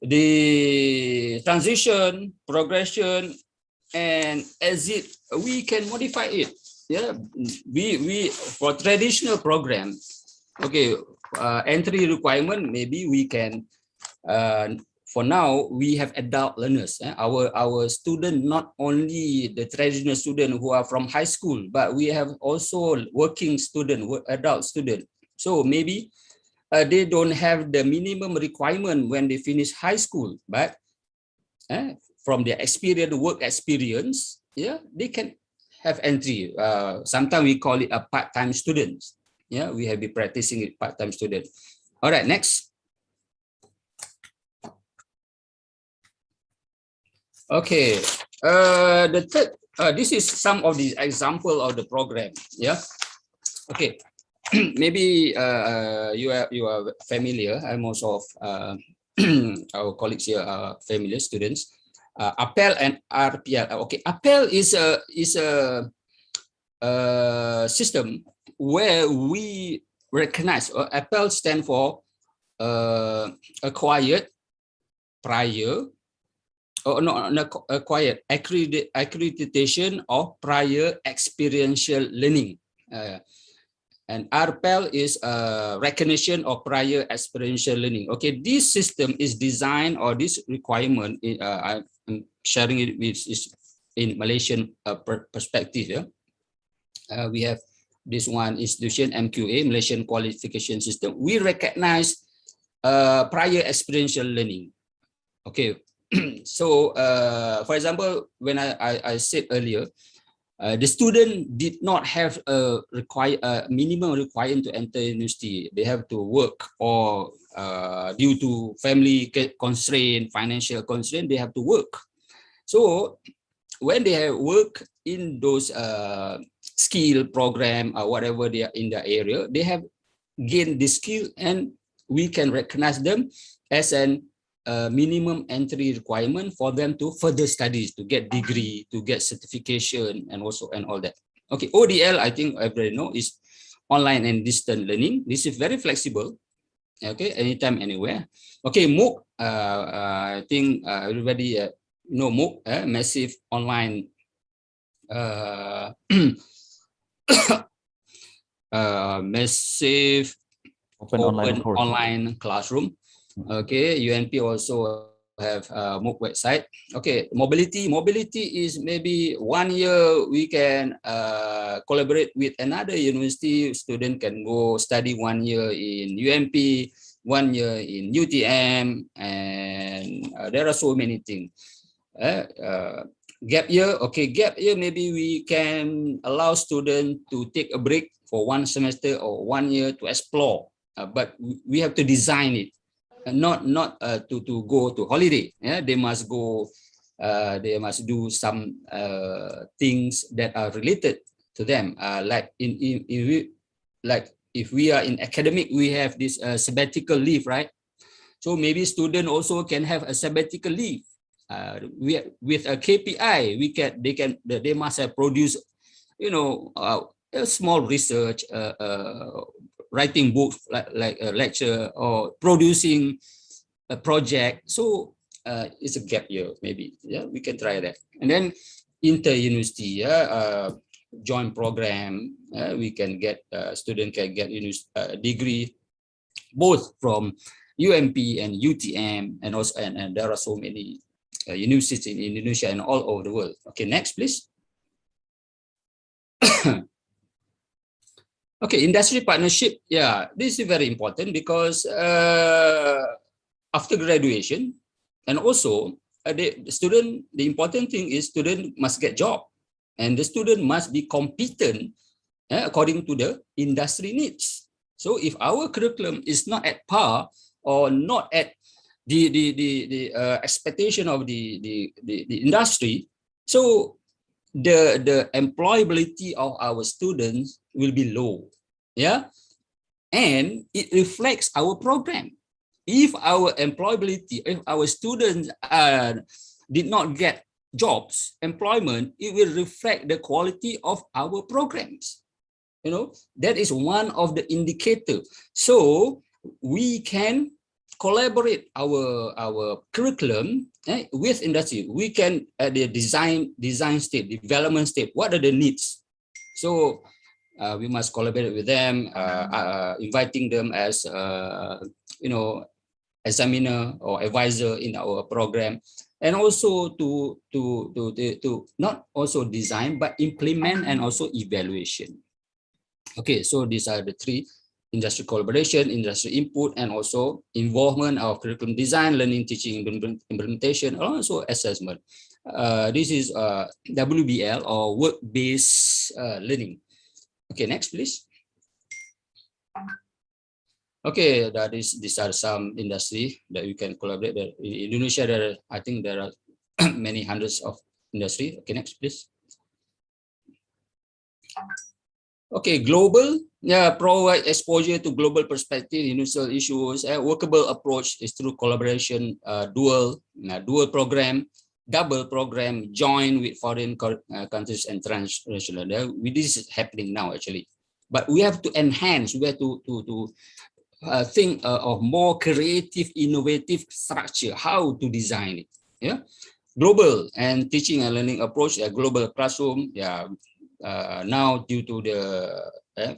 the transition, progression, and exit, we can modify it. Yeah, we for traditional program, okay, entry requirement, maybe we can for now we have adult learners. Our student, not only the traditional student who are from high school, but we have also working student, adult student. So maybe they don't have the minimum requirement when they finish high school, but from their experience, work experience, yeah, they can have entry. Sometimes we call it a part-time students. Yeah, we have been practicing it part-time student. All right, next. Okay, the third, this is some of the example of the program. Yeah, okay. Maybe you are familiar, and most of our colleagues here are familiar, students. APEL and RPL. Okay, APEL is a system where we recognize. APEL stand for acquired, prior. Oh, no, acquired, accreditation of prior experiential learning. And RPEL is recognition of prior experiential learning. Okay, this system is designed, or this requirement, I'm sharing it with is in Malaysian perspective. Yeah, we have this one institution, MQA, Malaysian Qualification System. We recognize prior experiential learning. Okay. So, for example, when I said earlier, the student did not have a minimum requirement to enter university. They have to work, or due to family constraint, financial constraint, they have to work. So when they have work in those skill program or whatever they are in the area, they have gained the skill, and we can recognize them as an minimum entry requirement for them to further studies, to get degree, to get certification, and also and all that. Okay, ODL, I think everybody know, is online and distant learning. This is very flexible. Okay, anytime, anywhere. Okay, MOOC, I think everybody know MOOC, massive online massive open online classroom. Okay, UNP also have a MOOC website. Okay, mobility is maybe 1 year we can collaborate with another university. Student can go study 1 year in UNP, 1 year in UTM, and there are so many things. Gap year, okay, gap year, maybe we can allow students to take a break for 1 semester or 1 year to explore, but we have to design it. Not to go to holiday. Yeah, they must go. They must do some things that are related to them. Like like if we are in academic, we have this sabbatical leave, right? So maybe student also can have a sabbatical leave. With a KPI, they must have produced, you know, a small research. Writing books like a lecture, or producing a project. So it's a gap year, maybe. Yeah, we can try that. And then inter-university, joint program, we can get student can get degree both from UMP and UTM, and also and there are so many universities in Indonesia and all over the world. Okay, next, please. Okay, industry partnership. Yeah, this is very important because after graduation, and also the student, the important thing is student must get job, and the student must be competent according to the industry needs. So if our curriculum is not at par or not at the expectation of the industry, so the employability of our students will be low, yeah, and it reflects our program. If our employability, if our students did not get jobs, employment, it will reflect the quality of our programs. You know, that is one of the indicators. So we can collaborate our curriculum with industry. We can at the design state, development state. What are the needs? So we must collaborate with them, inviting them as you know, examiner or advisor in our program, and also to not also design but implement and also evaluation. Okay, so these are the three: industry collaboration, industry input, and also involvement of curriculum design, learning, teaching, implementation, and also assessment. This is WBL or work-based learning. Okay, next please. Okay, these are some industry that we can collaborate. In Indonesia, I think there are many hundreds of industry. Okay, next please. Okay, global, provide exposure to global perspective, universal issues. Workable approach is through collaboration, dual program, double program, join with foreign countries and transnational. This is happening now actually, but we have to enhance. We have to think of more creative, innovative structure, how to design it. Yeah, global and teaching and learning approach, global classroom. Yeah. Now due to the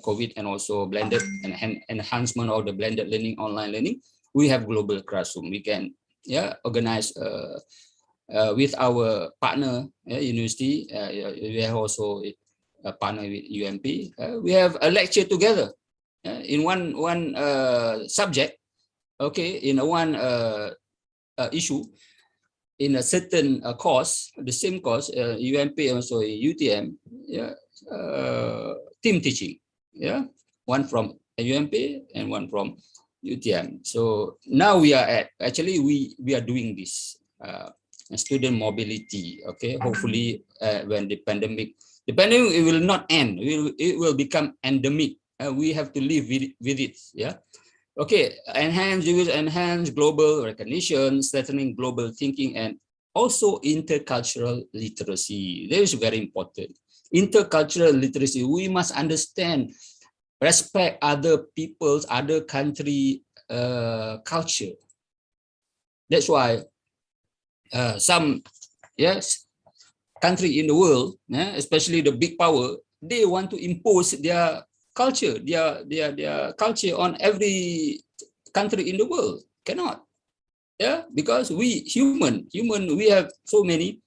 COVID and also blended and enhancement of the blended learning, online learning, we have global classroom. We can organize with our partner university. We have also a partner with UNP. We have a lecture together in one subject. Okay, in one issue. In a certain course, the same course, UNP and also UTM, team teaching, one from UNP and one from UTM. So now we are actually we are doing this student mobility. Okay, hopefully when the pandemic it will not end. It will become endemic. We have to live with it. Yeah. Okay, enhance global recognition, strengthening global thinking, and also intercultural literacy. That is very important. Intercultural literacy, we must understand, respect other people's, other country culture. That's why some country in the world, especially the big power, they want to impose their culture, their culture on every country in the world. Cannot, because we human, we have so many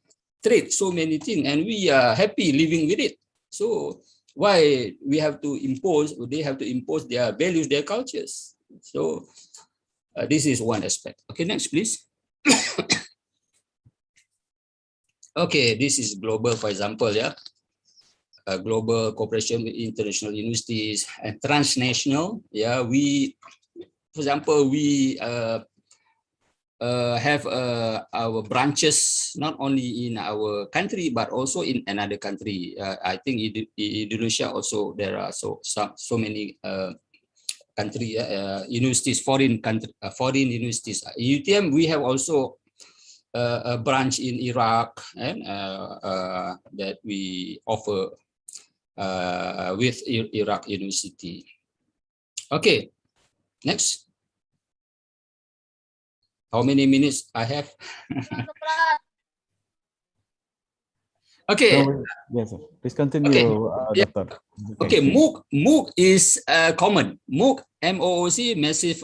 traits, so many things, and we are happy living with it. So why we have to impose? They have to impose their values, their cultures. So this is one aspect. Okay, next please. Okay, this is global, for example, global cooperation with international universities and transnational. We, for example, we have our branches not only in our country but also in another country. I think in Indonesia also there are so many country universities, foreign universities. UTM, we have also a branch in Iraq, and that we offer with Iraq University. Okay, next. How many minutes I have? Okay. Yes, sir. Please continue, Okay. Doctor. Okay, MOOC is common. MOOC, MOOC, massive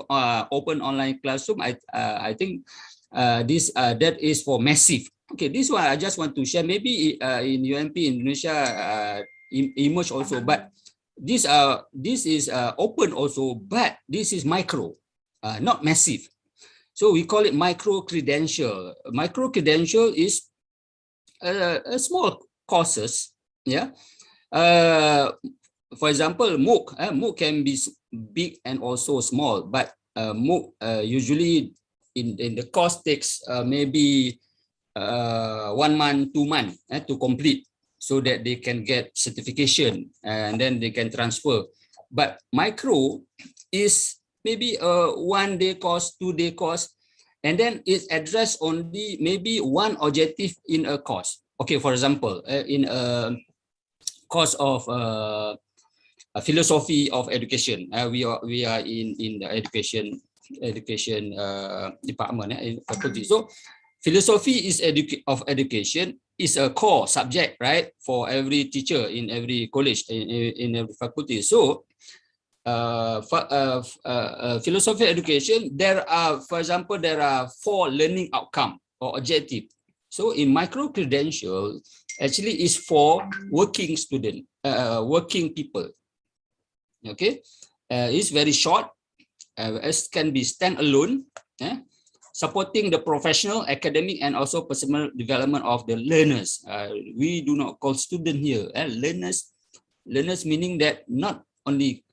open online classroom. I think this that is for massive. Okay, this one I just want to share. Maybe in UNP Indonesia emerge also, but this is open also, but this is micro, not massive. So we call it micro credential. Micro credential is a small courses. Yeah. For example, MOOC can be big and also small, but MOOC usually in the course takes maybe 1 month, 2 months to complete, so that they can get certification and then they can transfer. But micro is maybe a 1 day course, 2 day course, and then it's addressed only maybe one objective in a course. Okay, for example, in a course of a philosophy of education, we are in the education department in faculty. So philosophy is of education is a core subject, right, for every teacher in every college, in every faculty. So philosophy education, there are, for example, there are 4 learning outcome or objective. So in micro credential, actually is for working student, working people. Okay, it's very short, as can be standalone, supporting the professional, academic, and also personal development of the learners. We do not call student here, learners. Learners meaning that not only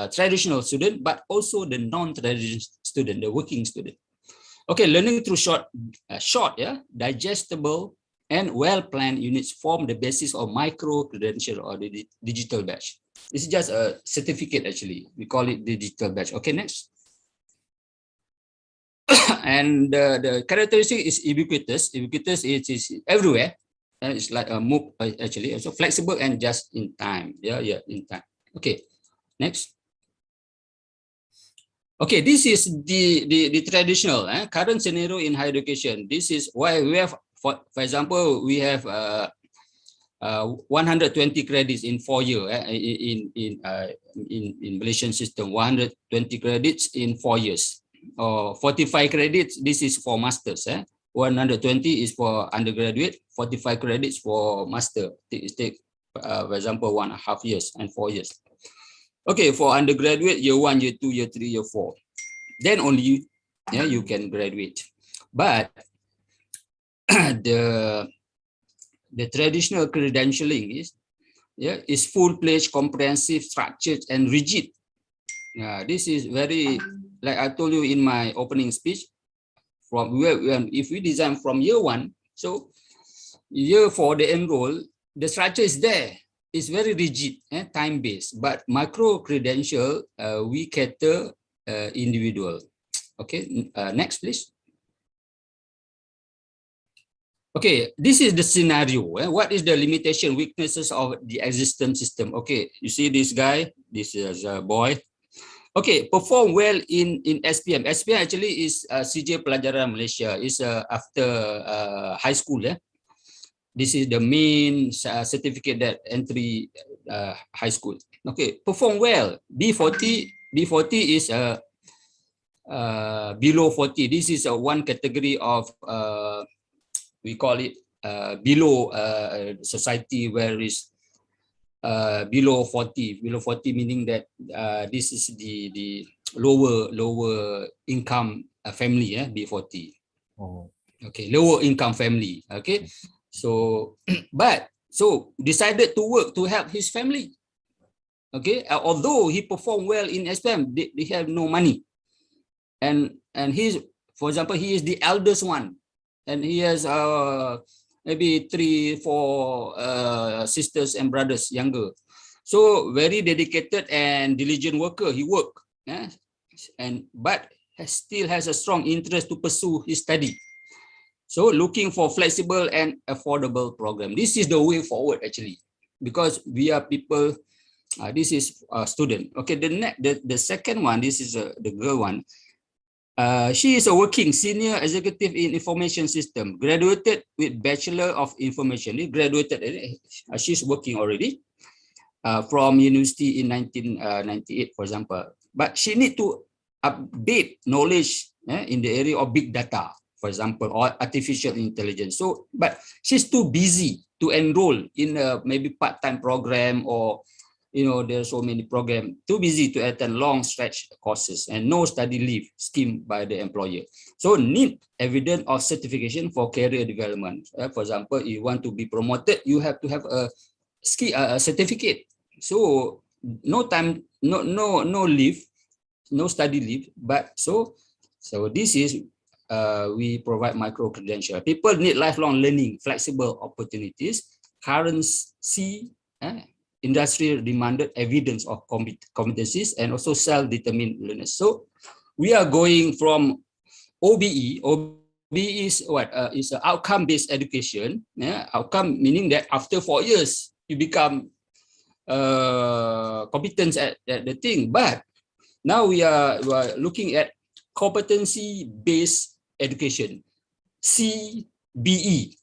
traditional student, but also the non-traditional student, the working student. Okay, learning through short, digestible, and well-planned units form the basis of micro credential or the digital badge. This is just a certificate, actually. We call it digital badge. Okay, next. And the characteristic is ubiquitous. Ubiquitous is everywhere. It's like a MOOC, actually. Also flexible and just in time. Yeah, in time. Okay, next. Okay, this is the traditional current scenario in higher education. This is why we have, for example, we have 120 credits in 4 years in Malaysian system. 120 credits in 4 years, or 45 credits. This is for masters. 120 is for undergraduate. 45 credits for master. Take for example 1.5 years and 4 years. Okay, for undergraduate, year 1, year 2, year 3, year 4. Then only you can graduate. But the traditional credentialing is full-fledged, comprehensive, structured, and rigid. This is very, like I told you in my opening speech, from if we design from year 1, so year 4 they enroll, the structure is there. It's very rigid, time-based, but micro-credential, we cater individual. Okay, next, please. Okay, this is the scenario. What is the limitation, weaknesses of the existing system? Okay, you see this guy, this is a boy. Okay, perform well in SPM. SPM actually is CJ Pelajaran Malaysia. It's after high school. This is the main certificate that entry high school. Okay, perform well. B40 is below 40. This is one category of we call it below society, where is below 40. Below 40 meaning that this is the lower income family. B40. Oh. Okay, lower income family. Okay. So, so decided to work to help his family. Okay, although he performed well in SPM, they have no money, and he's, for example, he is the eldest one, and he has maybe 3, 4 sisters and brothers younger. So very dedicated and diligent worker. He worked, but still has a strong interest to pursue his study. So looking for flexible and affordable program. This is the way forward, actually, because we are people. This is a student. Okay, the second one. This is the girl one. She is a working senior executive in information system. Graduated with Bachelor of Information. She graduated. She's working already from university in 1998, for example. But she need to update knowledge in the area of big data, for example, or artificial intelligence. So, but she's too busy to enroll in a maybe part-time program or there are so many programs, too busy to attend long stretch courses and no study leave scheme by the employer. So need evidence of certification for career development. For example, you want to be promoted, you have to have a certificate. So no time, no leave, no study leave, but so this is we provide micro credential. People need lifelong learning, flexible opportunities, currency, industry demanded evidence of competencies, and also self-determined learners. So we are going from OBE. OBE is what? Is an outcome-based education. Outcome meaning that after 4 years you become competent at the thing. But now we are looking at competency-based education, CBE,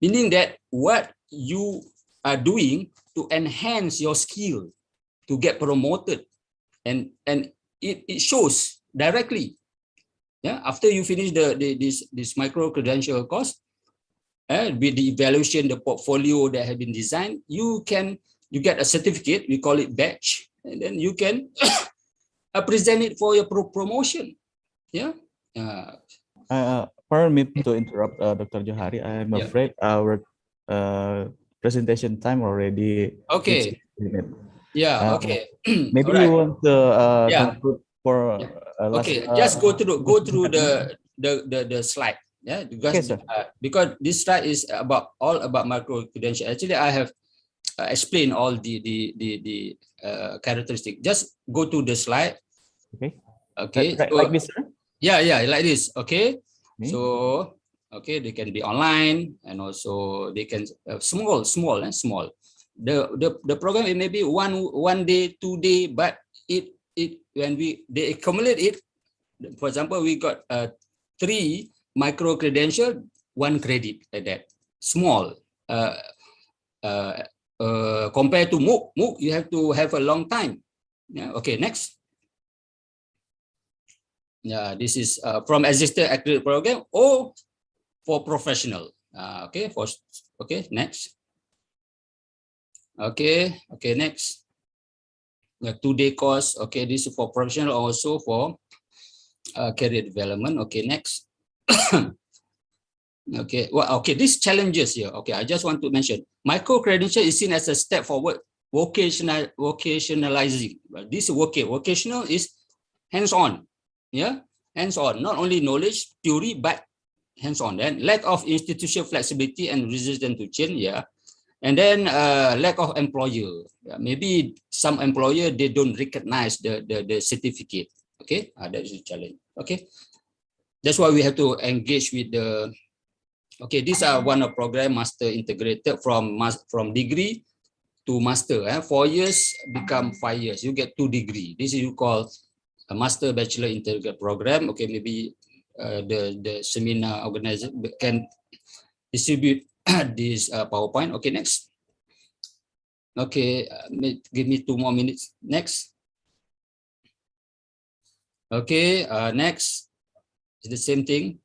meaning that what you are doing to enhance your skill to get promoted, and it shows directly. After you finish this micro credential course, with the evaluation, the portfolio that have been designed, you get a certificate. We call it badge, and then you can present it for your promotion. Pardon me to interrupt, Dr. Johari. I'm afraid our presentation time already. Okay. Okay. Maybe right. you want to conclude for okay. Just go through the slide. Because because this slide is all about micro credential. Actually, I have explained all the characteristic. Just go to the slide. Okay. Like this. Yeah, like this. Okay. So they can be online, and also they can small. The program, it may be one day, 2 day, but it when they accumulate it. For example, we got 3 micro credential, 1 credit, like that. Small. Compared to MOOC, you have to have a long time. Okay, next. This is from existing accredited program or for professional. Okay, next. Okay, next. The 2-day course. Okay, this is for professional, also for career development. Okay, next. Okay, these challenges here. Okay, I just want to mention micro credential is seen as a step forward. Vocationalizing. This vocational is hands-on. Hands-on, not only knowledge, theory, but hands-on. Then lack of institutional flexibility and resistance to change. And then lack of employer. Maybe some employer, they don't recognize the certificate. Okay, that is a challenge. Okay, that's why we have to engage with the. Okay, these are one of program master integrated from degree to master. 4 years become 5 years. You get 2 degree. This is you call a master bachelor integrated program. Okay, maybe the seminar organizer can distribute this PowerPoint. Okay, next. Okay, give me 2 more minutes. Next. Okay, next is the same thing.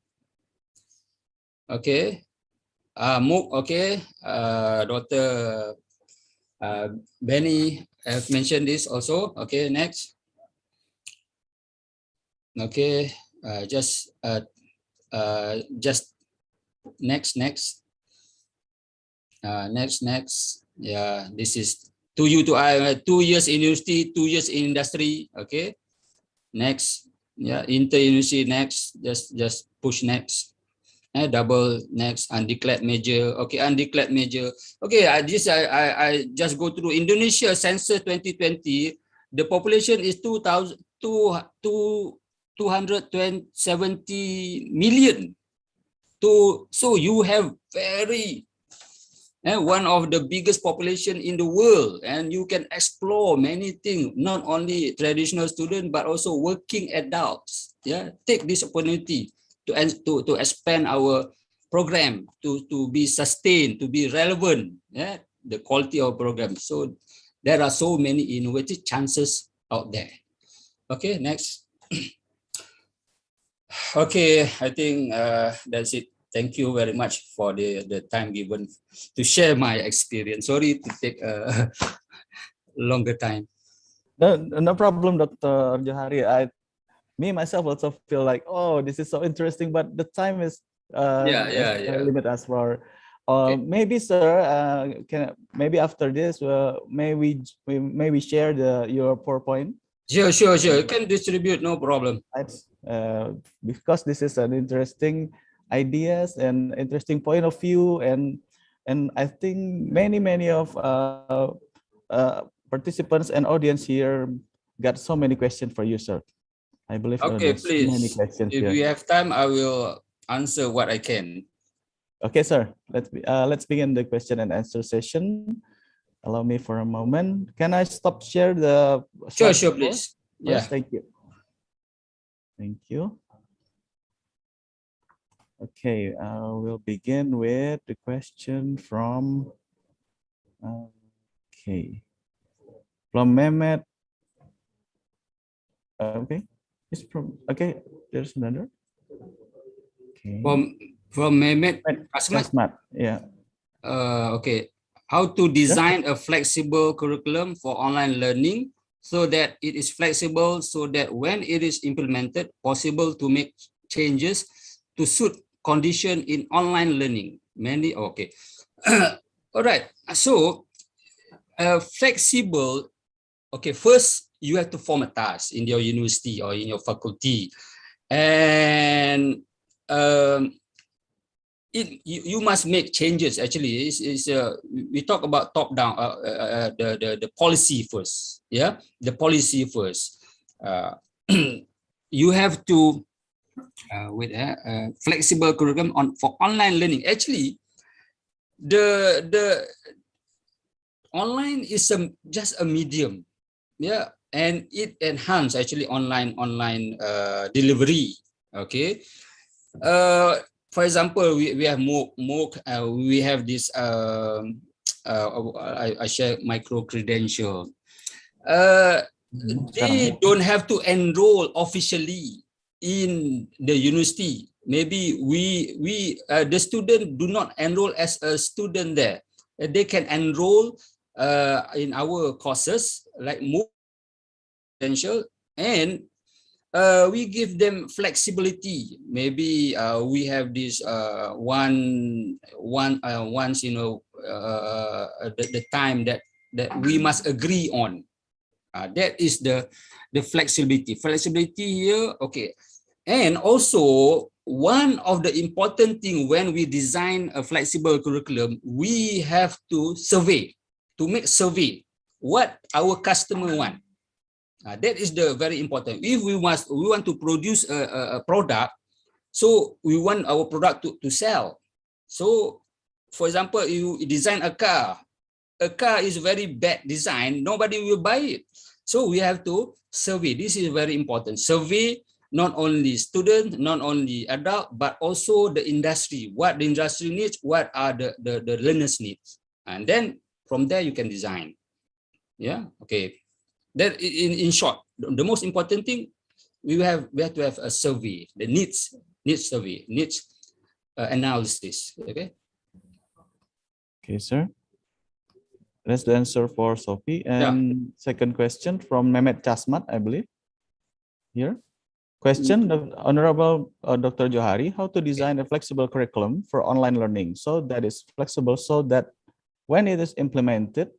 Okay, MOOC. Okay, Dr. Benny have mentioned this also. Okay, next. Okay, just next. Next. Yeah, this is 2 years in university, 2 years in industry. Okay, next. Yeah, inter-university. Next. Just push next. Double next. Undeclared major. Okay, undeclared major. Okay, I just go through Indonesia census 2020. The population is 270 million. So you have one of the biggest population in the world, and you can explore many things, not only traditional students but also working adults. Take this opportunity to expand our program to be sustained, to be relevant. The quality of program. So there are so many innovative chances out there. Okay, next. Okay, I think that's it. Thank you very much for the time given to share my experience. Sorry to take longer time. No problem, Dr. Johari. Me myself also feel like, oh, this is so interesting, but the time is Yeah. limit us for. Okay. Maybe, sir, maybe after this, may we share your PowerPoint? Sure. You can distribute, no problem. Because this is an interesting ideas and interesting point of view, and I think many of participants and audience here got so many questions for you, sir. I believe Okay, there's many please. questions If here. you have time, I will answer what I can. Okay, sir. Let's begin the question and answer session. Allow me for a moment. Can I stop share the Sure, slide please. Yes, Yeah. thank you. Thank you. Okay, we'll begin with the question from Mehmet. Okay, it's from there's another. Okay. From Mehmet Asmat. Yeah. Okay. How to design a flexible curriculum for online learning so that it is flexible, so that when it is implemented, possible to make changes to suit condition in online learning. Okay. All right. So flexible. Okay. First, you have to form a task in your university or in your faculty, and you must make changes. Actually, we talk about top down, the policy first. Yeah, the policy first. You have to with flexible curriculum for online learning. Actually, the online is just a medium. Yeah, and it enhance actually online delivery. Okay. For example, we have more we have this I share micro credential. They don't have to enroll officially in the university. Maybe the student do not enroll as a student there. They can enroll in our courses like more credential, and we give them flexibility. Maybe we have this once the time that we must agree on. That is the flexibility. Flexibility here, okay. And also one of the important thing when we design a flexible curriculum, we have to make survey what our customer want. That is the very important. If we want to produce a product, so we want our product to sell. So, for example, you design a car is very bad design, nobody will buy it. So we have to survey. This is very important. Survey not only students, not only adult, but also the industry. What the industry needs, what are the learners needs, and then from there you can design. Yeah. Okay. That in short, the most important thing, we have to have a survey, the needs survey, needs analysis. Okay. Okay, sir. That's the answer for Sophie. And second question from Mehmet Chasmat, I believe. Here. Question, Honorable Dr. Johari, how to design a flexible curriculum for online learning so that is flexible, so that when it is implemented,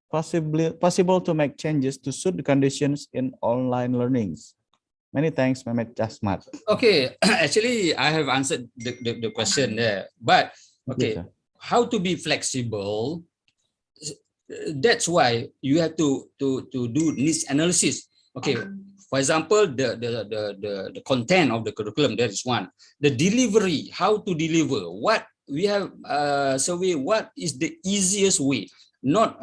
possible to make changes to suit the conditions in online learnings. Many thanks, Mehmet Chasmat. Okay, actually, I have answered the question there, but okay, how to be flexible? That's why you have to do needs analysis. Okay, for example, the content of the curriculum, that is one. The delivery, how to deliver, what we have survey, what is the easiest way? Not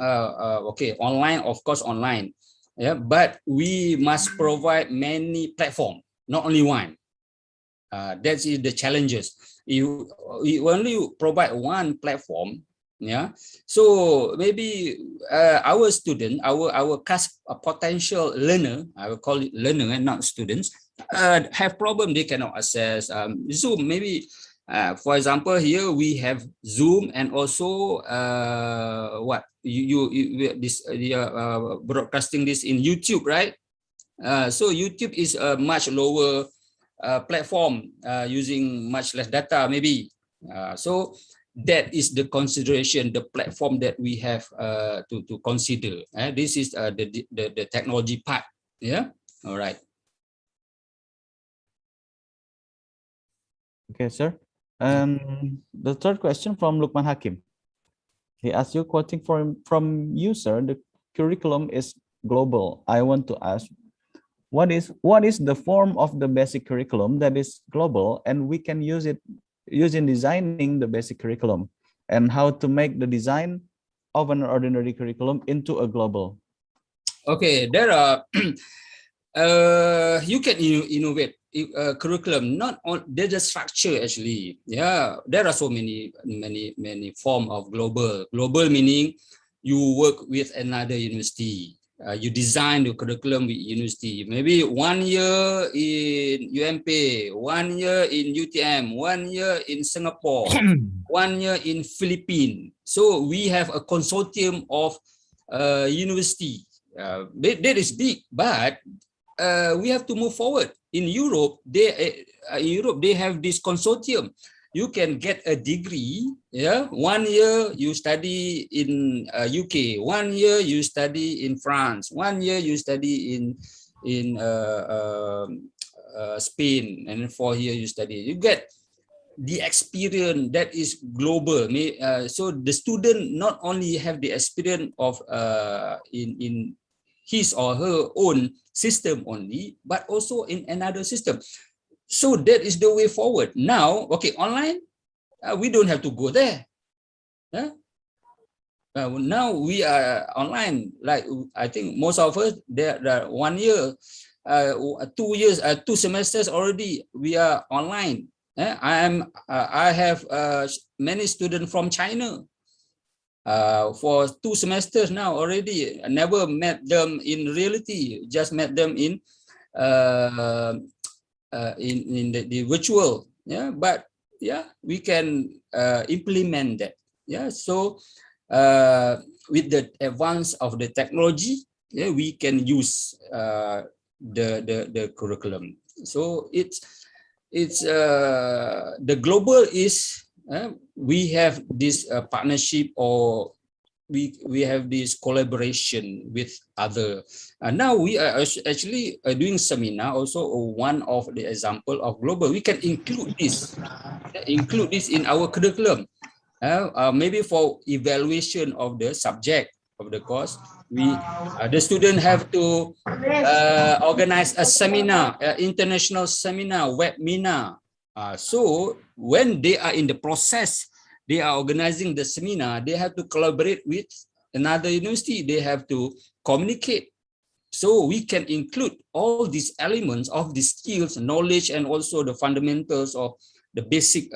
okay, online, of course, online. Yeah, but we must provide many platforms, not only one. That is the challenges. You only provide one platform. Yeah, so maybe our student, our potential learner, I will call it learner and not students, have problem. They cannot access Zoom. Maybe For example, here we have Zoom and also what broadcasting this in YouTube, right? So YouTube is a much lower platform using much less data, maybe. So that is the consideration, the platform that we have to consider. This is the technology part. Yeah. All right. Okay, sir. The third question from Lukman Hakim. He asked you, quoting from you, sir, the curriculum is global. I want to ask, what is the form of the basic curriculum that is global and we can use it in designing the basic curriculum, and how to make the design of an ordinary curriculum into a global? Okay, there are you can innovate curriculum, not on there's a structure actually. Yeah, there are so many form of global meaning you work with another university, you design the curriculum with university, maybe 1 year in UMP, 1 year in UTM, 1 year in Singapore, 1 year in Philippines. So we have a consortium of university. That is big, but we have to move forward. In Europe, they have this consortium. You can get a degree. Yeah, 1 year you study in UK, 1 year you study in France, 1 year you study in Spain, and 4 years you study. You get the experience that is global. So the student not only have the experience of in his or her own system only, but also in another system. So that is the way forward. Now, okay, online, we don't have to go there. Now we are online. Like I think most of us, there 1 year, 2 years, 2 semesters already, we are online. I have many students from China. For 2 semesters now already. I never met them in reality, just met them in the virtual. Yeah, but yeah, we can implement that. Yeah, so with the advance of the technology, yeah, we can use the curriculum. So it's the global is we have this partnership, or we have this collaboration with other. Now we are actually doing seminar also. One of the example of global, we can include this in our curriculum. Maybe for evaluation of the subject of the course, the student have to organize a seminar, international seminar, webinar. So when they are in the process, they are organizing the seminar, they have to collaborate with another university, they have to communicate. So we can include all these elements of the skills, knowledge, and also the fundamentals of the basic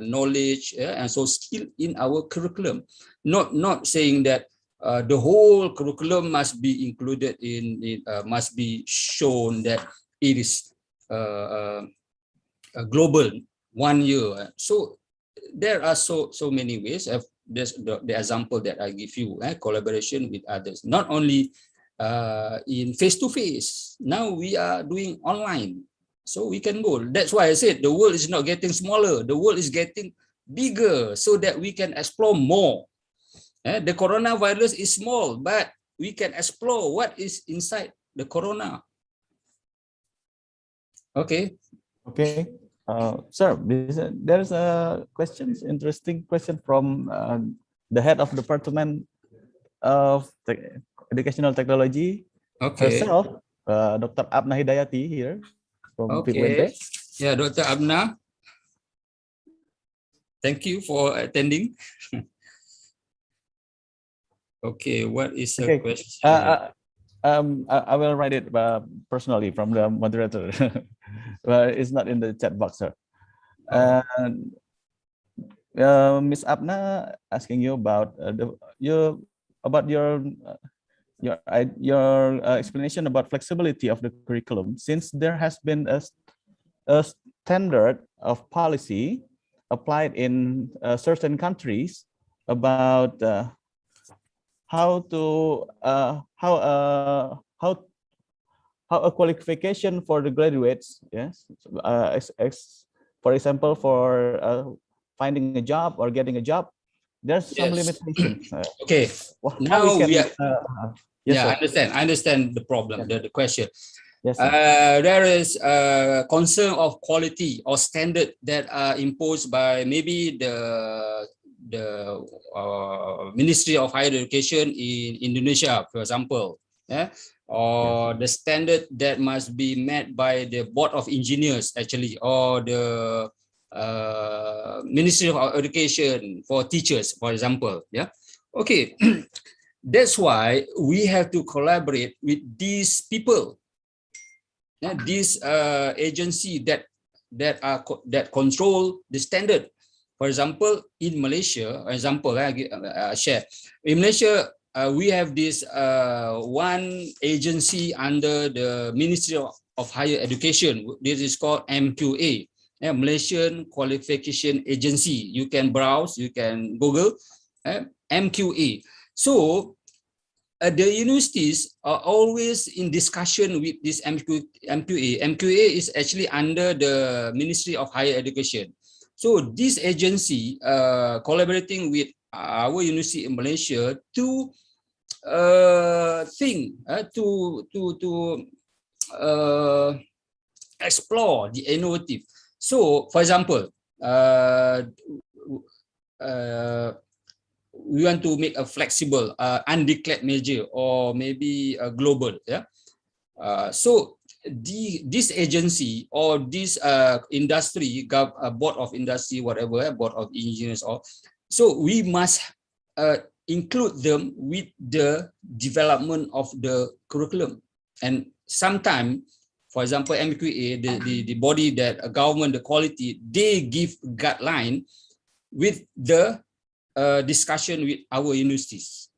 knowledge, and so skill in our curriculum. Not saying that the whole curriculum must be included in, must be shown that it is global 1 year. So there are so many ways. There's the example that I give you, collaboration with others, not only in face-to-face. Now we are doing online, so we can go. That's why I said the world is not getting smaller, the world is getting bigger, so that we can explore more. The coronavirus is small, but we can explore what is inside the corona. Okay. Sir, there's a interesting question from the head of department of educational technology herself, Dr. Abna Hidayati here from FIP UNP. Yeah, Dr. Abna. Thank you for attending. Okay, what is your question? I will write it personally from the moderator. But it's not in the chat box, sir. Ms. Abna asking you about your explanation about flexibility of the curriculum. Since there has been a standard of policy applied in certain countries about how a qualification for the graduates, yes, for example, for finding a job or getting a job, there's some limitations. Okay, How we now can, we are, yes, yeah, sir. I understand the problem, the question. Yes, sir. There is a concern of quality or standard that are imposed by maybe the Ministry of Higher Education in Indonesia, for example, yeah, or the standard that must be met by the Board of Engineers actually, or the Ministry of Education for teachers, for example, yeah. Okay, that's why we have to collaborate with these people, this agency that control the standard. For example, in Malaysia, share in Malaysia, we have this one agency under the Ministry of Higher Education. This is called MQA, Malaysian Qualification Agency. You can browse, you can Google MQA. So the universities are always in discussion with this MQA. MQA is actually under the Ministry of Higher Education. So this agency collaborating with our university in Malaysia to explore the innovative. So, for example, we want to make a flexible, undeclared major, or maybe a global. Yeah. So this agency or this industry, board of industry, whatever, board of engineers, or so we must include them with the development of the curriculum. And sometimes, for example, MQA, the body that government the quality, they give guideline with the discussion with our universities.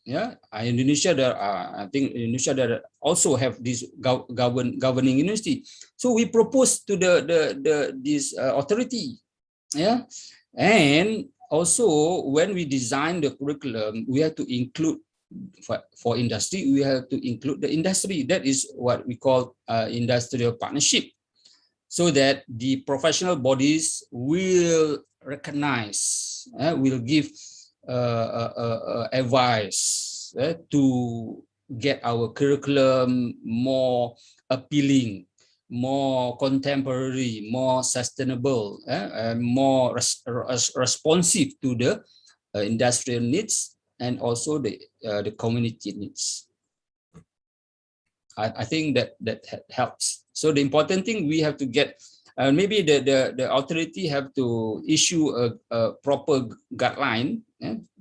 Yeah, Indonesia, I think Indonesia there also have this governing university. So we propose to this authority, yeah, and also when we design the curriculum, we have to include for industry. We have to include the industry. That is what we call industrial partnership, so that the professional bodies will recognize, will give advice to get our curriculum more appealing, more contemporary, more sustainable, and more responsive to the industrial needs and also the community needs. I think that helps. So the important thing, we have to get, maybe the authority have to issue a proper guideline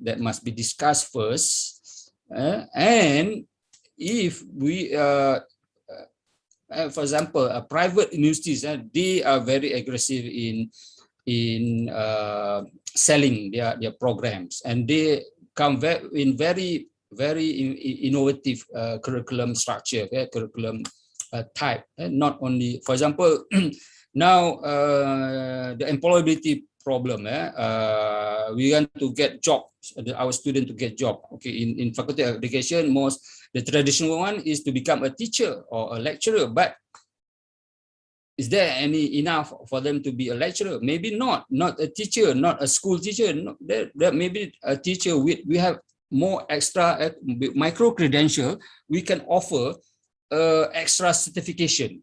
that must be discussed first. And if we, for example, private universities, they are very aggressive in selling their programs, and they come in very innovative curriculum structure, curriculum type. Not only, for example, now the employability problem. We want to get jobs, our student to get job. Okay, in faculty of education, the traditional one is to become a teacher or a lecturer. But is there enough for them to be a lecturer? Maybe not a teacher, not a school teacher. No, there maybe a teacher we have more extra micro credential. We can offer extra certification.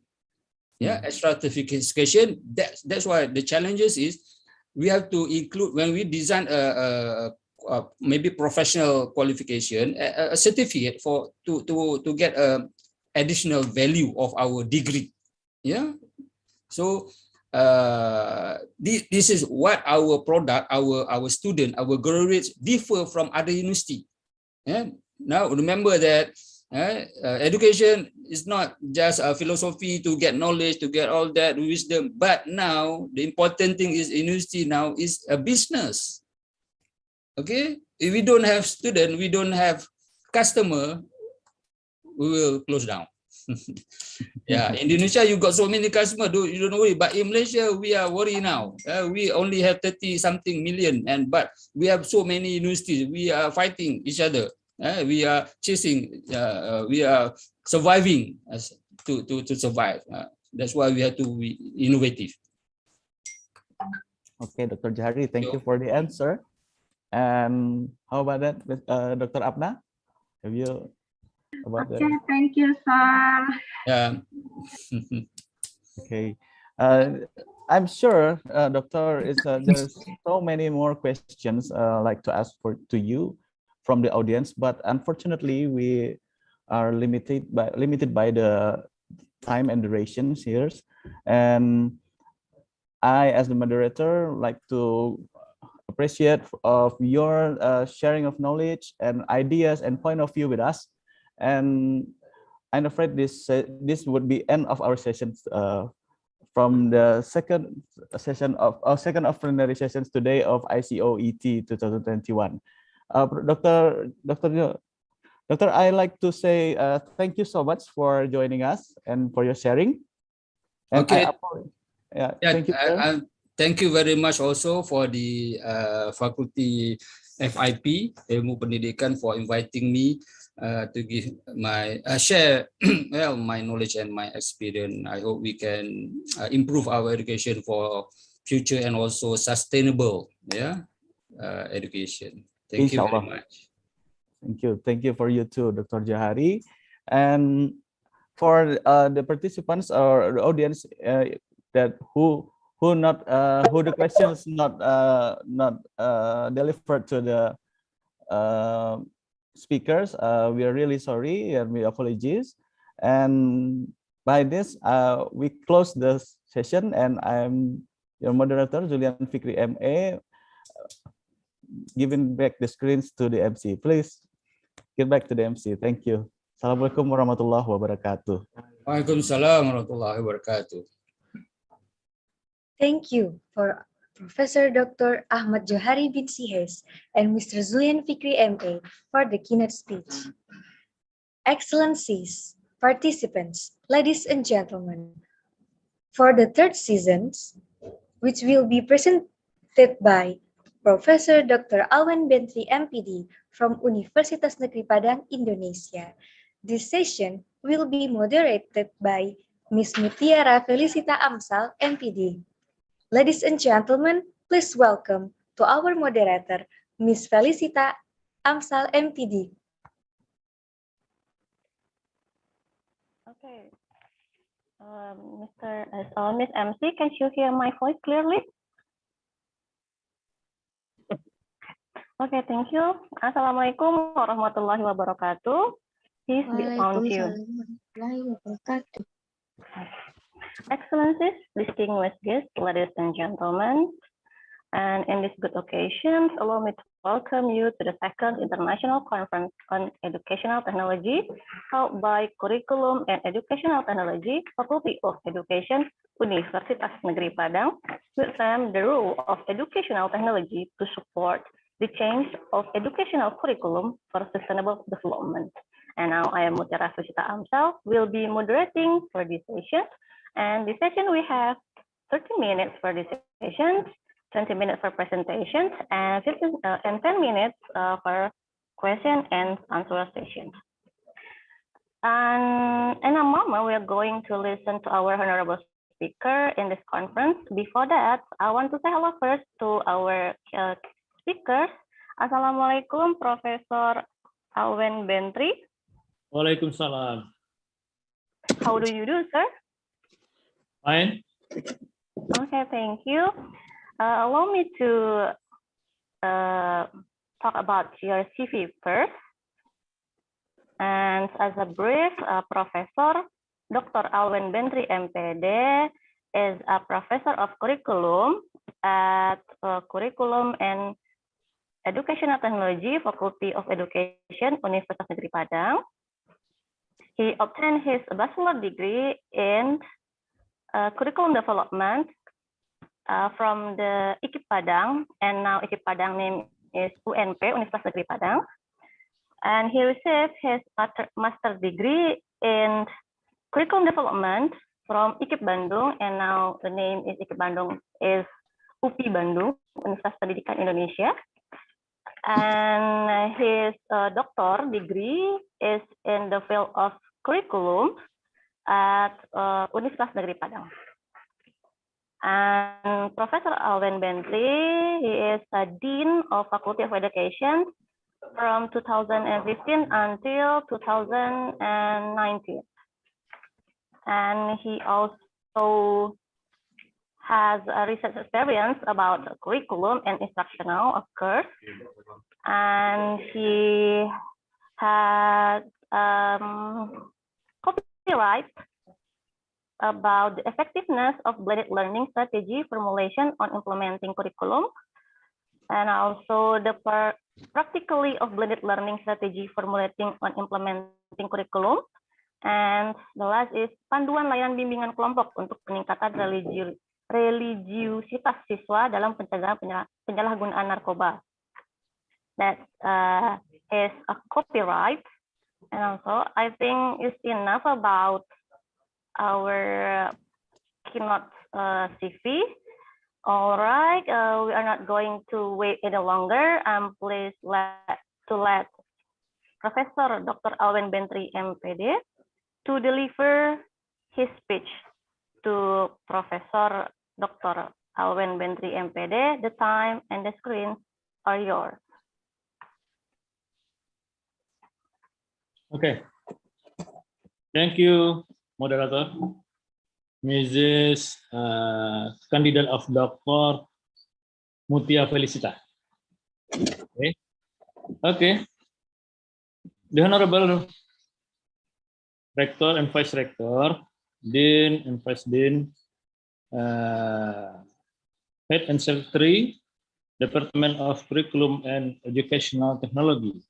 Yeah, extra certification. That's why the challenges is we have to include, when we design maybe professional qualification, a certificate to get additional value of our degree. Yeah. So this is what our product, our student, our graduates differ from other university. Yeah. Now remember that education is not just a philosophy to get knowledge, to get all that wisdom, but now the important thing is university now is a business. Okay, if we don't have student, we don't have customer, we will close down. Yeah, Indonesia, you got so many customers, you don't worry. But in Malaysia, we are worried now. We only have 30 something million, but we have so many universities. We are fighting each other. We are chasing. We are surviving to survive. That's why we have to be innovative. Okay, Dr. Jahari, thank you for the answer. And how about that, Dr. Apna? Have you about Okay, thank you, sir. Yeah. Okay. I'm sure, Doctor, there's so many more questions like to ask to you from the audience, but unfortunately we are limited by the time and durations here. And I, as the moderator, like to appreciate of your sharing of knowledge and ideas and point of view with us. And I'm afraid this would be end of our sessions from the second session of our second of plenary sessions today of ICOET 2021. Doctor, I like to say thank you so much for joining us and for your sharing. And Okay. Thank you, sir. Thank you very much also for the faculty FIP Ilmu Pendidikan for inviting me to give my share my knowledge and my experience. I hope we can improve our education for future and also sustainable education. Thank you very much. Thank you for you too, Dr. Jahari. And for the participants or the audience that who the questions not delivered to the speakers, we are really sorry and we apologize. And by this we close the session, and I'm your moderator Julian Fikri MA, giving back the screens to the MC. Please get back to the MC. Thank you. Assalamualaikum warahmatullahi wabarakatuh. Waalaikumsalam warahmatullahi wabarakatuh. Thank you for Professor Dr. Ahmad Johari bin Sihes and Mr. Zulian Fikri MA for the keynote speech. Excellencies, participants, ladies and gentlemen, for the third seasons, which will be presented by Professor Dr. Alwen Bentri MPD from Universitas Negeri Padang, Indonesia. This session will be moderated by Ms. Mutiara Felicita Amsal, MPD. Ladies and gentlemen, please welcome to our moderator, Ms. Felicita Amsal, MPD. Okay. Miss MC, can you hear my voice clearly? Okay, thank you. Assalamualaikum warahmatullahi wabarakatuh. Peace be upon you. Excellencies, distinguished guests, ladies and gentlemen, and in this good occasion, allow me to welcome you to the second International Conference on Educational Technology held by Curriculum and Educational Technology, Faculty of Education, Universitas Negeri Padang, with them the role of educational technology to support the change of educational curriculum for sustainable development. And now I am Mutiara Felicita Amsal, will be moderating for this session. And this session we have 30 minutes for this session, 20 minutes for presentations, and 10 minutes for question and answer session. And in a moment, we are going to listen to our honorable speaker in this conference. Before that, I want to say hello first to our speakers. Assalamualaikum, Professor Alwen Bentri. Waalaikumsalam. How do you do, sir? Fine. Okay, thank you. Allow me to talk about your CV first. And as a brief, Professor Dr. Alwen Bentri MPD is a professor of curriculum at Curriculum and Educational Technology, Faculty of Education, Universitas Negeri Padang. He obtained his bachelor degree in curriculum development from the IKIP Padang, and now IKIP Padang name is UNP, Universitas Negeri Padang. And he received his master degree in curriculum development from IKIP Bandung, and now the name is IKIP Bandung is UPI Bandung, Universitas Pendidikan Indonesia. And his doctor degree is in the field of curriculum at Universitas Negeri Padang. And Professor Alwen Bentry, he is a Dean of Faculty of Education from 2015 until 2019. And he also has a research experience about curriculum and instructional, of course. And he had copyright about the effectiveness of blended learning strategy formulation on implementing curriculum, and also the practically of blended learning strategy formulating on implementing curriculum. And the last is panduan layanan bimbingan kelompok untuk peningkatan religiusitas siswa dalam pencegahan penyalahgunaan narkoba. That is a copyright. And also, I think it's enough about our keynote CV. All right, we are not going to wait any longer. Please let Professor Dr. Alwen Bentry, MPD, to deliver his speech. To Professor Dr. Alwen Bentry, MPD, the time and the screen are yours. Okay. Thank you, moderator. Mrs. Candidate of Dr. Mutia Felicita. Okay. Okay. The Honorable Rector and Vice Rector, Dean and Vice Dean, Head and Secretary, Department of Curriculum and Educational Technology,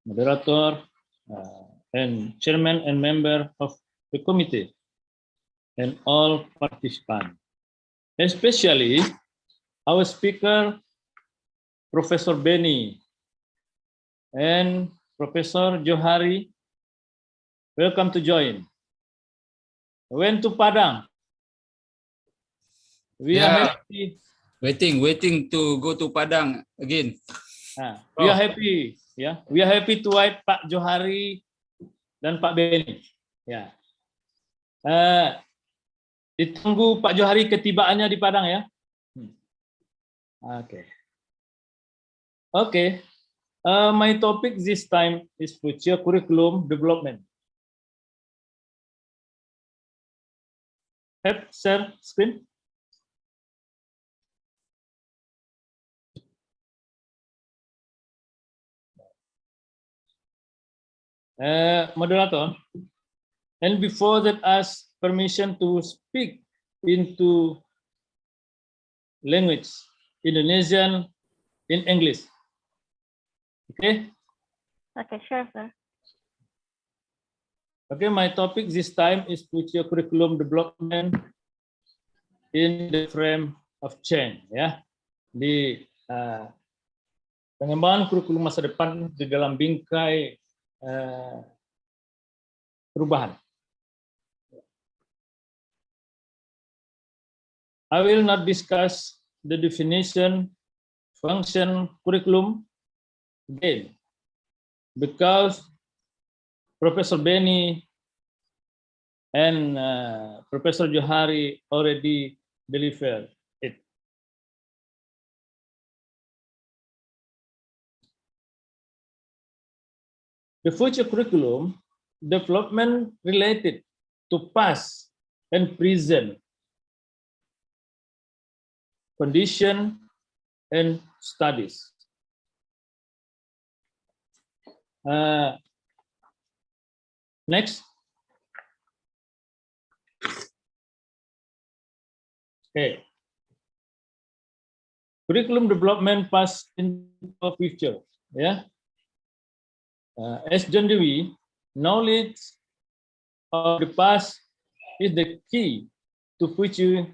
Moderator, and Chairman and member of the committee, and all participants, especially our speaker, Professor Benny and Professor Johari. Welcome to join. When to Padang? We are happy. Waiting to go to Padang again. We are happy. Yeah, we are happy to invite Pak Johari dan Pak Benny. Ya, ditunggu Pak Johari ketibaannya di Padang ya. Oke. Okay. My topic this time is future curriculum development. Have share screen. Moderator, and before that, ask permission to speak into language Indonesian in English. Okay. Okay, sure, sir. Okay, my topic this time is future curriculum development in the frame of change. Ya, di pengembangan kurikulum masa depan di dalam bingkai perubahan. I will not discuss the definition, function, curriculum again, because Professor Benny and Professor Johari already delivered it. The future curriculum development related to past and present condition and studies. Next. Okay. Curriculum development past into future. Yeah. As John Dewey, knowledge of the past is the key to future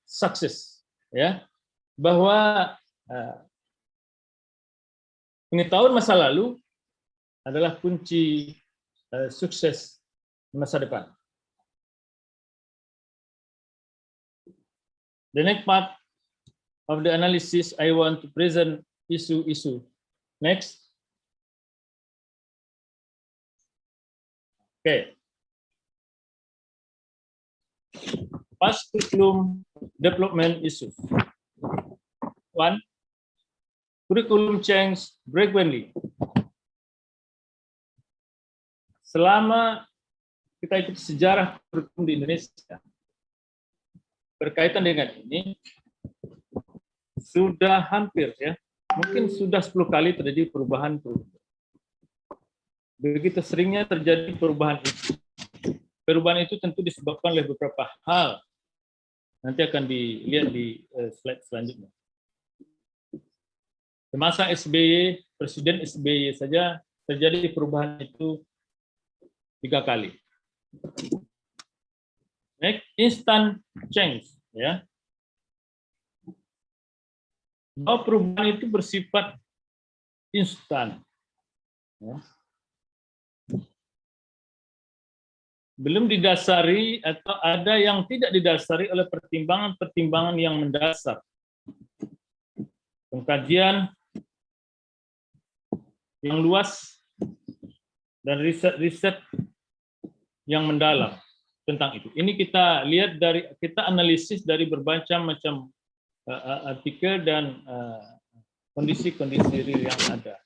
success. Ya, bahwa pengetahuan masa lalu adalah kunci sukses masa depan. The next part of the analysis, I want to present issue. Next. Okay. Past curriculum development issues. 1. Curriculum change frequently. Selama kita ikut sejarah kurikulum di Indonesia, berkaitan dengan ini, sudah hampir ya, mungkin sudah 10 kali terjadi perubahan. Begitu seringnya terjadi perubahan itu. Perubahan itu tentu disebabkan oleh beberapa hal. Nanti akan dilihat di slide selanjutnya. Semasa SBY, Presiden SBY saja terjadi perubahan itu 3 kali. Next, instant change, ya. Bahwa perubahan itu bersifat instan. Ya. Belum didasari atau ada yang tidak didasari oleh pertimbangan-pertimbangan yang mendasar. Pengkajian yang luas dan riset yang mendalam tentang itu. Ini kita lihat kita analisis dari berbagai macam artikel dan kondisi-kondisi real yang ada.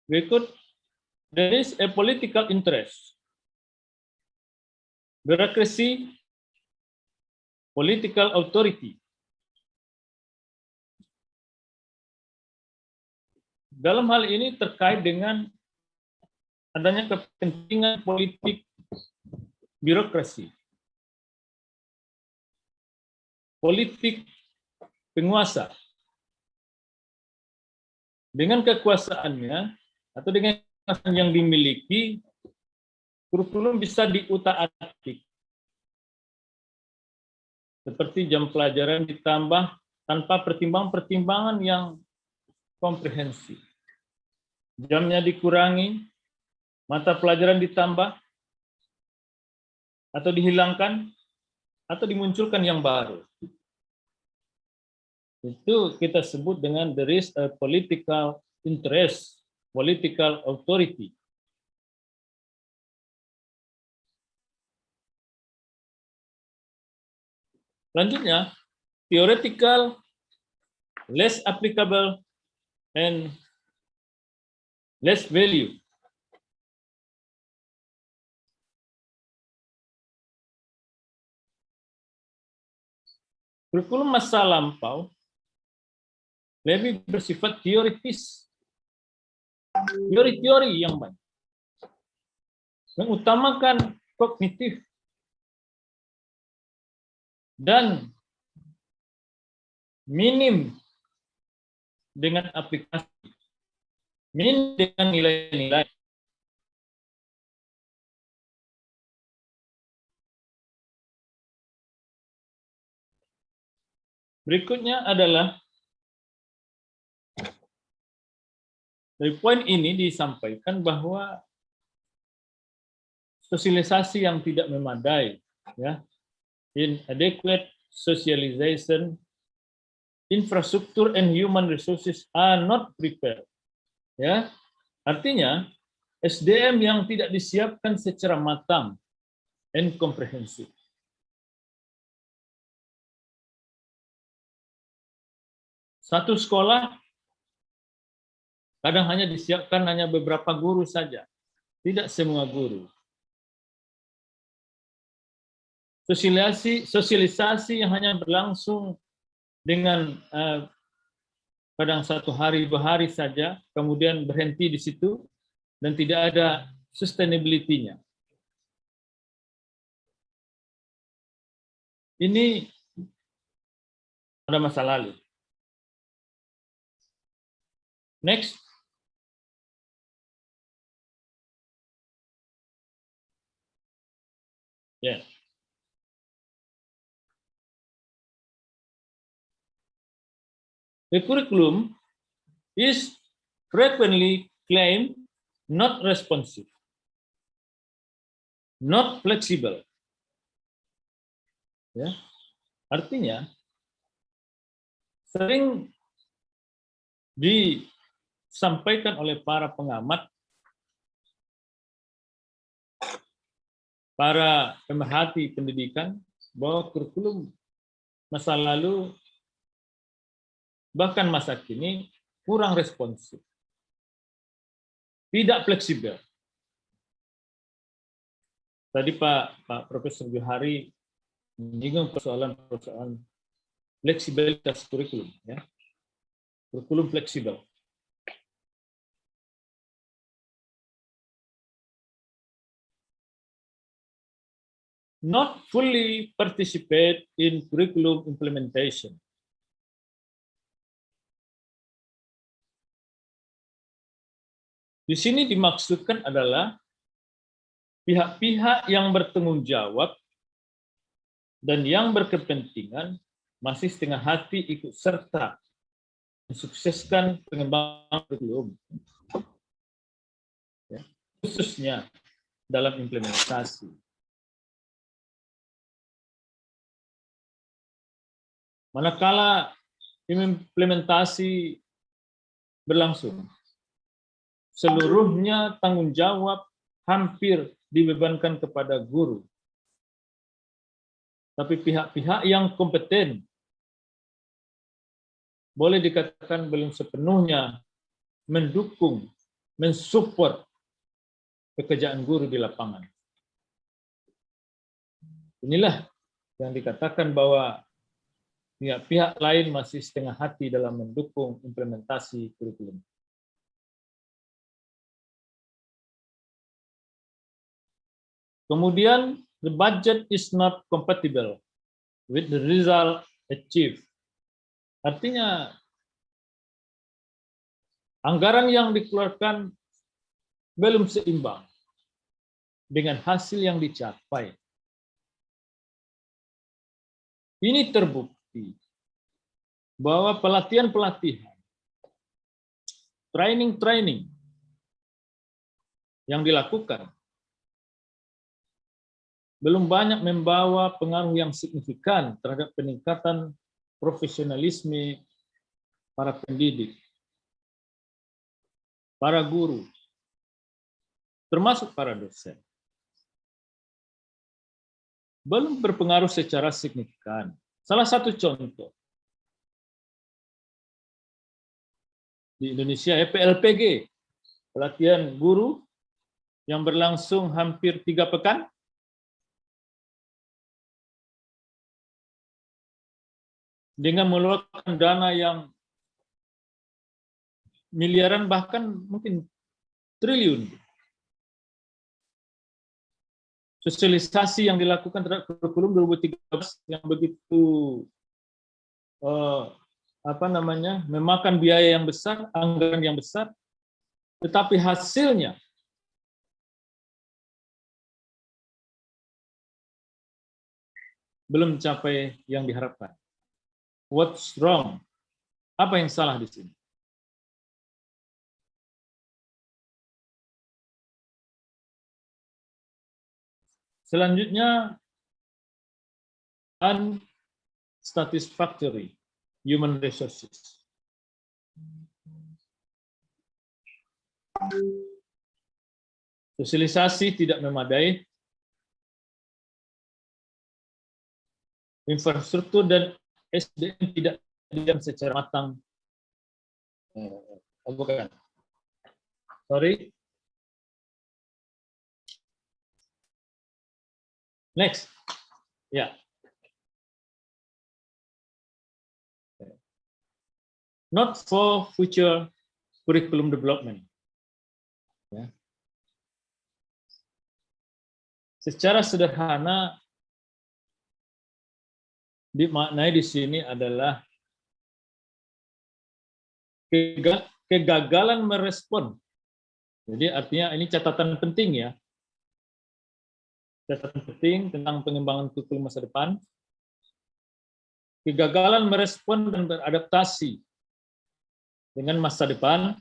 Berikut, there is a political interest, bureaucracy, political authority. Dalam hal ini terkait dengan adanya kepentingan politik birokrasi, politik penguasa. Dengan kekuasaannya atau dengan kekuasaan yang dimiliki, kurikulum bisa diutak-atik. Seperti jam pelajaran ditambah tanpa pertimbangan-pertimbangan yang komprehensif. Jamnya dikurangi, mata pelajaran ditambah, atau dihilangkan, atau dimunculkan yang baru. Itu kita sebut dengan there is a political interest, political authority. Selanjutnya, theoretical, less applicable, and less value. Kurikulum masa lampau lebih bersifat teoritis, teori-teori yang banyak, mengutamakan kognitif dan minim dengan aplikasi, minim dengan nilai-nilai. Berikutnya adalah dari poin ini disampaikan bahwa sosialisasi yang tidak memadai, ya, inadequate socialization, infrastructure and human resources are not prepared. Ya, artinya SDM yang tidak disiapkan secara matang and komprehensif. Satu sekolah kadang hanya disiapkan hanya beberapa guru saja, tidak semua guru. Sosialisasi yang hanya berlangsung dengan kadang 1 hari 2 hari saja, kemudian berhenti di situ dan tidak ada sustainability-nya. Ini pada masa lalu. Next. Yeah. The curriculum is frequently claimed not responsive, not flexible. Ya, artinya sering disampaikan oleh para pengamat, para pemerhati pendidikan, bahwa kurikulum masa lalu bahkan masa kini kurang responsif, tidak fleksibel. Tadi Pak Profesor Johari menyinggung persoalan fleksibilitas kurikulum, ya. Kurikulum fleksibel. Not fully participate in curriculum implementation. Di sini dimaksudkan adalah pihak-pihak yang bertanggung jawab dan yang berkepentingan masih setengah hati ikut serta mensukseskan pengembangan kurikulum, ya, khususnya dalam implementasi. Manakala implementasi berlangsung, seluruhnya tanggung jawab hampir dibebankan kepada guru. Tapi pihak-pihak yang kompeten boleh dikatakan belum sepenuhnya mendukung, mensupport pekerjaan guru di lapangan. Inilah yang dikatakan bahwa pihak-pihak lain masih setengah hati dalam mendukung implementasi kurikulum. Kemudian, the budget is not compatible with the result achieved. Artinya, anggaran yang dikeluarkan belum seimbang dengan hasil yang dicapai. Ini terbukti bahwa pelatihan-pelatihan, training-training yang dilakukan belum banyak membawa pengaruh yang signifikan terhadap peningkatan profesionalisme para pendidik, para guru, termasuk para dosen. Belum berpengaruh secara signifikan. Salah satu contoh di Indonesia, PLPG, pelatihan guru yang berlangsung hampir 3 pekan, dengan mengeluarkan dana yang miliaran, bahkan mungkin triliun. Sosialisasi yang dilakukan terhadap kurikulum 2013 yang begitu memakan biaya yang besar, anggaran yang besar, tetapi hasilnya belum mencapai yang diharapkan. What's wrong? Apa yang salah di sini? Selanjutnya, unsatisfactory human resources. Sosialisasi tidak memadai, infrastruktur dan SDM tidak didiam secara matang. Bukan. Sorry. Next. Ya. Not for future curriculum development. Ya. Secara sederhana dimaknai di sini adalah kegagalan merespon. Jadi artinya ini catatan penting ya. Catatan penting tentang pengembangan kurikulum masa depan. Kegagalan merespon dan beradaptasi dengan masa depan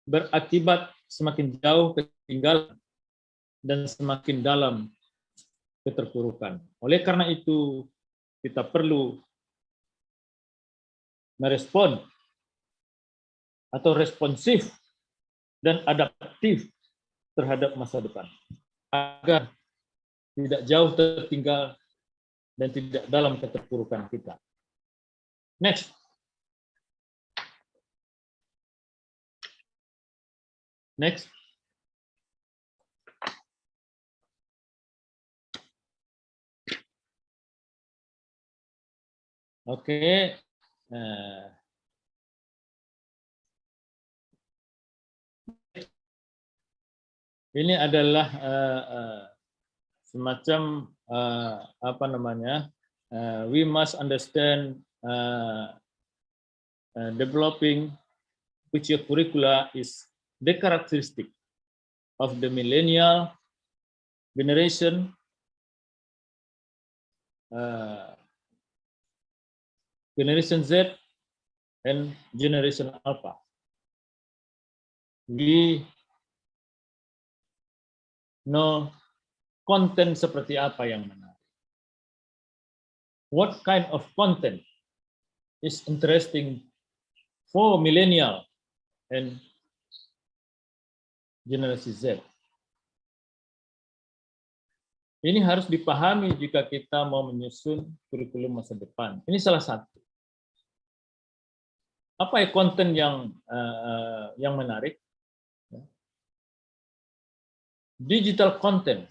berakibat semakin jauh ketinggalan dan semakin dalam keterpurukan. Oleh karena itu, kita perlu merespon atau responsif dan adaptif terhadap masa depan agar tidak jauh tertinggal dan tidak dalam keterpurukan kita. Next. Next. Oke. Ini adalah semacam apa namanya? We must understand developing future curricula is the characteristic of the millennial generation, generation Z, and generation Alpha. We know konten seperti apa yang menarik. What kind of content is interesting for millennial and generasi Z? Ini harus dipahami jika kita mau menyusun kurikulum masa depan. Ini salah satu. Apa ya konten yang menarik? Digital content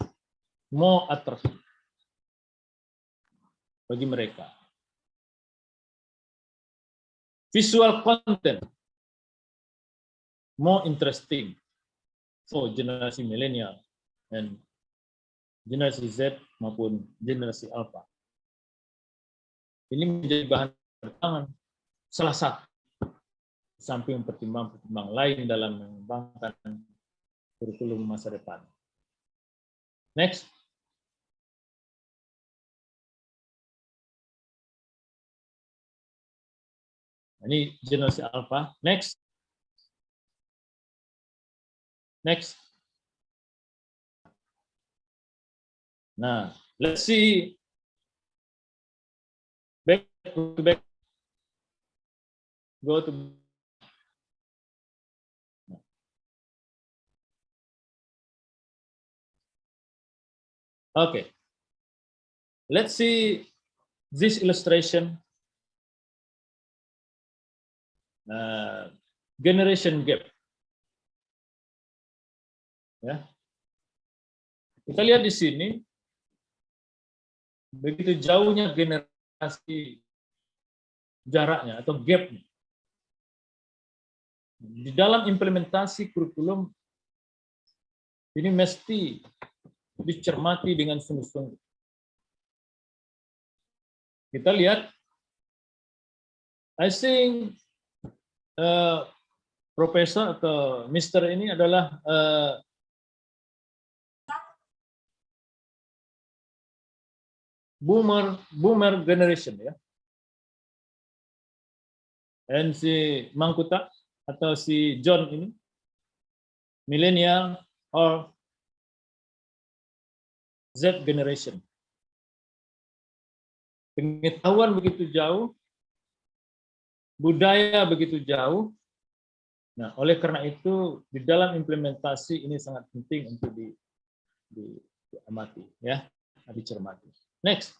more attractive bagi mereka. Visual content more interesting for generasi milenial dan generasi Z maupun generasi Alpha. Ini menjadi bahan pertimbangan salah satu samping pertimbangan lain dalam mengembangkan kurikulum masa depan. Next. Ini generasi Alpha. Next. Next. Nah, let's see. Back. Go to. Okay. Let's see this illustration. Generation gap. Ya. Kita lihat di sini begitu jauhnya generasi jaraknya atau gapnya. Di dalam implementasi kurikulum ini mesti dicermati dengan sungguh-sungguh. Kita lihat, I think Profesor atau Mister ini adalah boomer generation ya. Dan si Mangkuta atau si John ini millennial or Z generation. Pengetahuan begitu jauh, budaya begitu jauh. Nah, oleh karena itu di dalam implementasi ini sangat penting untuk diamati ya, dicermati. Next.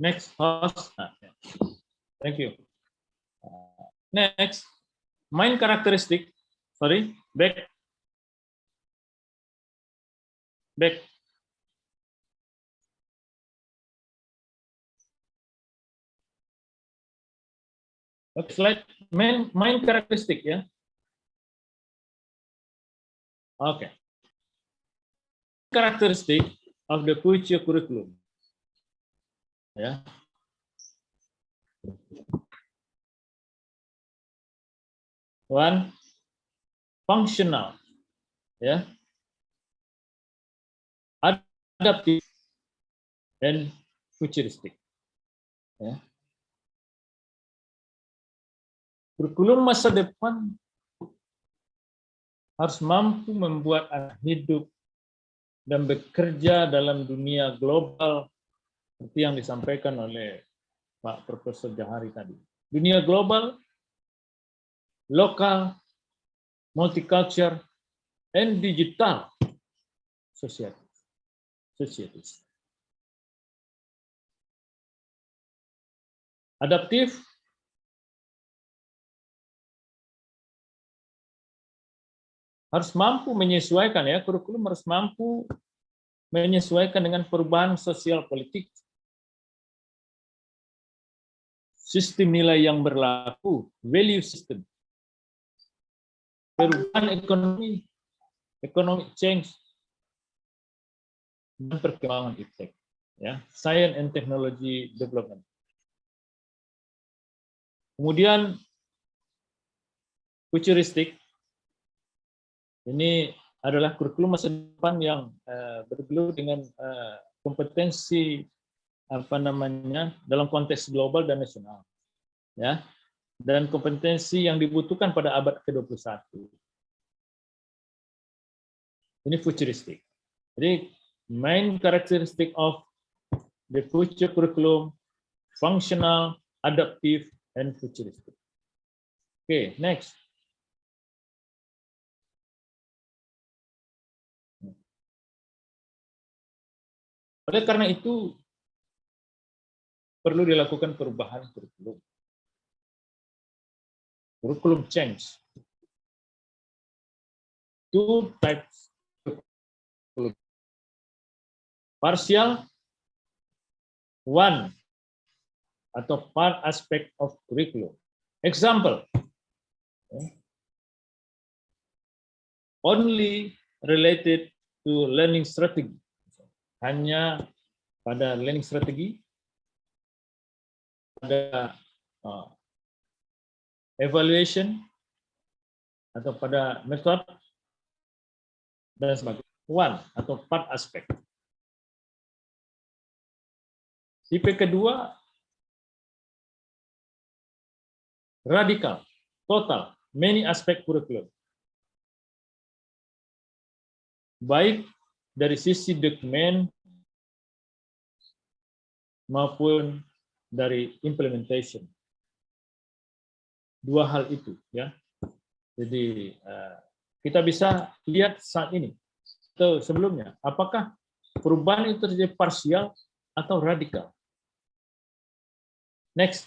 Next, host. Thank you. Next, main karakteristik. Sorry, back. Next slide. Main karakteristik ya. Oke. Karakteristik of the future curriculum. Ya. One, functional, ya, adaptif, dan futuristik. Ya. Kurikulum masa depan harus mampu membuat anak hidup dan bekerja dalam dunia global seperti yang disampaikan oleh Pak Profesor Jahari tadi. Dunia global, lokal, multicultural, and digital societies. Adaptif, harus mampu menyesuaikan, ya, kurikulum harus mampu menyesuaikan dengan perubahan sosial politik, sistem nilai yang berlaku, value system, perubahan ekonomi, economic change, dan perkembangan iptek, ya, science and technology development. Kemudian futuristik, ini adalah kurikulum masa depan yang bergelut dengan kompetensi dalam konteks global dan nasional, ya, dan kompetensi yang dibutuhkan pada abad ke-21. Ini futuristik. Jadi main characteristic of the future curriculum, functional, adaptive, and futuristic. Oke, next. Oleh karena itu, perlu dilakukan perubahan kurikulum. Kurikulum change. Two types. Partial, one, atau part aspect of curriculum. Example, only related to learning strategy. Hanya pada learning strategy, pada evaluation, atau pada method, dan sebagainya. One, atau part aspect. Tipe kedua, radikal, total, many aspect curriculum. Baik dari sisi dokumen maupun dari implementation. Dua hal itu, ya. Jadi kita bisa lihat saat ini atau sebelumnya, apakah perubahan itu terjadi parsial atau radikal. Next.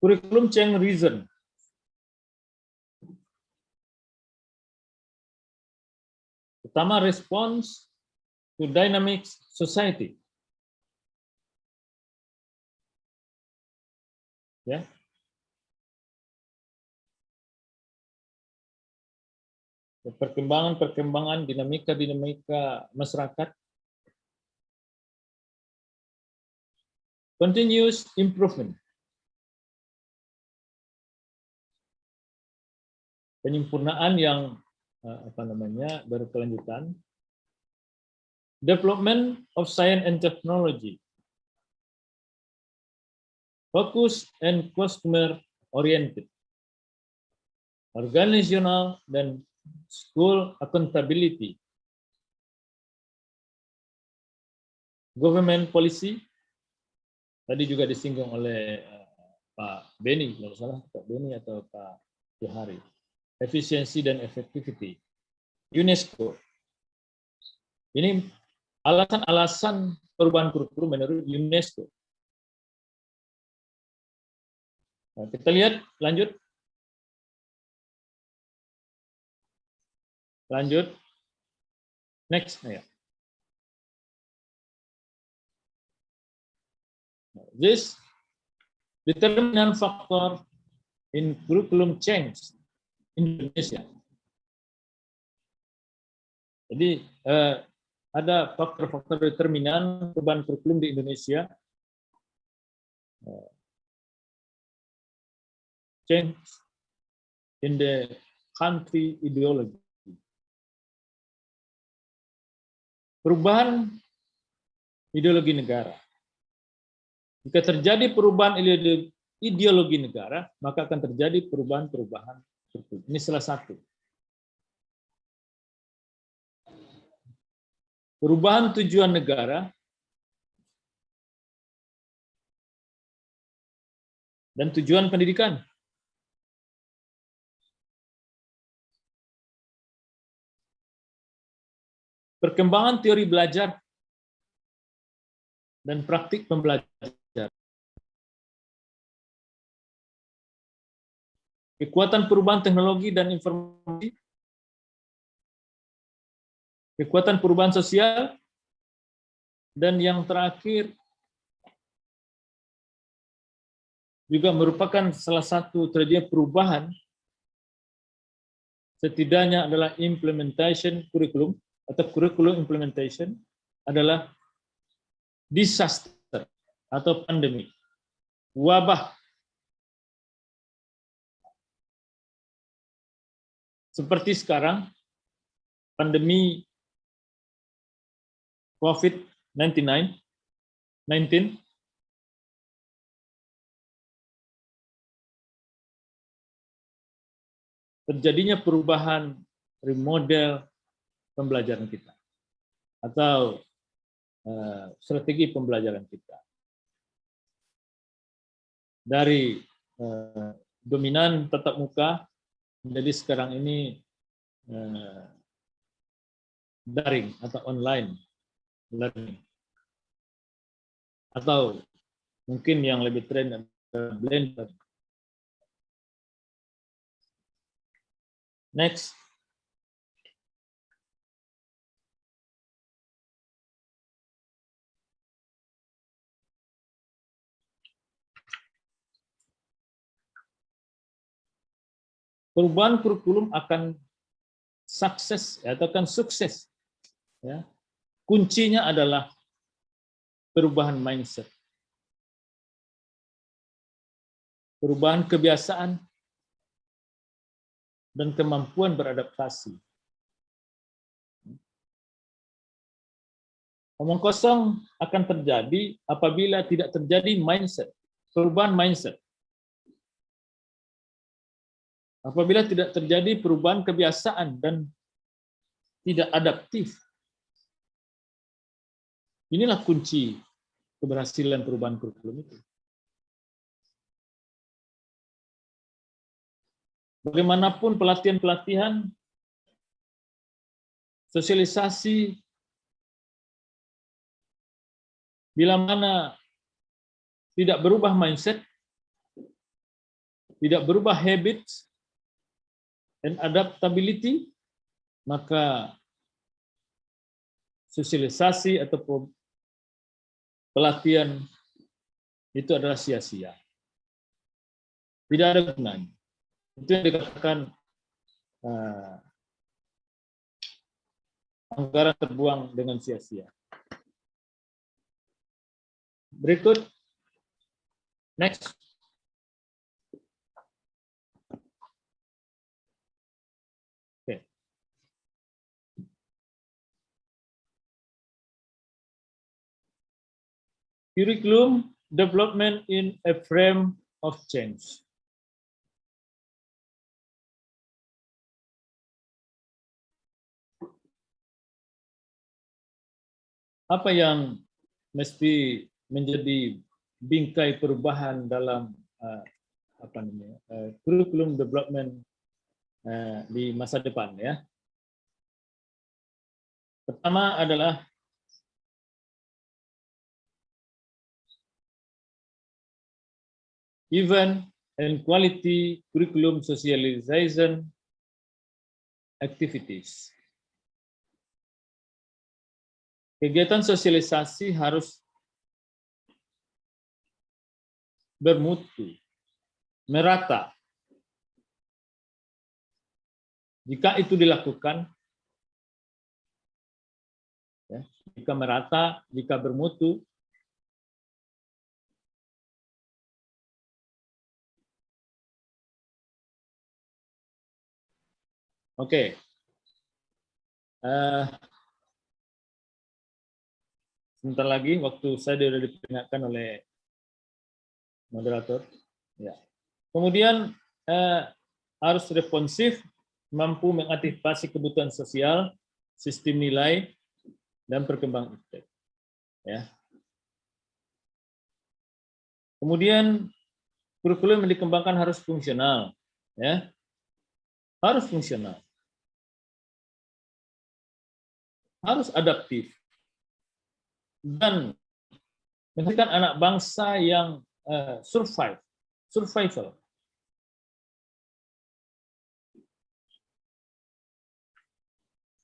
Curriculum change reason. Pertama, response to dynamic society. Ya. Perkembangan, dinamika masyarakat. Continuous improvement. Penyempurnaan yang berkelanjutan. Development of science and technology. Focus and customer oriented. Organizational dan school accountability. Government policy. Tadi juga disinggung oleh Pak Beni, kalau salah Pak Beni atau Pak Johari. Efisiensi dan effectivity. UNESCO. Ini alasan-alasan perubahan kurikulum menurut UNESCO. Nah, kita lihat, lanjut. Next. Ya. This determinant factor in curriculum change Indonesia. Jadi ada faktor-faktor determinan perubahan kurikulum di Indonesia. Change in the country ideology. perubahan ideologi negara. Jika terjadi perubahan ideologi negara, maka akan terjadi perubahan-perubahan. Ini salah satu. Perubahan tujuan negara dan tujuan pendidikan. Perkembangan teori belajar dan praktik pembelajaran. Kekuatan perubahan teknologi dan informasi. Kekuatan perubahan sosial. Dan yang terakhir, juga merupakan salah satu terjadi perubahan, setidaknya adalah implementation kurikulum atau curriculum implementation adalah disaster atau pandemi, wabah. Seperti sekarang, pandemi COVID-19, terjadinya perubahan remodel pembelajaran kita atau strategi pembelajaran kita dari dominan tatap muka menjadi sekarang ini daring atau online learning, atau mungkin yang lebih tren blended. Next. Perubahan kurikulum akan sukses atau akan sukses. Ya. Kuncinya adalah perubahan mindset, perubahan kebiasaan, dan kemampuan beradaptasi. Omong kosong akan terjadi apabila tidak terjadi mindset, perubahan mindset. Apabila tidak terjadi perubahan kebiasaan dan tidak adaptif. Inilah kunci keberhasilan perubahan kurikulum itu. Bagaimanapun pelatihan-pelatihan, sosialisasi, bila mana tidak berubah mindset, tidak berubah habits, and adaptability, maka sosialisasi atau pelatihan itu adalah sia-sia. Tidak ada gunanya. Itu yang dikatakan anggaran terbuang dengan sia-sia. Berikut, next. Okay. Curriculum development in a frame of change. Apa yang mesti menjadi bingkai perubahan dalam curriculum development di masa depan, ya? Pertama adalah event and quality curriculum socialization activities. Kegiatan sosialisasi harus bermutu, merata. Jika itu dilakukan, ya, jika merata, jika bermutu, oke. Sebentar lagi waktu saya sudah diperingatkan oleh moderator. Ya. Kemudian harus responsif, mampu mengantisipasi kebutuhan sosial, sistem nilai, dan perkembangan iptek. Ya. Kemudian kurikulum yang dikembangkan harus fungsional, ya, harus fungsional, harus adaptif, dan menghasilkan anak bangsa yang survival.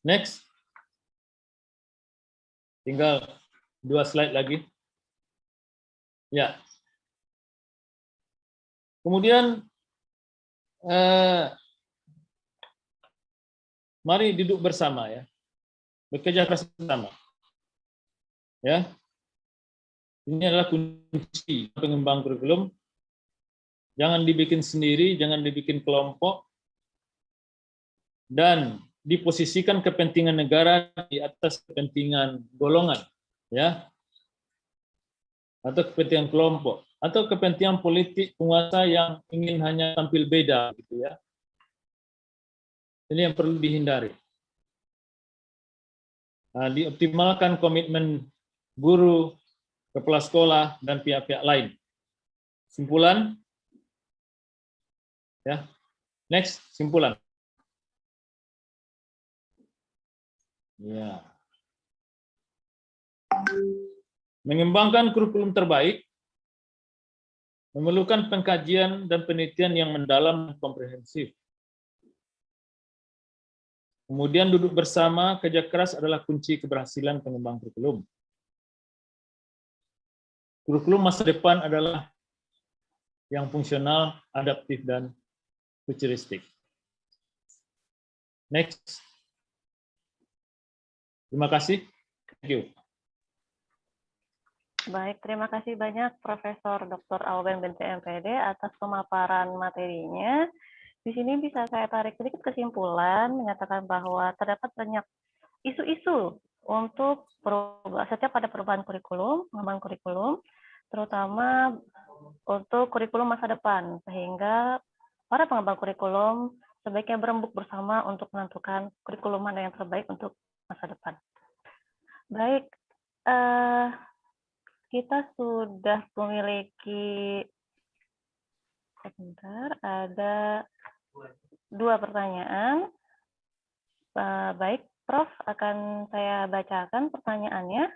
Next, tinggal 2 slide lagi. Ya. Kemudian mari duduk bersama, ya, bekerja keras bersama. Ya, ini adalah kunci pengembang kurikulum. Jangan dibikin sendiri, jangan dibikin kelompok, dan diposisikan kepentingan negara di atas kepentingan golongan, ya, atau kepentingan kelompok, atau kepentingan politik penguasa yang ingin hanya tampil beda, gitu ya. Ini yang perlu dihindari. Dioptimalkan komitmen guru, kepala sekolah, dan pihak-pihak lain. Simpulan, ya. Next, simpulan. Ya. Mengembangkan kurikulum terbaik memerlukan pengkajian dan penelitian yang mendalam dan komprehensif. Kemudian duduk bersama, kerja keras adalah kunci keberhasilan pengembang kurikulum. Kurikulum masa depan adalah yang fungsional, adaptif, dan futuristik. Next. Terima kasih. Thank you. Baik, terima kasih banyak Profesor Dr. Auben binti MPD atas pemaparan materinya. Di sini bisa saya tarik sedikit kesimpulan, menyatakan bahwa terdapat banyak isu-isu untuk setiap ada perubahan kurikulum, pengembangan kurikulum, terutama untuk kurikulum masa depan, sehingga para pengembang kurikulum sebaiknya berembuk bersama untuk menentukan kurikulum mana yang terbaik untuk masa depan. Baik, kita sudah memiliki, sebentar, ada 2 pertanyaan. Baik, Prof, akan saya bacakan pertanyaannya.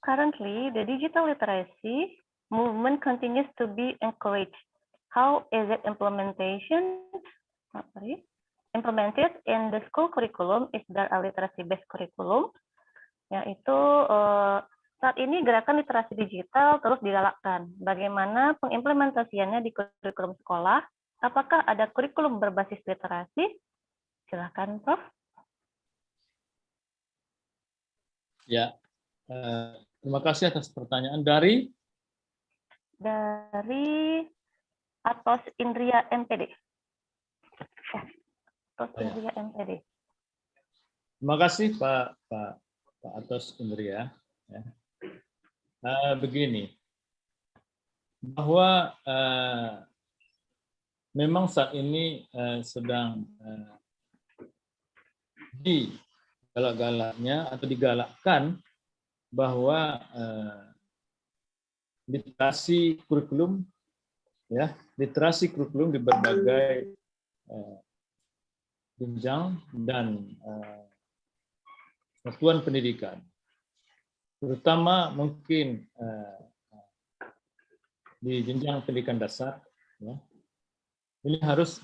Currently, the digital literacy movement continues to be encouraged. How is it implemented in the school curriculum? Is there a literacy-based curriculum? Yaitu saat ini gerakan literasi digital terus digalakkan. Bagaimana pengimplementasiannya di kurikulum sekolah? Apakah ada kurikulum berbasis literasi? Silakan, Prof. Ya, terima kasih atas pertanyaan dari Atos Indria MPD. Atos Indria MPD. Terima kasih Pak Atos Indria. Ya. Begini, bahwa memang saat ini sedang digalak-galaknya atau digalakkan bahwa literasi kurikulum, ya, literasi kurikulum di berbagai jenjang dan satuan pendidikan, terutama mungkin di jenjang pendidikan dasar, ya, ini harus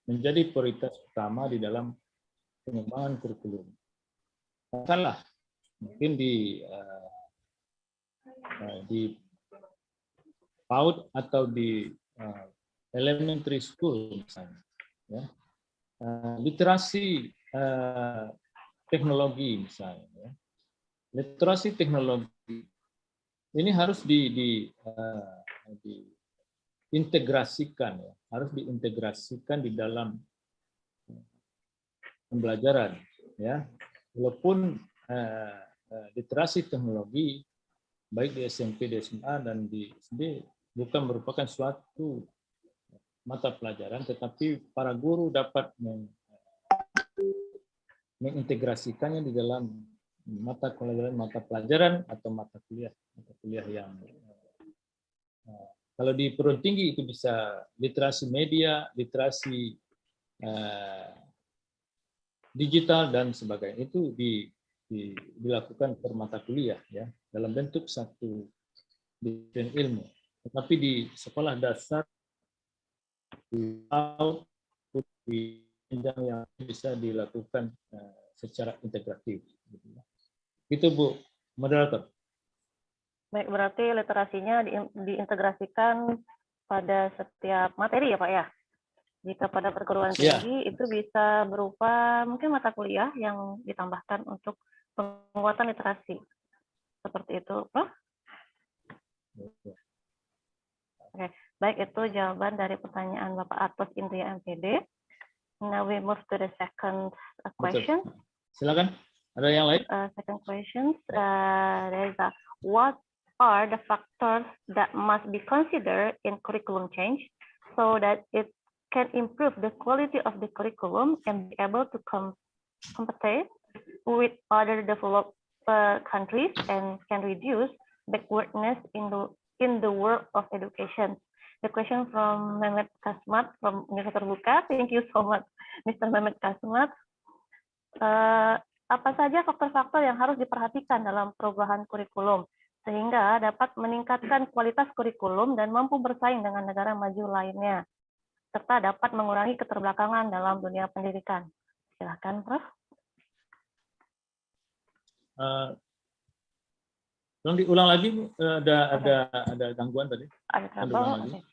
menjadi prioritas utama di dalam pengembangan kurikulum. Katakanlah mungkin di PAUD atau di elementary school misalnya, ya, literasi teknologi misalnya, ya. Literasi teknologi ini harus diintegrasikan, ya, harus diintegrasikan di dalam pembelajaran, ya, walaupun literasi teknologi baik di SMP, di SMA, dan di SD bukan merupakan suatu mata pelajaran, tetapi para guru dapat mengintegrasikannya di dalam mata pelajaran atau mata kuliah yang kalau di perguruan tinggi itu bisa literasi media, literasi digital dan sebagainya. Itu dilakukan per mata kuliah ya dalam bentuk satu disiplin ilmu. Tetapi di sekolah dasar di jenjang yang bisa dilakukan secara integratif. Itu Bu moderator. Baik, berarti literasinya diintegrasikan pada setiap materi ya Pak ya? Jika pada perguruan tinggi itu bisa berupa mungkin mata kuliah yang ditambahkan untuk penguatan literasi. Seperti itu, Prof? Oke, baik, itu jawaban dari pertanyaan Bapak Atos Indria MPD. Now we move to the second question. Silakan, ada yang lain? Second question, there is what are the factors that must be considered in curriculum change so that it can improve the quality of the curriculum and be able to compete with other developed countries and can reduce backwardness in the world of education. The question from Mehmet Kasmat from Universitas Terbuka. Thank you so much, Mr. Mehmet Kasmat. Apa saja faktor-faktor yang harus diperhatikan dalam perubahan kurikulum sehingga dapat meningkatkan kualitas kurikulum dan mampu bersaing dengan negara maju lainnya, serta dapat mengurangi keterbelakangan dalam dunia pendidikan? Silakan, Prof. Tolong diulang lagi, ada gangguan tadi. Ada trouble.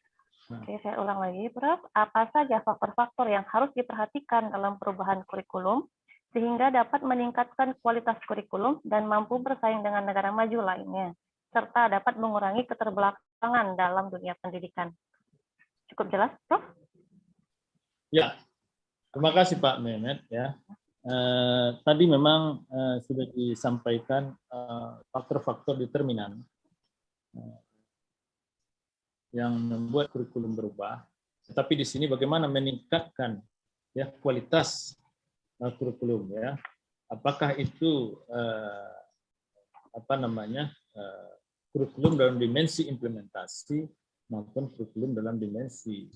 Oke, saya ulang lagi, Prof. Apa saja faktor-faktor yang harus diperhatikan dalam perubahan kurikulum sehingga dapat meningkatkan kualitas kurikulum dan mampu bersaing dengan negara maju lainnya, serta dapat mengurangi keterbelakangan dalam dunia pendidikan? Cukup jelas, Prof? Ya, terima kasih Pak Mehmet. Ya, tadi memang sudah disampaikan faktor-faktor determinan yang membuat kurikulum berubah. Tetapi di sini bagaimana meningkatkan ya kualitas kurikulum ya? Apakah itu kurikulum dalam dimensi implementasi maupun kurikulum dalam dimensi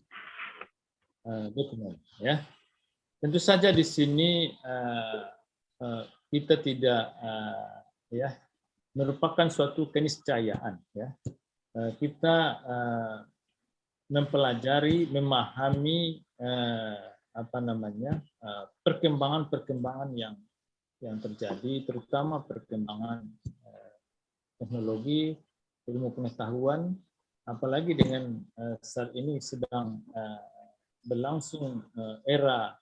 dokumen ya? Tentu saja di sini kita tidak ya merupakan suatu keniscayaan ya. Kita mempelajari, memahami perkembangan yang terjadi, terutama perkembangan teknologi, ilmu pengetahuan, apalagi dengan saat ini sedang berlangsung era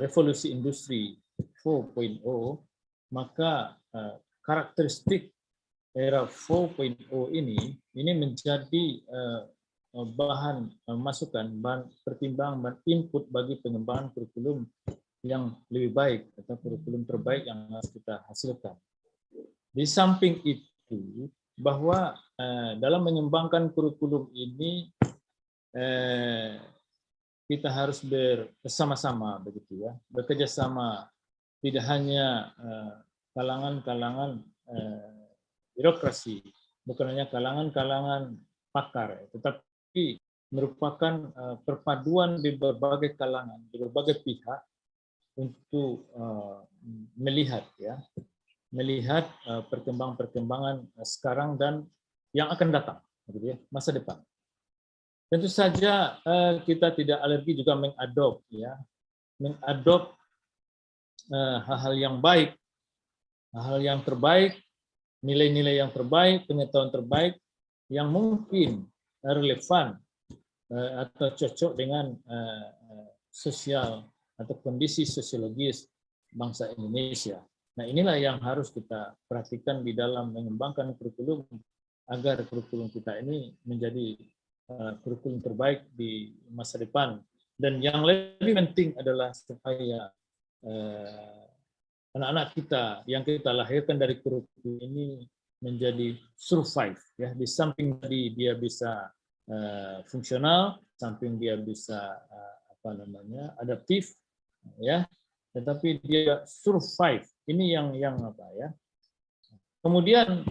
revolusi industri 4.0, maka karakteristik era 4.0 ini menjadi bahan masukan, bahan pertimbangan, bahan input bagi pengembangan kurikulum yang lebih baik atau kurikulum terbaik yang harus kita hasilkan. Di samping itu, bahwa dalam mengembangkan kurikulum ini kita harus bersama-sama begitu ya, bekerja sama, tidak hanya kalangan-kalangan birokrasi, bukan hanya kalangan-kalangan pakar, tetapi merupakan perpaduan di berbagai kalangan, di berbagai pihak untuk melihat perkembangan sekarang dan yang akan datang, gitu ya, masa depan. Tentu saja kita tidak alergi juga mengadop hal-hal yang baik, hal-hal yang terbaik, nilai-nilai yang terbaik, pengetahuan terbaik yang mungkin relevan atau cocok dengan sosial atau kondisi sosiologis bangsa Indonesia. Nah, inilah yang harus kita perhatikan di dalam mengembangkan kurikulum agar kurikulum kita ini menjadi kurikulum terbaik di masa depan. Dan yang lebih penting adalah supaya anak-anak kita yang kita lahirkan dari kurikulum ini menjadi survive, ya, di samping tadi dia bisa fungsional, samping dia bisa adaptif, ya, tetapi dia survive. Ini yang apa ya? Kemudian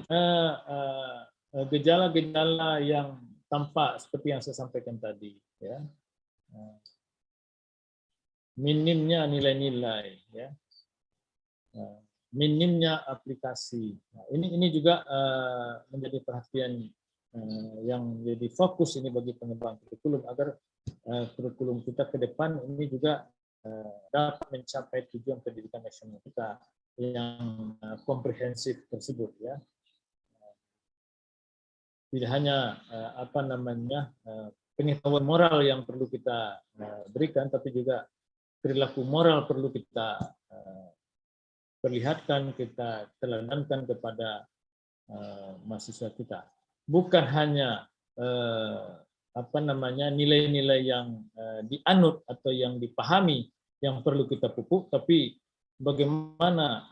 gejala-gejala yang tampak seperti yang saya sampaikan tadi, ya, minimnya nilai-nilai, ya, minimnya aplikasi. Nah, ini juga menjadi perhatian yang jadi fokus ini bagi pengembang kurikulum agar kurikulum kita ke depan ini juga dapat mencapai tujuan pendidikan nasional kita yang komprehensif tersebut, ya. Tidak hanya pengetahuan moral yang perlu kita berikan, tapi juga perilaku moral perlu kita perlihatkan, kita teladankan kepada mahasiswa kita. Bukan hanya nilai-nilai yang dianut atau yang dipahami yang perlu kita pupuk, tapi bagaimana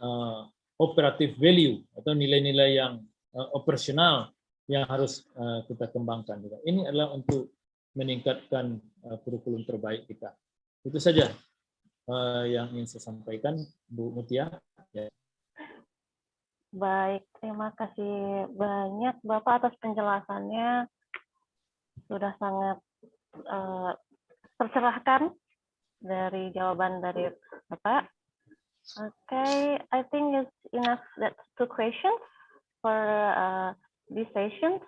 operative value atau nilai-nilai yang operasional yang harus kita kembangkan juga. Ini adalah untuk meningkatkan kurikulum terbaik kita. Itu saja yang ingin saya sampaikan, Bu Mutia. Ya. Baik, terima kasih banyak Bapak atas penjelasannya. Sudah sangat tercerahkan dari jawaban dari Bapak. Okay, I think it's enough. That's 2 questions for this session.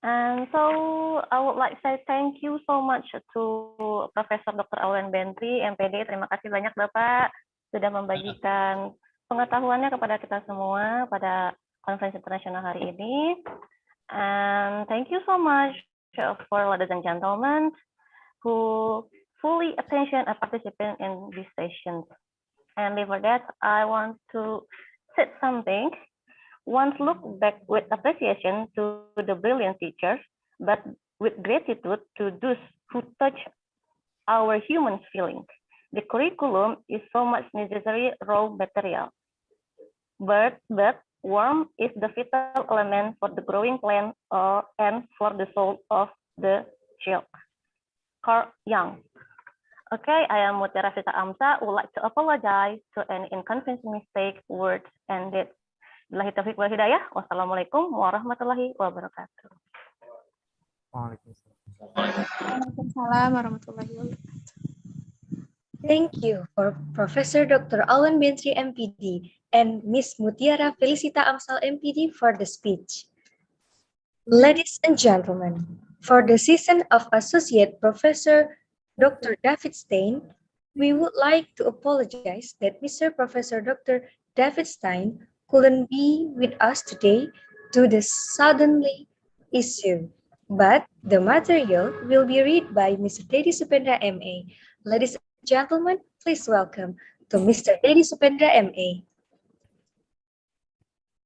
And so I would like to say thank you so much to Profesor Dr. Aulen Bentri, MPD. Terima kasih banyak Bapak sudah membagikan pengetahuannya kepada kita semua pada konferensi internasional hari ini. And thank you so much for ladies and gentlemen who fully attention and participate in this session. And before that, I want to say something. Once look back with appreciation to the brilliant teachers, but with gratitude to those who touch our human feelings. The curriculum is so much necessary raw material. But warmth is the vital element for the growing plant and for the soul of the child. Young. Okay, I am Mutiara Sita Amsa, would like to apologize to any inconvenience, mistake, words, and deeds. Billahi taufiq wal hidayah. Wassalamualaikum warahmatullahi wabarakatuh. Waalaikumsalam warahmatullahi wabarakatuh. Thank you for Professor Dr. Aulen Bentri, MPD, and Ms. Mutiara Felicita Amsal, MPD, for the speech. Ladies and gentlemen, for the season of Associate Professor Dr. David Stein, we would like to apologize that Mr. Professor Dr. David Stein couldn't be with us today due to the suddenly issue, but the material will be read by Mr. Dedi Supendra, MA. Ladies and gentlemen, please welcome to Mr. Dedi Supendra, MA.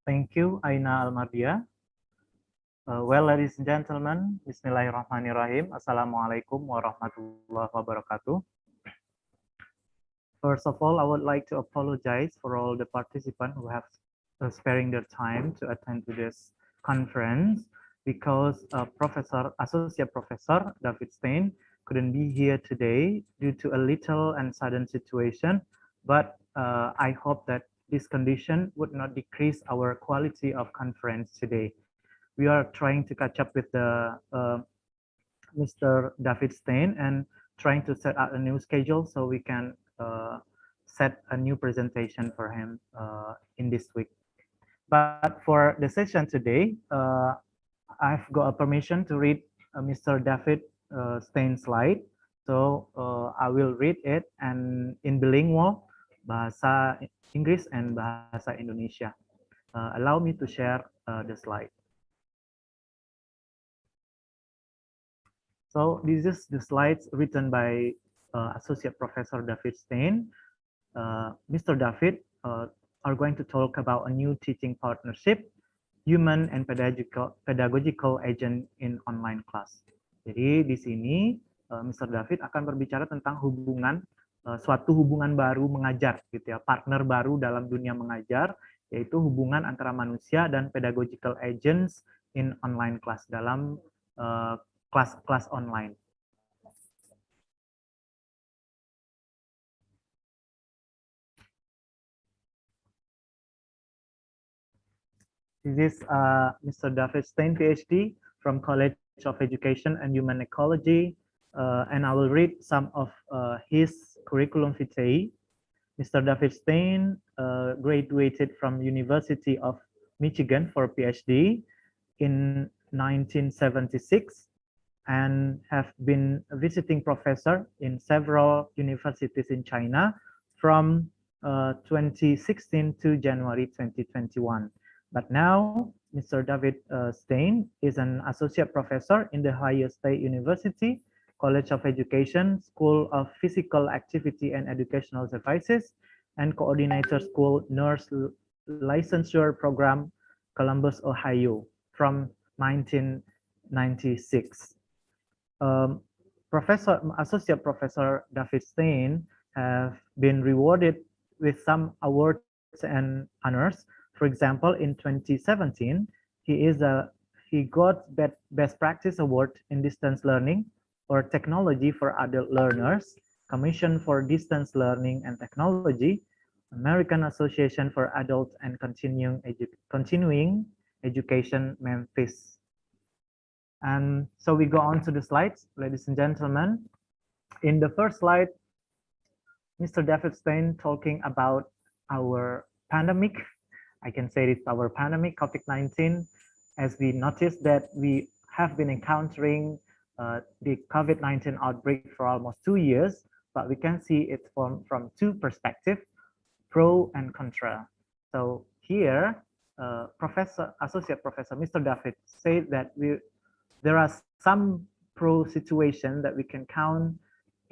Thank you, Aina Almardia. Well, ladies and gentlemen, Bismillahirrahmanirrahim. Assalamualaikum warahmatullahi wabarakatuh. First of all, I would like to apologize for all the participants who have sparing their time to attend to this conference because Associate Professor David Stein couldn't be here today due to a little and sudden situation. But I hope that this condition would not decrease our quality of conference today. We are trying to catch up with the Mr. David Stein and trying to set out a new schedule so we can set a new presentation for him in this week. But for the session today, I've got a permission to read Mr. David Stein's slide. So I will read it and in bilingual, Bahasa Inggris and Bahasa Indonesia. Allow me to share the slide. So this is the slides written by Associate Professor David Stein. Mr. David are going to talk about a new teaching partnership, human and pedagogical agent in online class. Jadi di sini Mr. David akan berbicara tentang hubungan suatu hubungan baru mengajar gitu ya, partner baru dalam dunia mengajar, yaitu hubungan antara manusia dan pedagogical agents in online class, dalam kelas-kelas online. This is Mr. David Stein, PhD from College of Education and Human Ecology, and I will read some of his curriculum vitae. Mr. David Stein graduated from University of Michigan for PhD in 1976 and have been a visiting professor in several universities in China from 2016 to January 2021. But now, Mr. David Stein is an associate professor in the Ohio State University, College of Education, School of Physical Activity and Educational Services, and Coordinator School Nurse Licensure Program, Columbus, Ohio, from 1996. Associate Professor David Stein have been rewarded with some awards and honors. For example, in 2017, he got Best Practice Award in Distance Learning or Technology for Adult Learners, Commission for Distance Learning and Technology, American Association for Adult and Continuing Education, Memphis. And so we go on to the slides, ladies and gentlemen. In the first slide, Mr. David Stein talking about our pandemic. I can say it's our pandemic, COVID-19, as we noticed that we have been encountering the COVID-19 outbreak for almost 2 years, but we can see it from two perspectives, pro and contra. So here, Associate Professor Mr. David said that there are some pro situation that we can count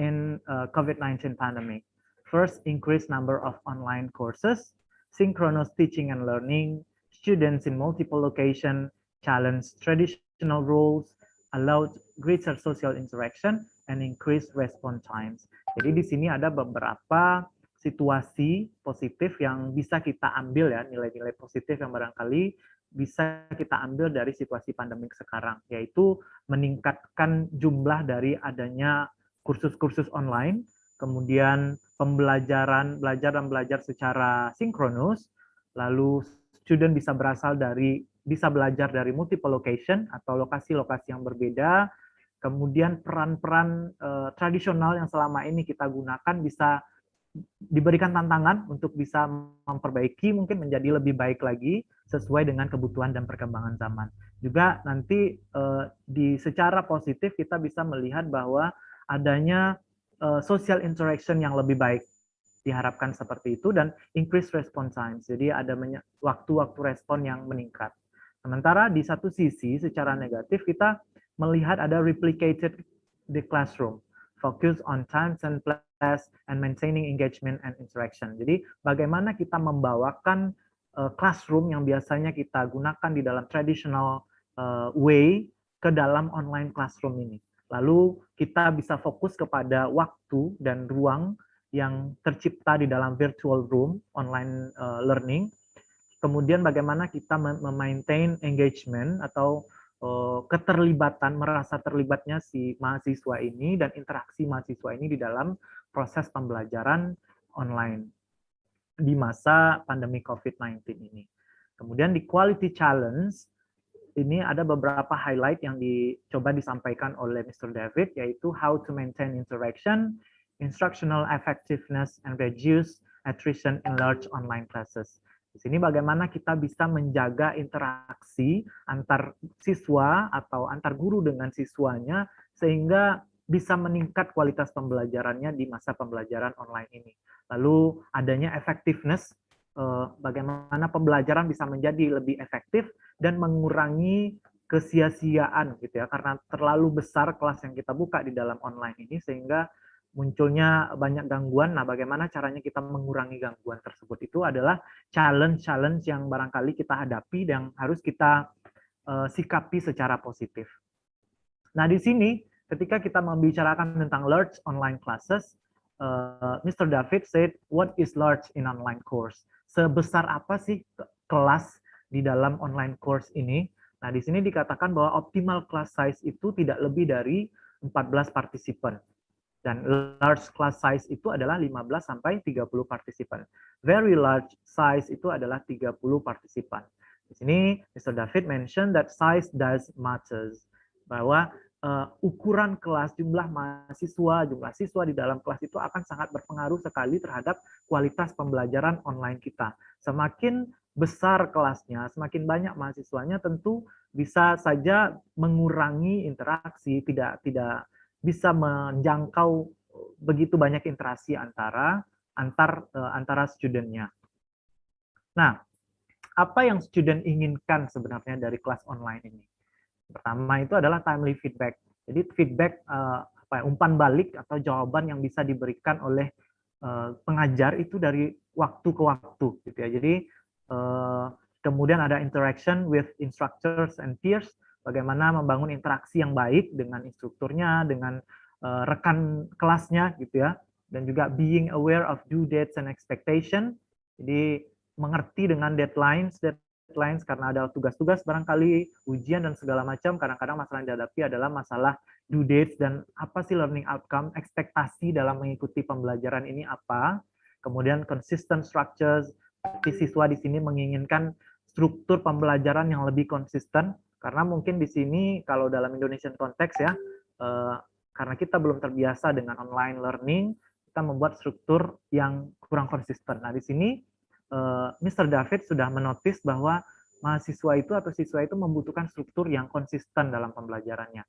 in COVID-19 pandemic. First, increased number of online courses, synchronous teaching and learning, students in multiple locations, challenge traditional roles, allowed greater social interaction, and increased response times. Jadi di sini ada beberapa situasi positif yang bisa kita ambil ya, nilai-nilai positif yang barangkali bisa kita ambil dari situasi pandemik sekarang, yaitu meningkatkan jumlah dari adanya kursus-kursus online, kemudian belajar dan belajar secara sinkronus, lalu student bisa belajar dari multiple location atau lokasi-lokasi yang berbeda, kemudian peran-peran tradisional yang selama ini kita gunakan bisa diberikan tantangan untuk bisa memperbaiki, mungkin menjadi lebih baik lagi sesuai dengan kebutuhan dan perkembangan zaman. Juga nanti secara positif kita bisa melihat bahwa adanya social interaction yang lebih baik, diharapkan seperti itu, dan increase response times, jadi ada waktu-waktu respon yang meningkat. Sementara di satu sisi secara negatif kita melihat ada replicated the classroom, focus on times and place and maintaining engagement and interaction. Jadi bagaimana kita membawakan classroom yang biasanya kita gunakan di dalam traditional way ke dalam online classroom ini. Lalu kita bisa fokus kepada waktu dan ruang yang tercipta di dalam virtual room, online learning. Kemudian bagaimana kita memaintain engagement atau keterlibatan, merasa terlibatnya si mahasiswa ini dan interaksi mahasiswa ini di dalam proses pembelajaran online di masa pandemi COVID-19 ini. Kemudian di quality challenge, ini ada beberapa highlight yang dicoba disampaikan oleh Mr. David, yaitu how to maintain interaction, instructional effectiveness, and reduce attrition in large online classes. Di sini bagaimana kita bisa menjaga interaksi antar siswa atau antar guru dengan siswanya sehingga bisa meningkat kualitas pembelajarannya di masa pembelajaran online ini. Lalu adanya effectiveness, bagaimana pembelajaran bisa menjadi lebih efektif dan mengurangi kesia-siaan gitu ya, karena terlalu besar kelas yang kita buka di dalam online ini sehingga munculnya banyak gangguan. Nah, bagaimana caranya kita mengurangi gangguan tersebut, itu adalah challenge yang barangkali kita hadapi dan harus kita sikapi secara positif. Nah, di sini ketika kita membicarakan tentang large online classes, Mr. David said, what is large in online course? Sebesar apa sih kelas di dalam online course ini? Nah, di sini dikatakan bahwa optimal class size itu tidak lebih dari 14 partisipan. Dan large class size itu adalah 15 sampai 30 partisipan. Very large size itu adalah 30 partisipan. Di sini Mr. David mention that size does matters. Bahwa ukuran kelas, jumlah mahasiswa, jumlah siswa di dalam kelas itu akan sangat berpengaruh sekali terhadap kualitas pembelajaran online kita. Semakin besar kelasnya, semakin banyak mahasiswanya, tentu bisa saja mengurangi interaksi, tidak bisa menjangkau begitu banyak interaksi antara studentnya. Nah, apa yang student inginkan sebenarnya dari kelas online ini? Pertama itu adalah timely feedback. Jadi feedback umpan balik atau jawaban yang bisa diberikan oleh pengajar itu dari waktu ke waktu, gitu ya. Jadi kemudian ada interaction with instructors and peers, bagaimana membangun interaksi yang baik dengan instrukturnya, dengan rekan kelasnya, gitu ya, dan juga being aware of due dates and expectation. Jadi mengerti dengan deadlines karena ada tugas-tugas barangkali, ujian dan segala macam. Kadang-kadang masalah yang dihadapi adalah masalah due dates dan apa sih learning outcome, ekspektasi dalam mengikuti pembelajaran ini apa. Kemudian consistent structures, siswa di sini menginginkan struktur pembelajaran yang lebih konsisten, karena mungkin di sini kalau dalam Indonesian konteks ya, karena kita belum terbiasa dengan online learning, kita membuat struktur yang kurang konsisten. Nah, di sini Mr. David sudah menotis bahwa mahasiswa itu atau siswa itu membutuhkan struktur yang konsisten dalam pembelajarannya.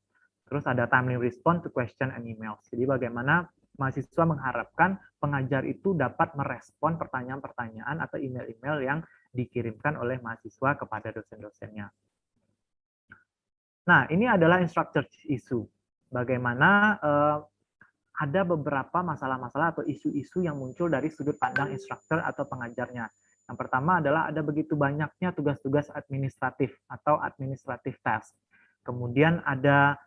Terus ada timely response to question and emails. Jadi bagaimana mahasiswa mengharapkan pengajar itu dapat merespon pertanyaan-pertanyaan atau email-email yang dikirimkan oleh mahasiswa kepada dosen-dosennya. Nah, ini adalah instructor issue. Bagaimana ada beberapa masalah-masalah atau isu-isu yang muncul dari sudut pandang instruktur atau pengajarnya. Yang pertama adalah ada begitu banyaknya tugas-tugas administratif atau administrative task. Kemudian ada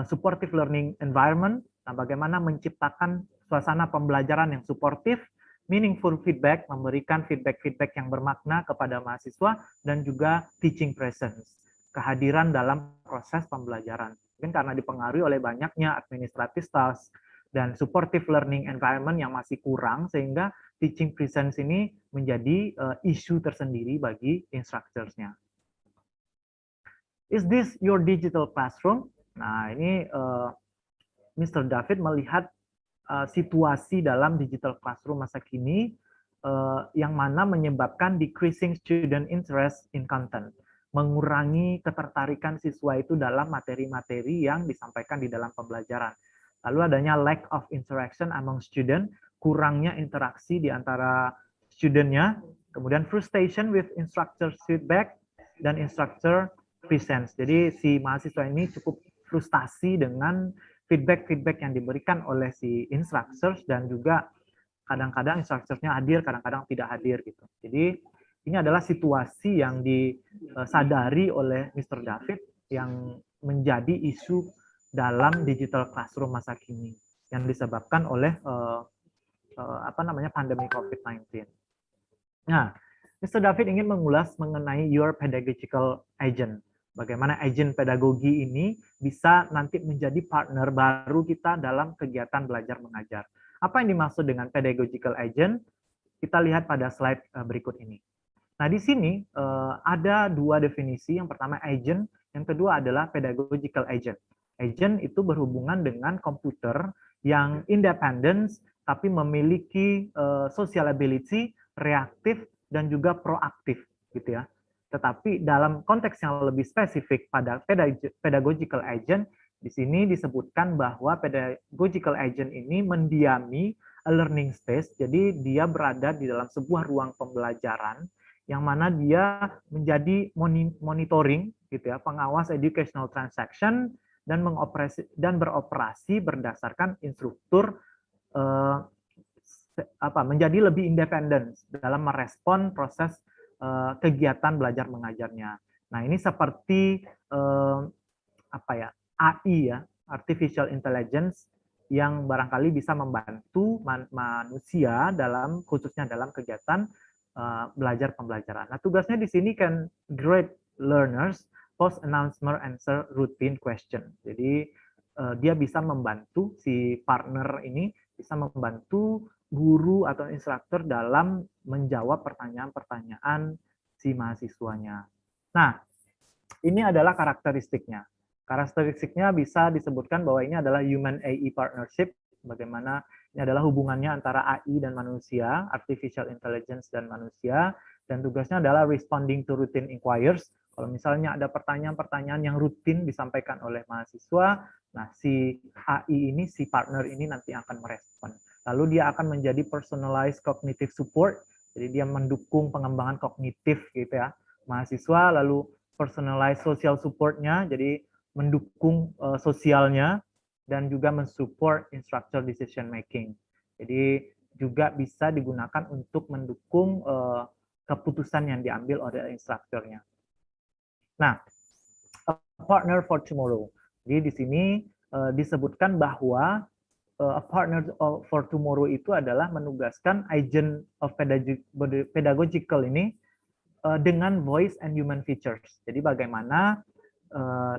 supportive learning environment, nah bagaimana menciptakan suasana pembelajaran yang suportif, meaningful feedback, memberikan feedback-feedback yang bermakna kepada mahasiswa, dan juga teaching presence, kehadiran dalam proses pembelajaran. Mungkin karena dipengaruhi oleh banyaknya administrative task dan supportive learning environment yang masih kurang, sehingga teaching presence ini menjadi isu tersendiri bagi instructors-nya. Is this your digital classroom? Nah, ini Mr. David melihat situasi dalam digital classroom masa kini yang mana menyebabkan decreasing student interest in content, mengurangi ketertarikan siswa itu dalam materi-materi yang disampaikan di dalam pembelajaran. Lalu adanya lack of interaction among student, kurangnya interaksi di antara studentnya, kemudian frustration with instructor feedback dan instructor presence. Jadi si mahasiswa ini cukup frustasi dengan feedback-feedback yang diberikan oleh si instructors, dan juga kadang-kadang instructors-nya hadir, kadang-kadang tidak hadir gitu. Jadi ini adalah situasi yang disadari oleh Mr. David yang menjadi isu dalam digital classroom masa kini yang disebabkan oleh pandemi COVID-19. Nah, Mr. David ingin mengulas mengenai your pedagogical agent. Bagaimana agent pedagogi ini bisa nanti menjadi partner baru kita dalam kegiatan belajar mengajar. Apa yang dimaksud dengan pedagogical agent? Kita lihat pada slide berikut ini. Nah, di sini ada dua definisi. Yang pertama agent, yang kedua adalah pedagogical agent. Agent itu berhubungan dengan komputer yang independent, tapi memiliki social ability, reaktif, dan juga proaktif, gitu ya. Tetapi dalam konteks yang lebih spesifik pada pedagogical agent, di sini disebutkan bahwa pedagogical agent ini mendiami a learning space, jadi dia berada di dalam sebuah ruang pembelajaran yang mana dia menjadi monitoring, gitu ya, pengawas educational transaction, dan beroperasi berdasarkan instruktur, menjadi lebih independen dalam merespon proses kegiatan belajar mengajarnya. Nah, ini seperti AI ya, artificial intelligence, yang barangkali bisa membantu manusia dalam khususnya dalam kegiatan belajar pembelajaran. Nah, tugasnya di sini can grade learners post announcement answer routine question. Jadi dia bisa membantu si partner ini bisa membantu guru atau instruktur dalam menjawab pertanyaan-pertanyaan si mahasiswanya. Nah, ini adalah karakteristiknya. Karakteristiknya bisa disebutkan bahwa ini adalah human AI partnership, bagaimana ini adalah hubungannya antara AI dan manusia, artificial intelligence dan manusia, dan tugasnya adalah responding to routine inquiries. Kalau misalnya ada pertanyaan-pertanyaan yang rutin disampaikan oleh mahasiswa, nah si AI ini, si partner ini nanti akan merespon. Lalu dia akan menjadi personalized cognitive support, jadi dia mendukung pengembangan kognitif gitu ya, mahasiswa, lalu personalized social support-nya, jadi mendukung sosialnya, dan juga mensupport instructor decision making. Jadi juga bisa digunakan untuk mendukung keputusan yang diambil oleh instrukturnya. Nah, a partner for tomorrow. Jadi di sini disebutkan bahwa a partner for tomorrow itu adalah menugaskan agent of pedagogical ini dengan voice and human features. Jadi bagaimana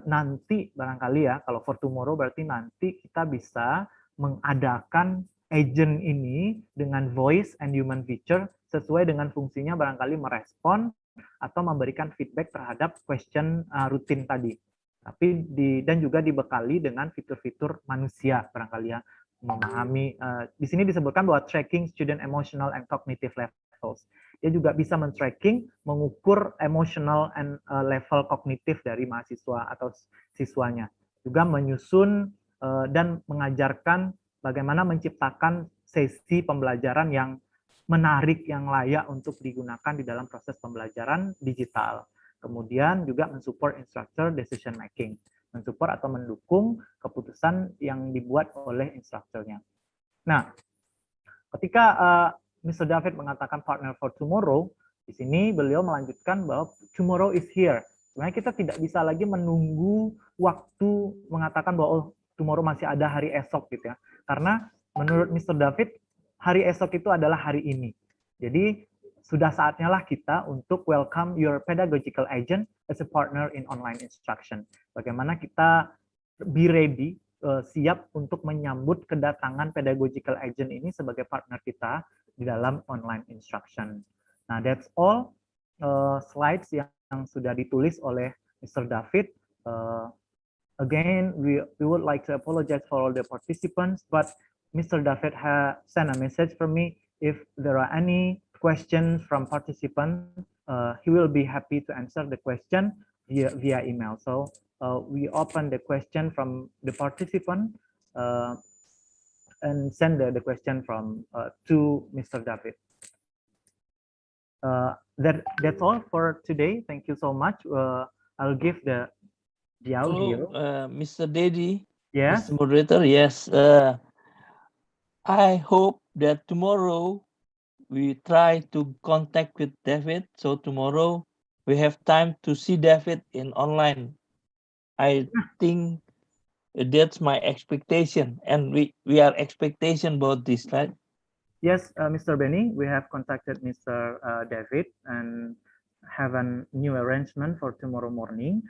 nanti barangkali ya, kalau for tomorrow berarti nanti kita bisa mengadakan agent ini dengan voice and human feature sesuai dengan fungsinya barangkali merespon atau memberikan feedback terhadap question rutin tadi. Tapi dan juga dibekali dengan fitur-fitur manusia barangkali ya, memahami. Di sini disebutkan bahwa tracking student emotional and cognitive levels. Dia juga bisa men-tracking, mengukur emotional and level kognitif dari mahasiswa atau siswanya. Juga menyusun dan mengajarkan bagaimana menciptakan sesi pembelajaran yang menarik, yang layak untuk digunakan di dalam proses pembelajaran digital. Kemudian juga mensupport instructor decision making, mensupport atau mendukung keputusan yang dibuat oleh instrukturnya. Nah, ketika Mr. David mengatakan partner for tomorrow, di sini beliau melanjutkan bahwa tomorrow is here. Sebenarnya kita tidak bisa lagi menunggu waktu mengatakan bahwa oh, tomorrow masih ada hari esok gitu ya. Karena menurut Mr. David, hari esok itu adalah hari ini. Jadi sudah saatnya lah kita untuk welcome your pedagogical agent as a partner in online instruction. Bagaimana kita be ready, siap untuk menyambut kedatangan pedagogical agent ini sebagai partner kita di dalam online instruction. Nah, that's all slides yang sudah ditulis oleh Mr. David. Again, we would like to apologize for all the participants, but Mr. David has sent a message for me. If there are any questions from participants, he will be happy to answer the question via email. So we open the question from the participant and send the question from to Mr. David. That's all for today. Thank you so much. I'll give the audio. Mr. Dedi, yes, Mr. Moderator, yes. I hope that tomorrow we try to contact with David. So tomorrow we have time to see David in online. I think that's my expectation, and we are expectation about this, right? Yes, Mr. Benny, we have contacted Mr. David and have a new arrangement for tomorrow morning.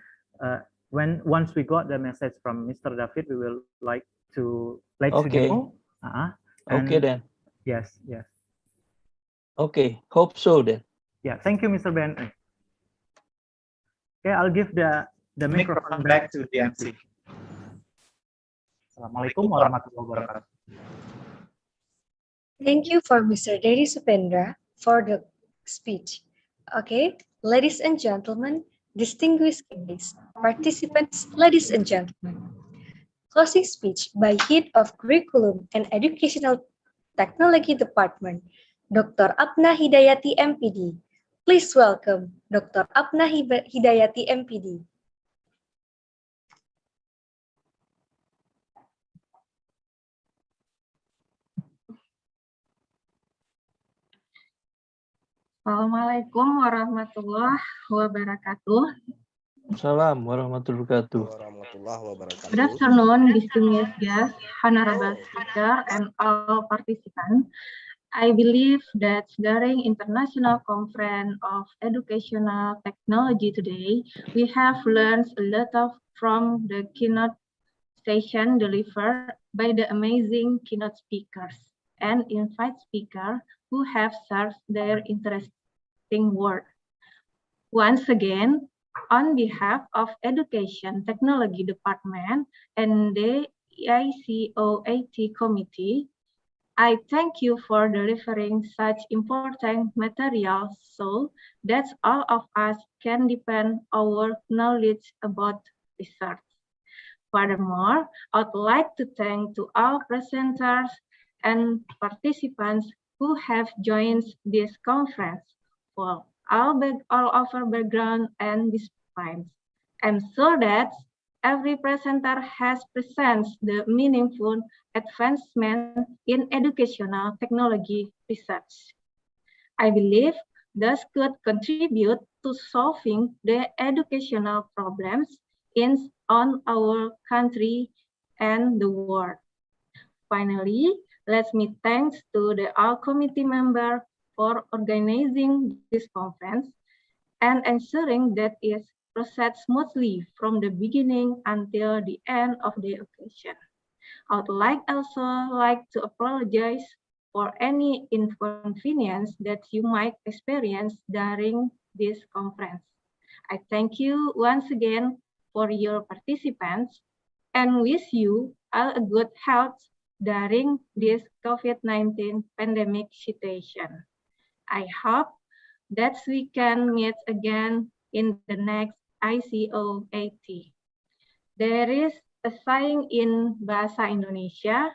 Once we got the message from Mr. David, we will like to let you know. Okay then. Yes. Okay, hope so then. Yeah, thank you, Mr. Ben. Okay, I'll give the microphone back to the MC. Assalamualaikum warahmatullahi wabarakatuh. Thank you for Mr. Dedi Supendra for the speech. Okay, ladies and gentlemen, distinguished guests, participants, ladies and gentlemen. Closing speech by Head of Curriculum and Educational Technology Department, Dr. Apna Hidayati MPD. Please welcome Dr. Apna Hidayati MPD. Assalamualaikum warahmatullahi wabarakatuh. Waalaikumsalam warahmatullahi wabarakatuh. Good afternoon, distinguished guests, honorable speaker, and all participants. I believe that during International Conference of Educational Technology today, we have learned a lot from the keynote session delivered by the amazing keynote speakers and invite speakers who have served their interesting work. Once again, on behalf of Education Technology Department and the ICOAT Committee, I thank you for delivering such important materials so that all of us can deepen our knowledge about research. Furthermore, I would like to thank to all presenters and participants who have joined this conference for all of our background and disciplines. I'm sure that every presenter has presented the meaningful advancement in educational technology research. I believe this could contribute to solving the educational problems on our country and the world. Finally, let me thanks to the all committee member for organizing this conference and ensuring that it proceeds smoothly from the beginning until the end of the occasion. I would also like to apologize for any inconvenience that you might experience during this conference. I thank you once again for your participants and wish you all a good health during this COVID-19 pandemic situation. I hope that we can meet again in the next ICOAT. There is a saying in bahasa Indonesia,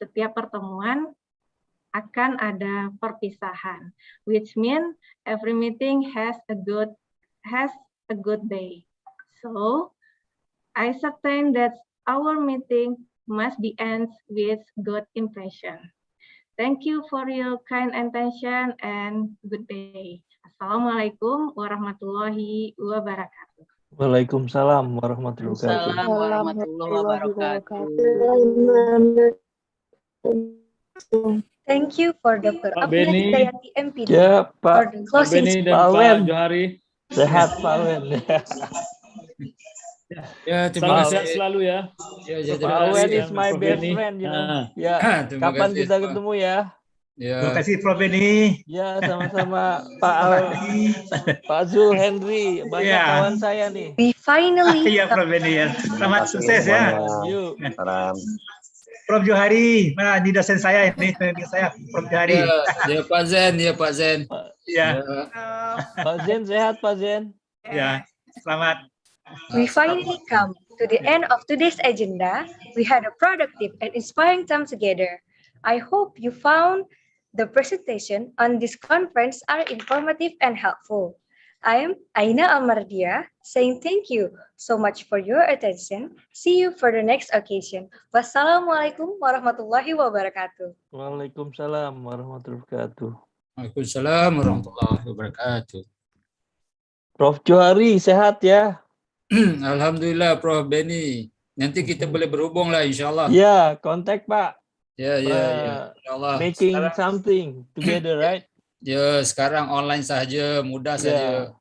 setiap pertemuan akan ada perpisahan, which means every meeting has a good day. So, I certain that our meeting must be end with good impression. Thank you for your kind attention and good day. Assalamualaikum warahmatullahi wabarakatuh. Waalaikumsalam warahmatullahi wabarakatuh. Waalaikumsalam warahmatullahi wabarakatuh. Thank you for Dr. Pak Abdul Beni. Hidayati MPD Ya, for Pak the Pak closing Beni speech. dan Pak Pak Wen. Johari. Sehat Pak Wen. Ya, terima Salam kasih. sehat selalu ya. Ya, Prof. terima Pak Johari Wen kasih. is dan my Prof. best Beni. friend, you know. Ah. Ya, Terima kapan kasih, kita Pak. ketemu ya? Ya. Terima kasih Prof. Beni. Ya, sama-sama Pak Terima kasih. Pak Zul Henry, banyak Ya. kawan saya nih. We finally Iya Prof. Beni ya. Selamat sukses ya. Yuk. Prof. Johari, mana di dosen saya ini, pembimbing saya Prof. Johari. Ya, Pak Zen, ya Pak Zen. Ya. Pak Zen sehat Pak Zen. Ya, selamat. We finally come to the end of today's agenda. We had a productive and inspiring time together. I hope you found the presentation on this conference are informative and helpful. I am Aina Almardia saying thank you so much for your attention. See you for the next occasion. Wassalamualaikum warahmatullahi wabarakatuh. Waalaikumsalam warahmatullahi wabarakatuh. Waalaikumsalam warahmatullahi wabarakatuh. Prof. Johari sehat ya? Alhamdulillah Prof. Beni. Nanti kita boleh berhubung lah insyaAllah. Ya, kontak Pak. Ya, insyaAllah. Making Sekarang, something together, right? ya, sekarang online saja, mudah saja.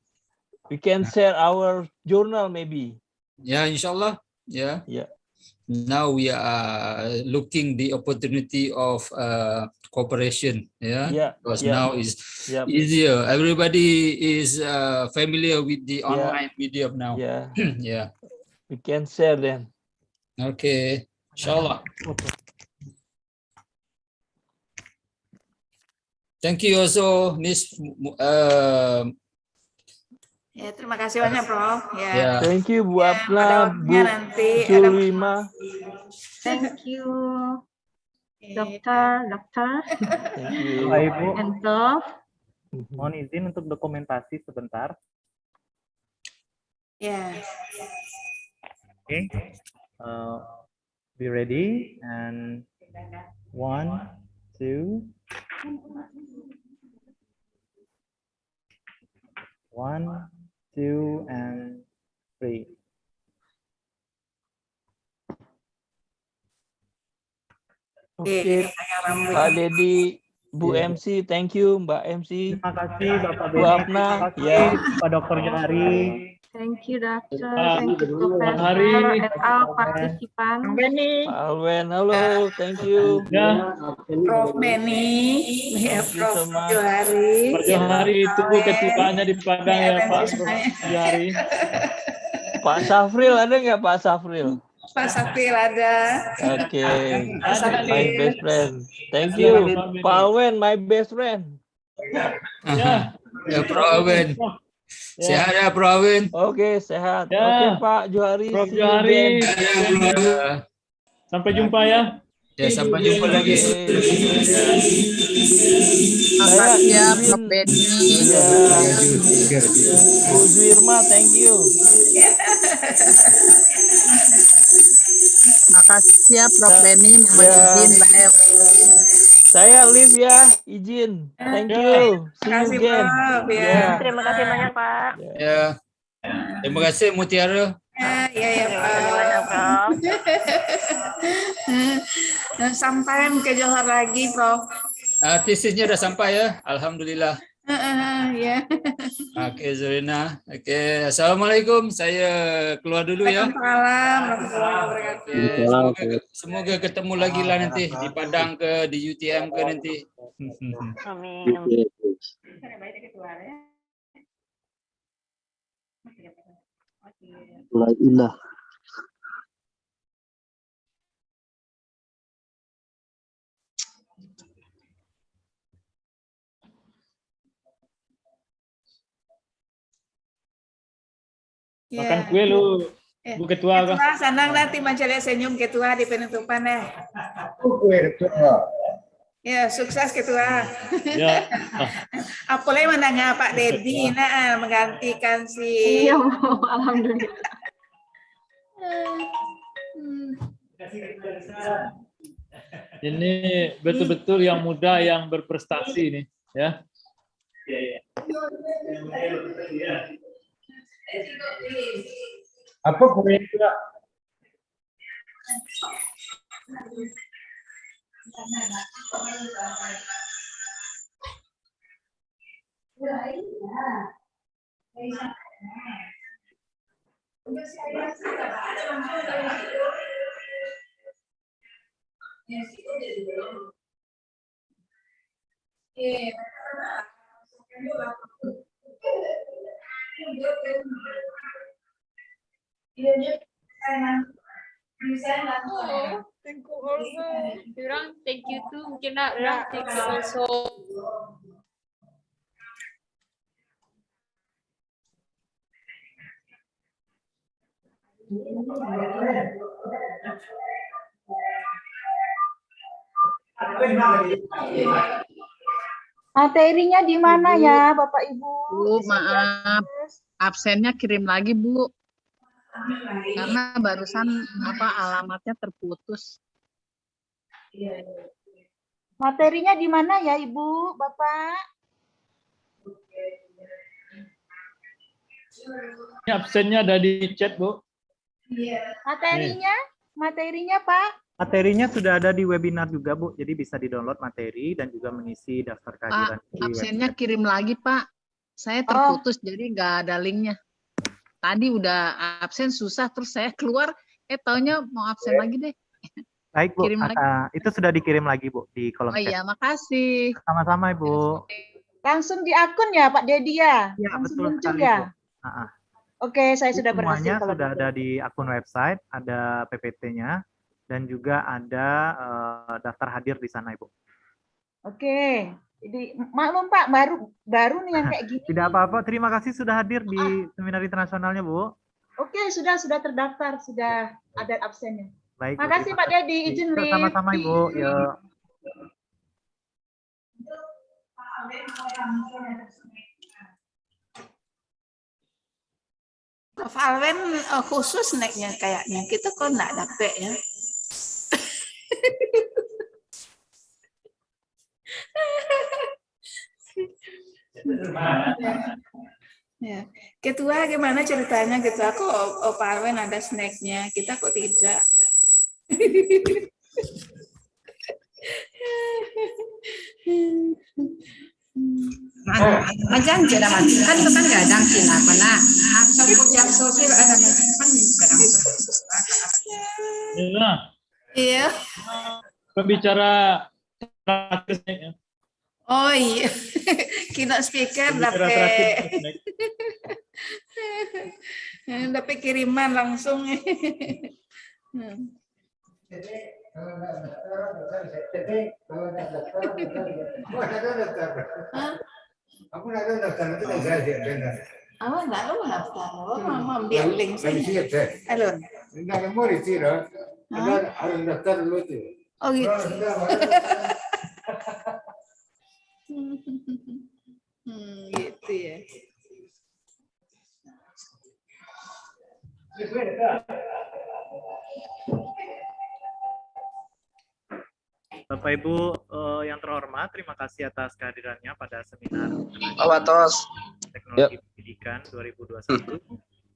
We can share our journal maybe. Ya, insyaAllah. Ya. Yeah. Now we are looking the opportunity of cooperation. Yeah. Because now is easier. Everybody is familiar with the online medium now. Yeah. Yeah. We can share then. Okay. Inshallah. Thank you also, Miss. Ya, terima kasih banyak, Prof. Ya. Yeah. Thank you, Bu Pada Apna, Bu waktunya nanti ada Julima. Thank you, Oke. dokter. Thank you. Bapak Ibu, And Prof. mohon izin untuk dokumentasi sebentar. Ya. Okay. Be ready and 1, 2. 1, 2, and free. Oke, Pak Dedi, Bu MC, thank you, Mbak MC. Terima kasih Bapak Bu Beni, Apna, terima kasih ya. Pak Dr. Johari. Thank you, Doctor. Pak Thank you, Professor, Hari, and all participants. Pak Alwen, halo, thank you. ya, Prof. Beni, ya Thank you Prof. so much. Johari, Pak Johari tunggu ketuanya di Padang ya Pak Johari. Pak Safril ada nggak Pak Safril? Pak Sapil ada. Oke, Pak Sapil. my best friend. Thank you, Pak Alwen, my best friend. Ya, Ya, Pro Awen. Sehat ya, Pro Awen. Oke, sehat. Ya. Oke, Pak Johari. Prof. see you Johari. again. Sampai jumpa ya. Ya, sampai jumpa lagi. Saya ya, izin. Prof. Beni. Ya. Bu Zwirma, thank you. Makasih ya, Prof. Beni. Mohon izin live. Saya live ya, izin. Thank Ya. you. See you Makasih, again. Prof. Ya. Ya. Terima kasih banyak, Pak. Ya. Terima kasih Mutiara. Ya, Terima kasih banyak, Prof. Sampai ke Johor lagi, Prof. Tesisnya udah sampai ya, alhamdulillah. Ya. Oke, Zorina. Oke, assalamualaikum. Saya keluar dulu ya. Waalaikumsalam warahmatullahi wabarakatuh. Oke, semoga ketemu lagi lah nanti di Padang ke di UTM ke nanti. Amin. Alhamdulillah. Makan kue lu, Bu Ketua. Ketua, senang nanti mencari senyum Ketua di penutupan ya. Ya, sukses Ketua. Ya. Apalagi menangnya Pak Dedi, nah menggantikan si. Iya, Bu. Alhamdulillah. Ini betul-betul yang muda yang berprestasi nih, ya. Apa kue itu? Thank you also. Thank you too. Mungkin thank you also. Materinya di mana ya, Bapak Ibu? Bu, maaf, absennya kirim lagi, Bu. Karena barusan alamatnya terputus. Materinya di mana ya, Ibu, Bapak? Ini absennya ada di chat, Bu. Materinya, Pak? Materinya sudah ada di webinar juga, Bu. Jadi bisa di-download materi dan juga mengisi daftar kehadiran. Pak, absennya kirim lagi, Pak. Saya terputus, jadi nggak ada linknya. Tadi udah absen susah, terus saya keluar, taunya mau absen lagi deh. Baik, Bu. Kirim lagi. Itu sudah dikirim lagi, Bu, di kolom chat. Iya, makasih. Sama-sama, Ibu. Langsung di akun ya, Pak Dedi ya? Ya, Langsung betul muncul sekali, ya? Bu. Oke, saya sudah berhasil. Semuanya kalau sudah gitu. ada di akun website, ada PPT-nya, dan juga ada daftar hadir di sana, Ibu. Oke, jadi maklum Pak, baru nih yang kayak gini. Tidak apa-apa, terima kasih sudah hadir di seminar internasionalnya, Bu. Oke, sudah terdaftar, sudah ada absennya. Baik, Bu, Makasih terima Pak Dedi, kasih. izin live. Sama-sama, Ibu. Yuk. Prof. Alwen khusus naiknya kayaknya. Kita kok nggak dapet ya. Ya. Ketua gimana ceritanya gitu? Aku Pak Arwen ada snacknya, kita kok tidak? Macam cara macam kan itu kan gadang sih lah pernah. Aku yang sosial ada kan gadang. Iya. Pembicara terakhir. Oh iya, keynote speaker dapat kiriman langsung. Aku nak daftar itu dah saya benar. Oh, enggak lo daftar. Oh, mama ambil link Saya saya. siap. Halo. Enggak ada mau dicira. Harus daftar dulu tu. Oh gitu. Gitu ya. Bapak Ibu yang terhormat, terima kasih atas kehadirannya pada seminar Teknologi Pendidikan 2021.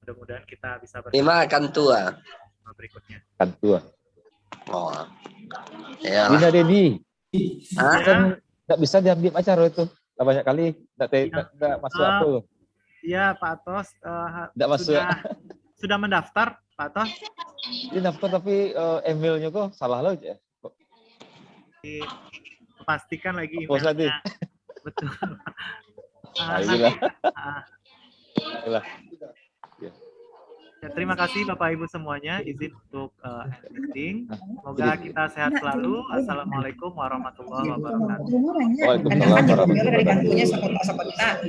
Mudah-mudahan kita bisa Lima kan tua. Berikutnya. Kan tua. Oh. Ya. Dina Dedi. Kan nggak bisa diam-diam acara itu. Banyak kali nggak masuk aku. Iya, Pak Atos. Nggak masuk. Sudah mendaftar, Pak Atos? Ini daftar tapi emailnya kok salah loh ya. Pastikan lagi emailnya. Betul. Inilah. Ya, terima kasih Bapak Ibu semuanya, izin untuk ending. Semoga kita sehat selalu. Assalamualaikum warahmatullahi wabarakatuh. Waalaikumsalam warahmatullahi wabarakatuh.